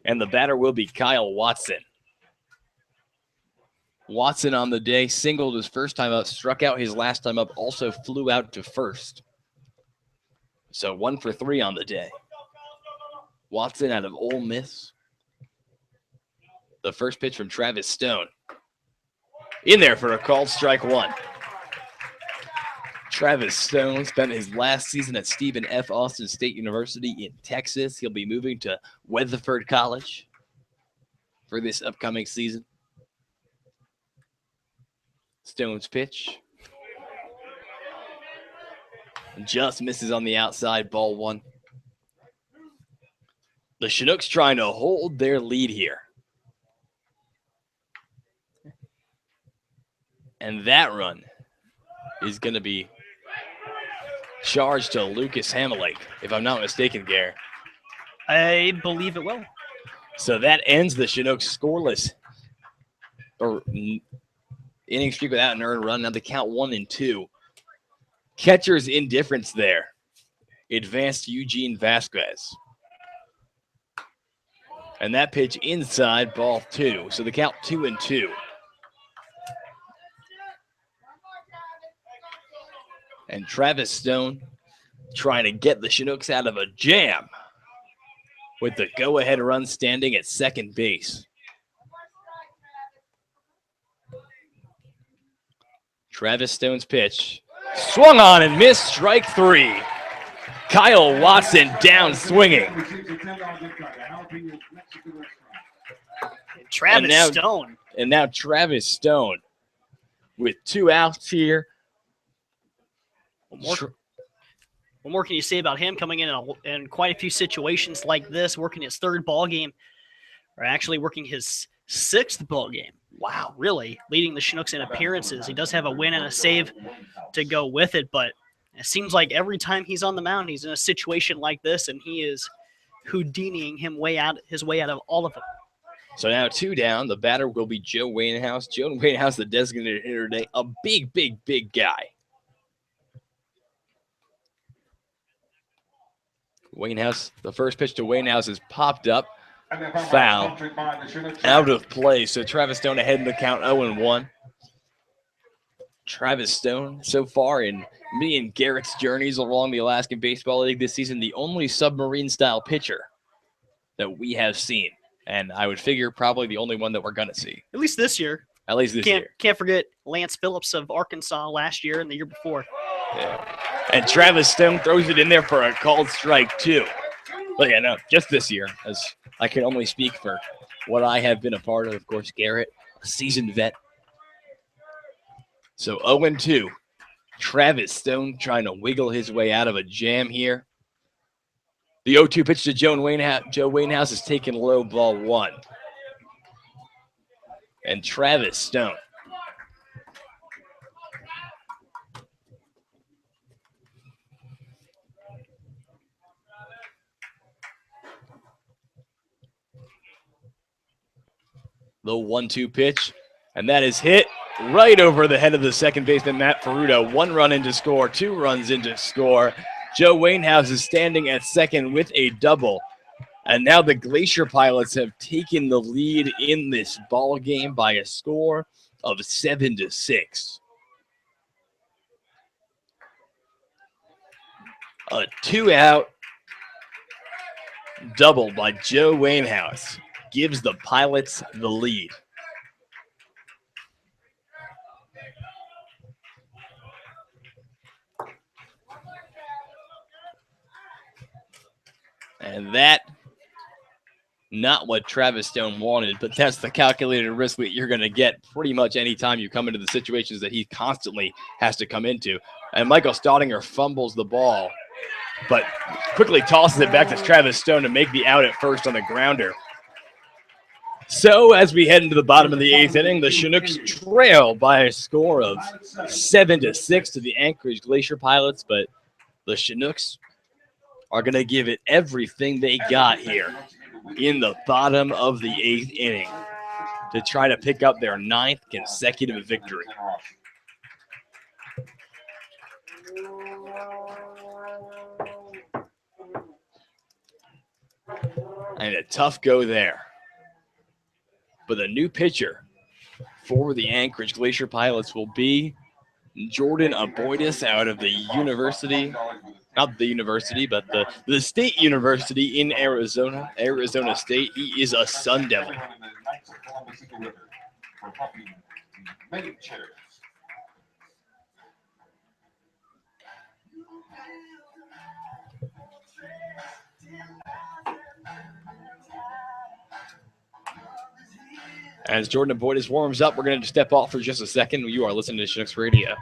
And the batter will be Kyle Watson. Watson on the day, singled his first time up, struck out his last time up, also flew out to first. So 1 for 3 on the day. Watson out of Ole Miss. The first pitch from Travis Stone. In there for a called strike 1. Travis Stone spent his last season at Stephen F. Austin State University in Texas. He'll be moving to Weatherford College for this upcoming season. Stone's pitch. Just misses on the outside, ball 1. The Chinooks trying to hold their lead here. And that run is going to be charged to Lucas Hamelink, if I'm not mistaken, Gare. I believe it will. So that ends the Chinooks scoreless or inning streak without an earned run. Now the count 1-2. Catcher's indifference there. Advanced Eugene Vasquez. And that pitch inside, ball 2. So the count 2-2. And Travis Stone trying to get the Chinooks out of a jam with the go-ahead run standing at second base. Travis Stone's pitch. Swung on and missed, strike 3. Kyle Watson down swinging. Travis Stone. And now Travis Stone with 2 outs here. What more can you say about him coming in quite a few situations like this, working his 3rd ball game, or actually working his 6th ball game? Wow, really leading the Chinooks in appearances. He does have a win and a save to go with it, but it seems like every time he's on the mound, he's in a situation like this, and he is Houdiniing his way out of all of them. So now 2 down. The batter will be Joe Wainhouse. Joe Wainhouse, the designated hitter today, a big, big, big guy. Wainhouse, the first pitch to Wainhouse is popped up. Foul. Out of play. So Travis Stone ahead in the count 0-1. Travis Stone, so far in me and Garrett's journeys along the Alaskan Baseball League this season, the only submarine-style pitcher that we have seen. And I would figure probably the only one that we're going to see. At least this year. At least this year. Can't forget Lance Phillips of Arkansas last year and the year before. Yeah. And Travis Stone throws it in there for a called strike, too. But yeah, no, just this year, as I can only speak for what I have been a part of. Of course, Garrett, a seasoned vet. So 0-2. Travis Stone trying to wiggle his way out of a jam here. The 0-2 pitch to Joe Wainhouse is taken low, ball 1. And Travis Stone. The 1-2 pitch, and that is hit right over the head of the second baseman, Matt Ferruto. 1 run in to score, 2 runs in to score. Joe Wainhouse is standing at second with a double. And now the Glacier Pilots have taken the lead in this ball game by a score of 7-6. A 2-out double by Joe Wainhouse gives the Pilots the lead. And that, not what Travis Stone wanted, but that's the calculated risk that you're going to get pretty much anytime you come into the situations that he constantly has to come into. And Michael Staudinger fumbles the ball, but quickly tosses it back to Travis Stone to make the out at first on the grounder. So as we head into the bottom of the 8th inning, the Chinooks trail by a score of 7-6 to the Anchorage Glacier Pilots, but the Chinooks are going to give it everything they got here in the bottom of the 8th inning to try to pick up their 9th consecutive victory. And a tough go there. But the new pitcher for the Anchorage Glacier Pilots will be Jordan Aboitis out of the university, not the university, but the state university in Arizona, Arizona State. He is a Sun Devil. As Jordan Aboitis warms up, we're going to step off for just a second. You are listening to Chinooks Radio.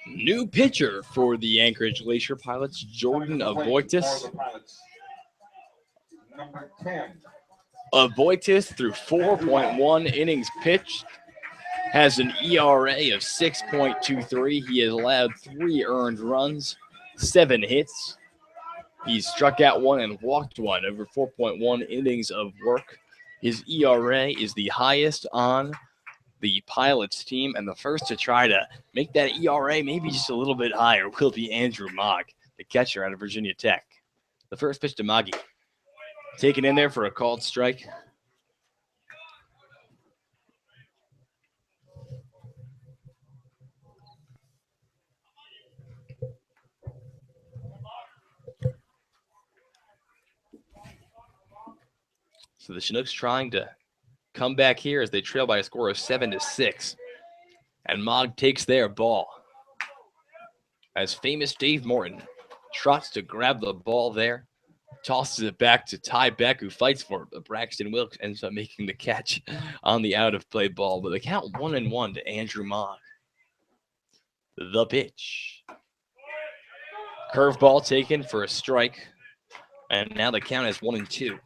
New pitcher for the Anchorage Glacier Pilots, Jordan Avoitis. Number 10. Avoitis, through 4.1 innings pitched, has an ERA of 6.23. He has allowed 3 earned runs, 7 hits. He's struck out 1 and walked 1 over 4.1 innings of work. His ERA is the highest on the Pilots team, and the first to try to make that ERA maybe just a little bit higher will be Andrew Mogg, the catcher out of Virginia Tech. The first pitch to Moggy. Taken in there for a called strike. So the Chinooks trying to come back here as they trail by a score of 7-6. And Mogg takes their ball. As famous Dave Morton trots to grab the ball there, tosses it back to Ty Beck, who fights for it, but Braxton Wilkes ends up making the catch on the out-of-play ball. But they count 1-1 to Andrew Mogg. The pitch. Curveball taken for a strike. And now the count is 1-2.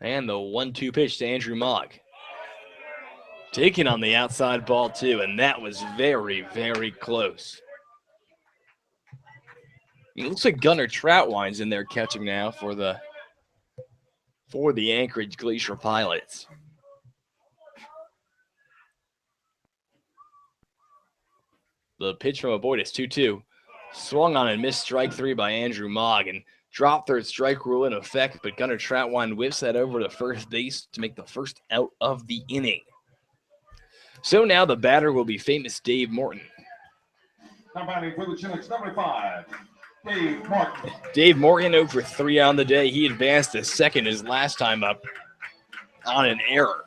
And the 1-2 pitch to Andrew Mogg. Taken on the outside ball, too, and that was very, very close. It looks like Gunnar Troutwine's in there catching now for the Anchorage Glacier Pilots. The pitch from Avoitis, 2-2. Swung on and missed strike 3 by Andrew Mogg, and dropped third strike rule in effect, but Gunnar Troutwine whips that over to first base to make the first out of the inning. So now the batter will be famous Dave Morton. Now batting for the Chinooks, number 5, Dave Morton. Dave Morton over 3 on the day. He advanced to second his last time up on an error.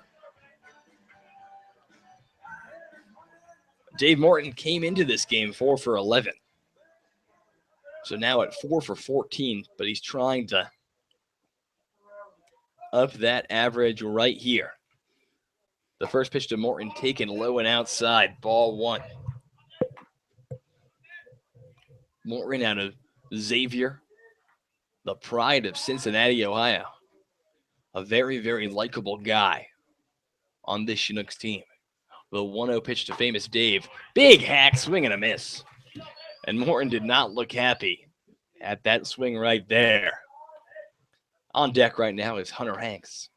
Dave Morton came into this game 4 for 11. So now at 4 for 14, but he's trying to up that average right here. The first pitch to Morton taken low and outside, ball 1. Morton out of Xavier, the pride of Cincinnati, Ohio. A very, very likable guy on this Chinooks team. The 1-0 pitch to famous Dave. Big hack, swing and a miss. And Morton did not look happy at that swing right there. On deck right now is Hunter Hanks.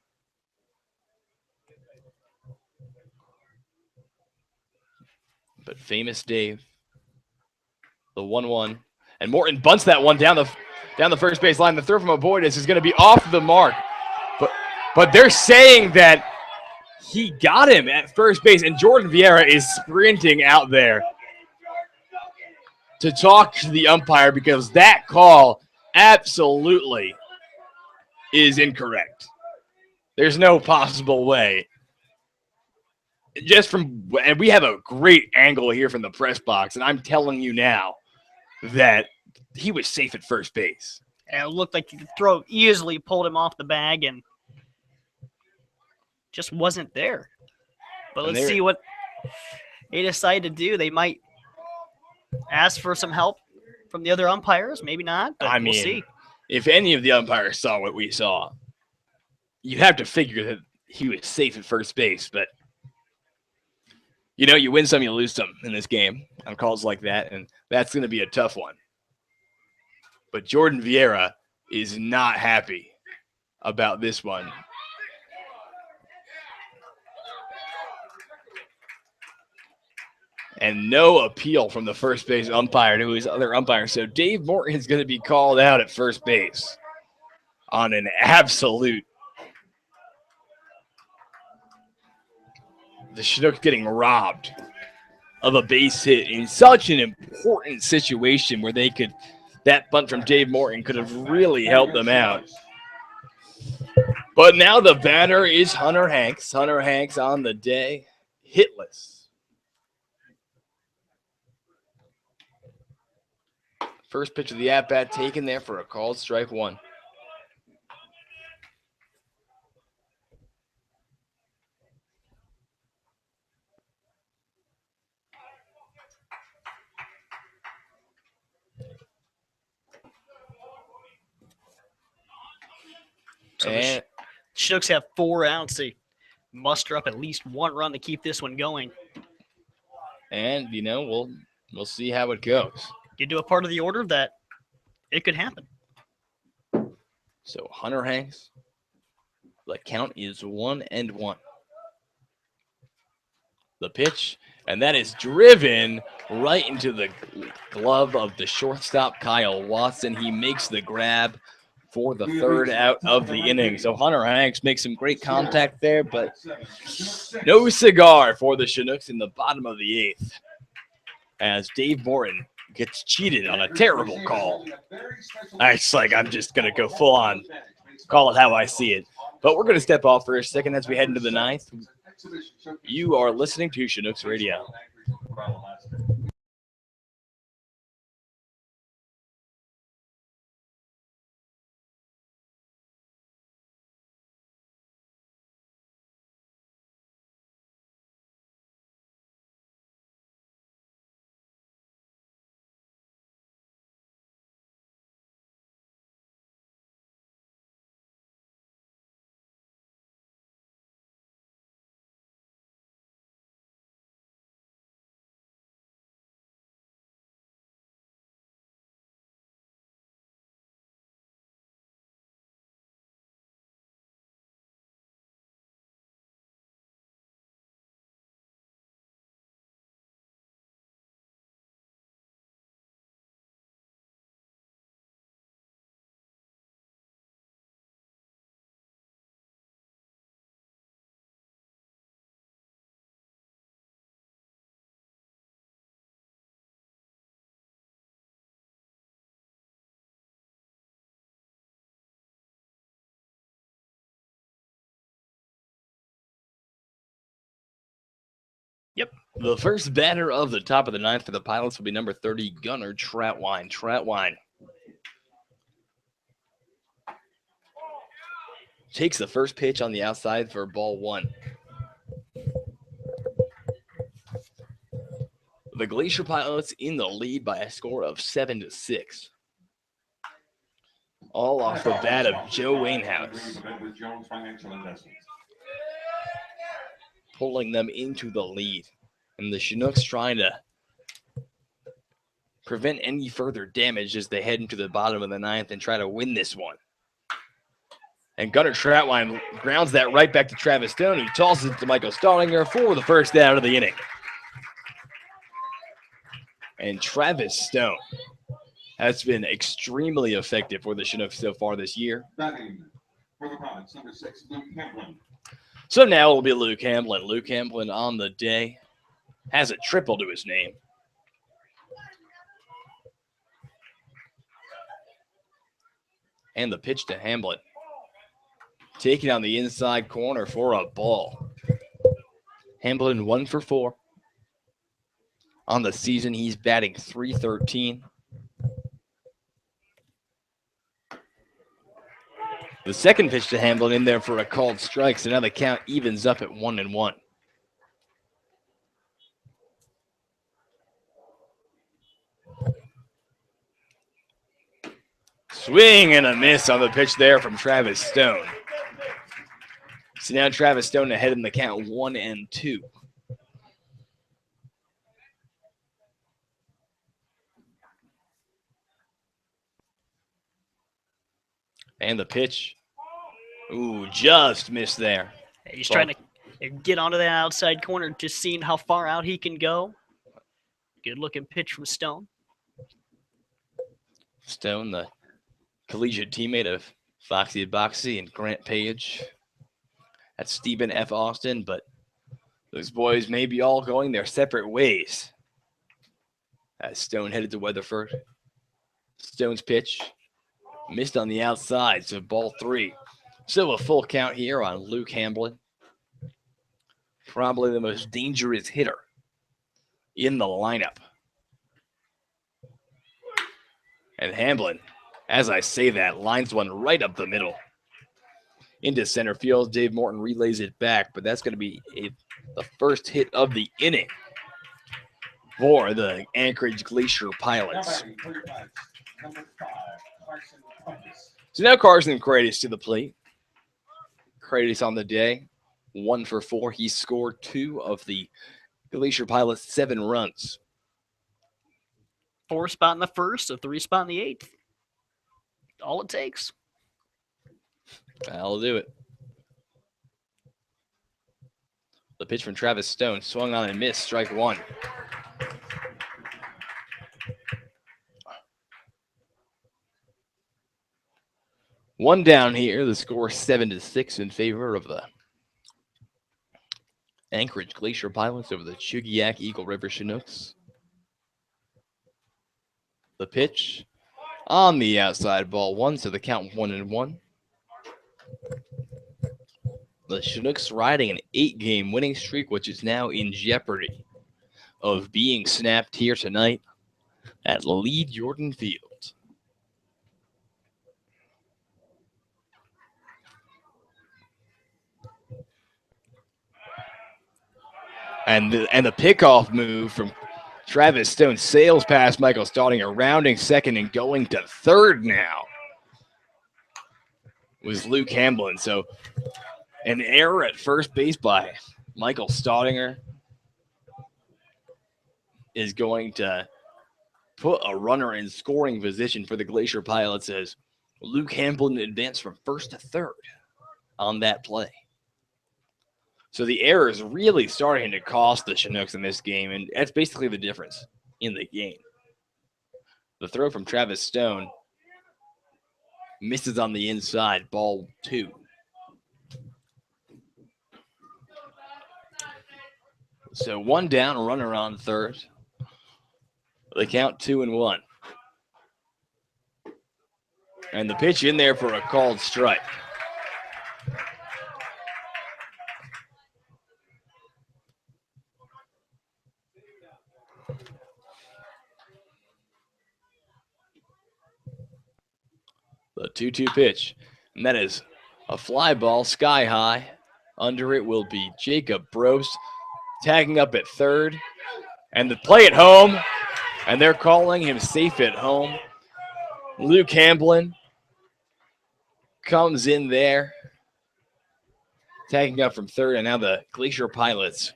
But famous Dave, the 1-1. And Morton bunts that one down the first base line. The throw from Avoitis is going to be off the mark. But they're saying that he got him at first base, and Jordan Vieira is sprinting out there to talk to the umpire because that call absolutely is incorrect. There's no possible way. And we have a great angle here from the press box, and I'm telling you now that he was safe at first base. And it looked like the throw easily pulled him off the bag and just wasn't there. But let's see what they decide to do. They might ask for some help from the other umpires. Maybe not, but we'll see. If any of the umpires saw what we saw, you have to figure that he was safe at first base. But, you win some, you lose some in this game on calls like that, and that's going to be a tough one. But Jordan Vieira is not happy about this one. And no appeal from the first base umpire to his other umpire. So Dave Morton is going to be called out at first base on an absolute. The Chinooks getting robbed of a base hit in such an important situation where that bunt from Dave Morton could have really helped them out. But now the batter is Hunter Hanks. Hunter Hanks on the day, hitless. First pitch of the at-bat taken there for a called strike one. So And, the Chinooks have 4 outs. They muster up at least 1 run to keep this one going. and you know, we'll see how it goes. Get to a part of the order that it could happen. So Hunter Hanks, the count is 1-1. The pitch, and that is driven right into the glove of the shortstop, Kyle Watson. He makes the grab for the third out of the inning. So Hunter Hanks makes some great contact there, but no cigar for the Chinooks in the bottom of the 8th as Dave Morton gets cheated on a terrible call. It's like I'm just going to go full on, call it how I see it. But we're going to step off for a second as we head into the 9th. You are listening to Chinooks Radio. Yep. The first batter of the top of the 9th for the Pilots will be number 30, Gunnar Trautwein. Trautwein takes the first pitch on the outside for ball 1. The Glacier Pilots in the lead by a score of 7-6. All off the bat of Joe Wainhouse, pulling them into the lead. And the Chinooks trying to prevent any further damage as they head into the bottom of the 9th and try to win this one. And Gunnar Trautwein grounds that right back to Travis Stone, who tosses it to Michael Stallinger for the first out of the inning. And Travis Stone has been extremely effective for the Chinooks so far this year. So now it'll be Luke Hamblin. Luke Hamblin on the day has a triple to his name. And the pitch to Hamblin. Taking on the inside corner for a ball. Hamblin 1 for 4. On the season, he's batting .313. The second pitch to Hamblin in there for a called strike, so now the count evens up at 1-1. Swing and a miss on the pitch there from Travis Stone. So now Travis Stone ahead in the count 1-2. And the pitch. Ooh, just missed there. He's trying to get onto that outside corner, just seeing how far out he can go. Good looking pitch from Stone. Stone, the collegiate teammate of Foxy Boxy and Grant Page. That's Stephen F. Austin, but those boys may be all going their separate ways. As Stone headed to Weatherford. Stone's pitch missed on the outside, so ball 3. Still a full count here on Luke Hamblin. Probably the most dangerous hitter in the lineup. And Hamblin, as I say that, lines one right up the middle. Into center field, Dave Morton relays it back, but that's going to be the first hit of the inning for the Anchorage Glacier Pilots. So now Carson Cradis to the plate. Cradis on the day, 1 for 4. He scored 2 of the Glacier Pilots' 7 runs. 4 spot in the first, a 3 spot in the 8th. All it takes. That'll do it. The pitch from Travis Stone swung on and missed. Strike 1. One down here. The score 7-6 in favor of the Anchorage Glacier Pilots over the Chugiak Eagle River Chinooks. The pitch on the outside, ball 1, so the count 1-1. The Chinooks riding an 8-game winning streak, which is now in jeopardy of being snapped here tonight at Lee Jordan Field. And the pickoff move from Travis Stone sails past Michael Staudinger, rounding second and going to third now was Luke Hamblin. So an error at first base by Michael Staudinger is going to put a runner in scoring position for the Glacier Pilots as Luke Hamblin advanced from first to third on that play. So the error is really starting to cost the Chinooks in this game, and that's basically the difference in the game. The throw from Travis Stone misses on the inside, ball 2. So 1 down, runner on third. They count 2-1. And the pitch in there for a called strike. The 2-2 pitch. And that is a fly ball sky high. Under it will be Jacob Brost tagging up at third. And the play at home. And they're calling him safe at home. Luke Hamblin comes in there, tagging up from third. And now the Glacier Pilots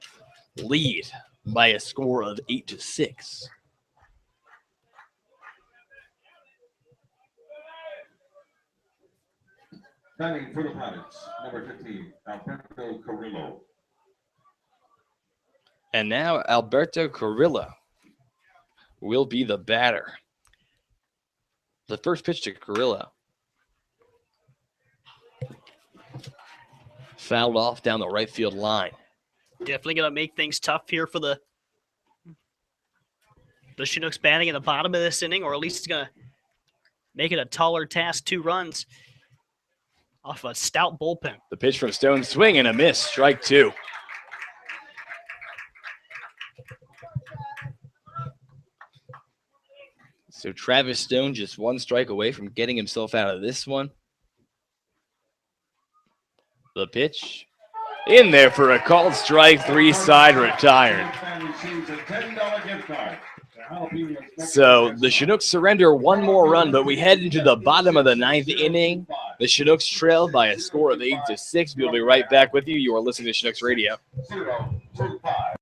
lead by a score of 8-6. Batting for the Pilots, number 15, Alberto Carrillo. And now Alberto Carrillo will be the batter. The first pitch to Carrillo. Fouled off down the right field line. Definitely going to make things tough here for the Chinooks batting in the bottom of this inning, or at least it's going to make it a taller task. 2 runs off a stout bullpen. The pitch from Stone, swing and a miss. Strike 2. So Travis Stone just 1 strike away from getting himself out of this one. The pitch in there for a called strike, 3 side retired. So the Chinooks surrender 1 more run, but we head into the bottom of the 9th inning. The Chinooks trail by a score of 8-6. We'll be right back with you. You are listening to Chinooks Radio. 0-5.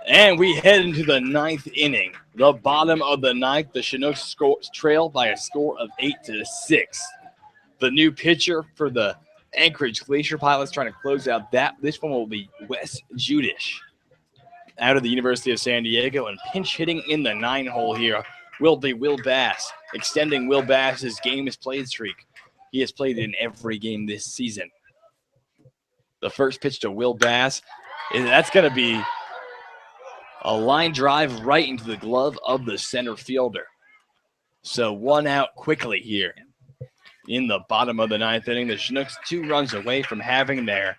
And we head into the ninth inning. The bottom of the ninth, the Chinooks trail by a score of 8-6. The new pitcher for the Anchorage Glacier Pilots trying to close out this one will be Wes Judish out of the University of San Diego, and pinch hitting in the 9-hole here will be Will Bass, extending Will Bass's games played streak. He has played in every game this season. The first pitch to Will Bass, that's going to be a line drive right into the glove of the center fielder. So 1 out quickly here in the bottom of the ninth inning. The Chinooks 2 runs away from having their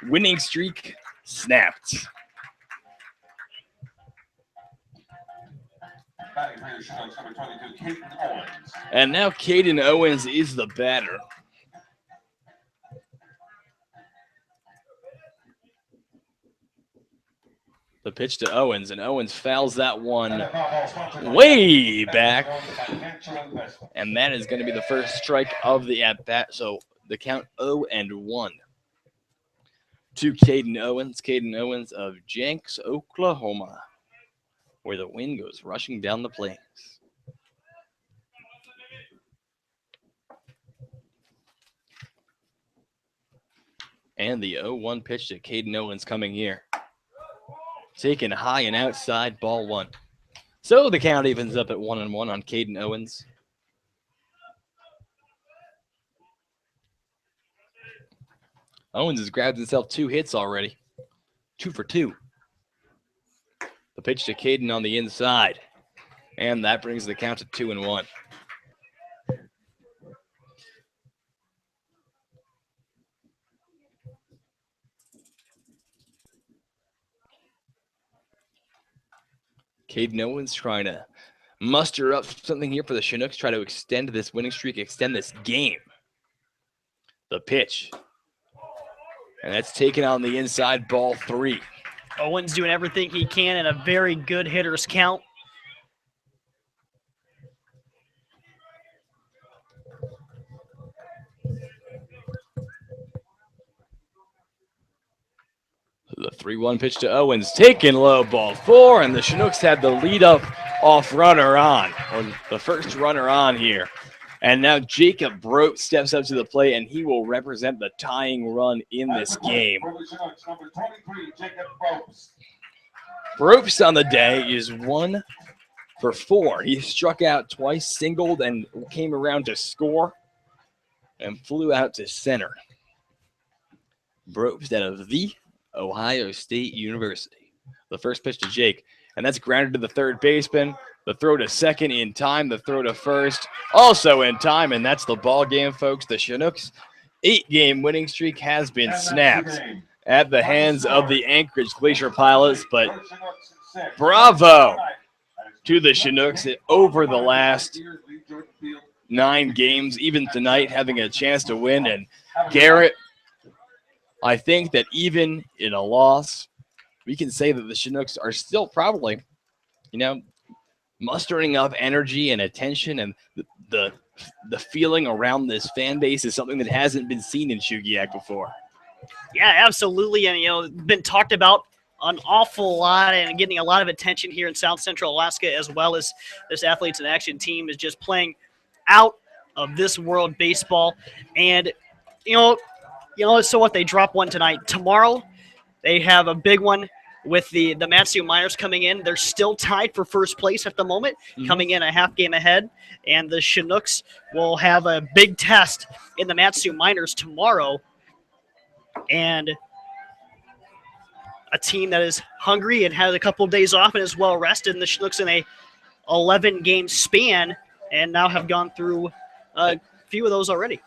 winning streak snapped. And now Caden Owens is the batter. The pitch to Owens, and Owens fouls that one way back. And that is going to be the first strike of the at-bat. So the count 0-1 to Caden Owens. Caden Owens of Jenks, Oklahoma, where the wind goes rushing down the plains. And the 0-1 pitch to Caden Owens coming here. Taken high and outside, ball 1. So the count evens up at 1-1 on Caden Owens. Owens has grabbed himself 2 hits already. 2 for 2. The pitch to Caden on the inside. And that brings the count to 2-1. Caden Owens trying to muster up something here for the Chinooks, try to extend this winning streak, extend this game. The pitch. And that's taken on the inside, ball 3. Owens doing everything he can in a very good hitter's count. The 3-1 pitch to Owens, taken low, ball 4, and the Chinooks had the lead up off runner on, or the first runner on here. And now Jacob Brope steps up to the plate, and he will represent the tying run in this game. Brope's on the day is 1 for 4. He struck out twice, singled, and came around to score, and flew out to center. Brope's out of the Ohio State University. The first pitch to Jake, and that's grounded to the third baseman. The throw to second in time. The throw to first also in time, and that's the ball game, folks. The Chinooks' 8-game winning streak has been snapped at the hands of the Anchorage Glacier Pilots, but bravo to the Chinooks over the last 9 games, even tonight having a chance to win. And Garrett, I think that even in a loss, we can say that the Chinooks are still probably, mustering up energy and attention, and the feeling around this fan base is something that hasn't been seen in Shugiak before. Yeah, absolutely. And, been talked about an awful lot and getting a lot of attention here in South Central Alaska, as well as this Athletes in Action team is just playing out of this world baseball. And, so what, they drop one tonight. Tomorrow, they have a big one with the Matsu Miners coming in. They're still tied for first place at the moment, coming in a half game ahead. And the Chinooks will have a big test in the Matsu Miners tomorrow. And a team that is hungry and has a couple of days off and is well rested. And the Chinooks in a 11-game span and now have gone through a few of those already.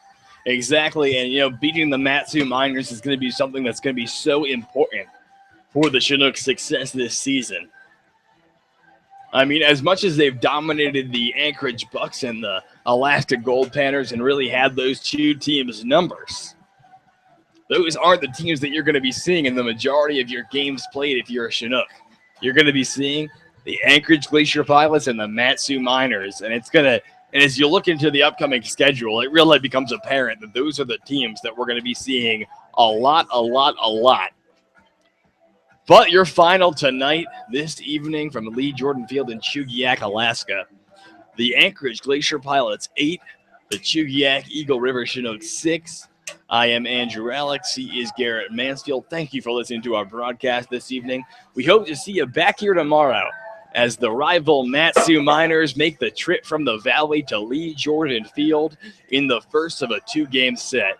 Exactly, and beating the Matsu Miners is going to be something that's going to be so important for the Chinooks' success this season. I mean, as much as they've dominated the Anchorage Bucks and the Alaska Gold Panthers and really had those 2 teams' numbers, those aren't the teams that you're going to be seeing in the majority of your games played if you're a Chinook. You're going to be seeing the Anchorage Glacier Pilots and the Matsu Miners, and and as you look into the upcoming schedule, it really becomes apparent that those are the teams that we're going to be seeing a lot But your final tonight, this evening from Lee Jordan Field in Chugiak, Alaska. The Anchorage Glacier Pilots 8, the Chugiak Eagle River Chinooks 6. I am Andrew Alex. He is Garrett Mansfield. Thank you for listening to our broadcast this evening. We hope to see you back here tomorrow as the rival Matsu Miners make the trip from the Valley to Lee Jordan Field in the first of a 2-game set.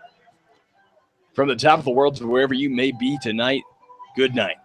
From the top of the world to wherever you may be tonight, good night.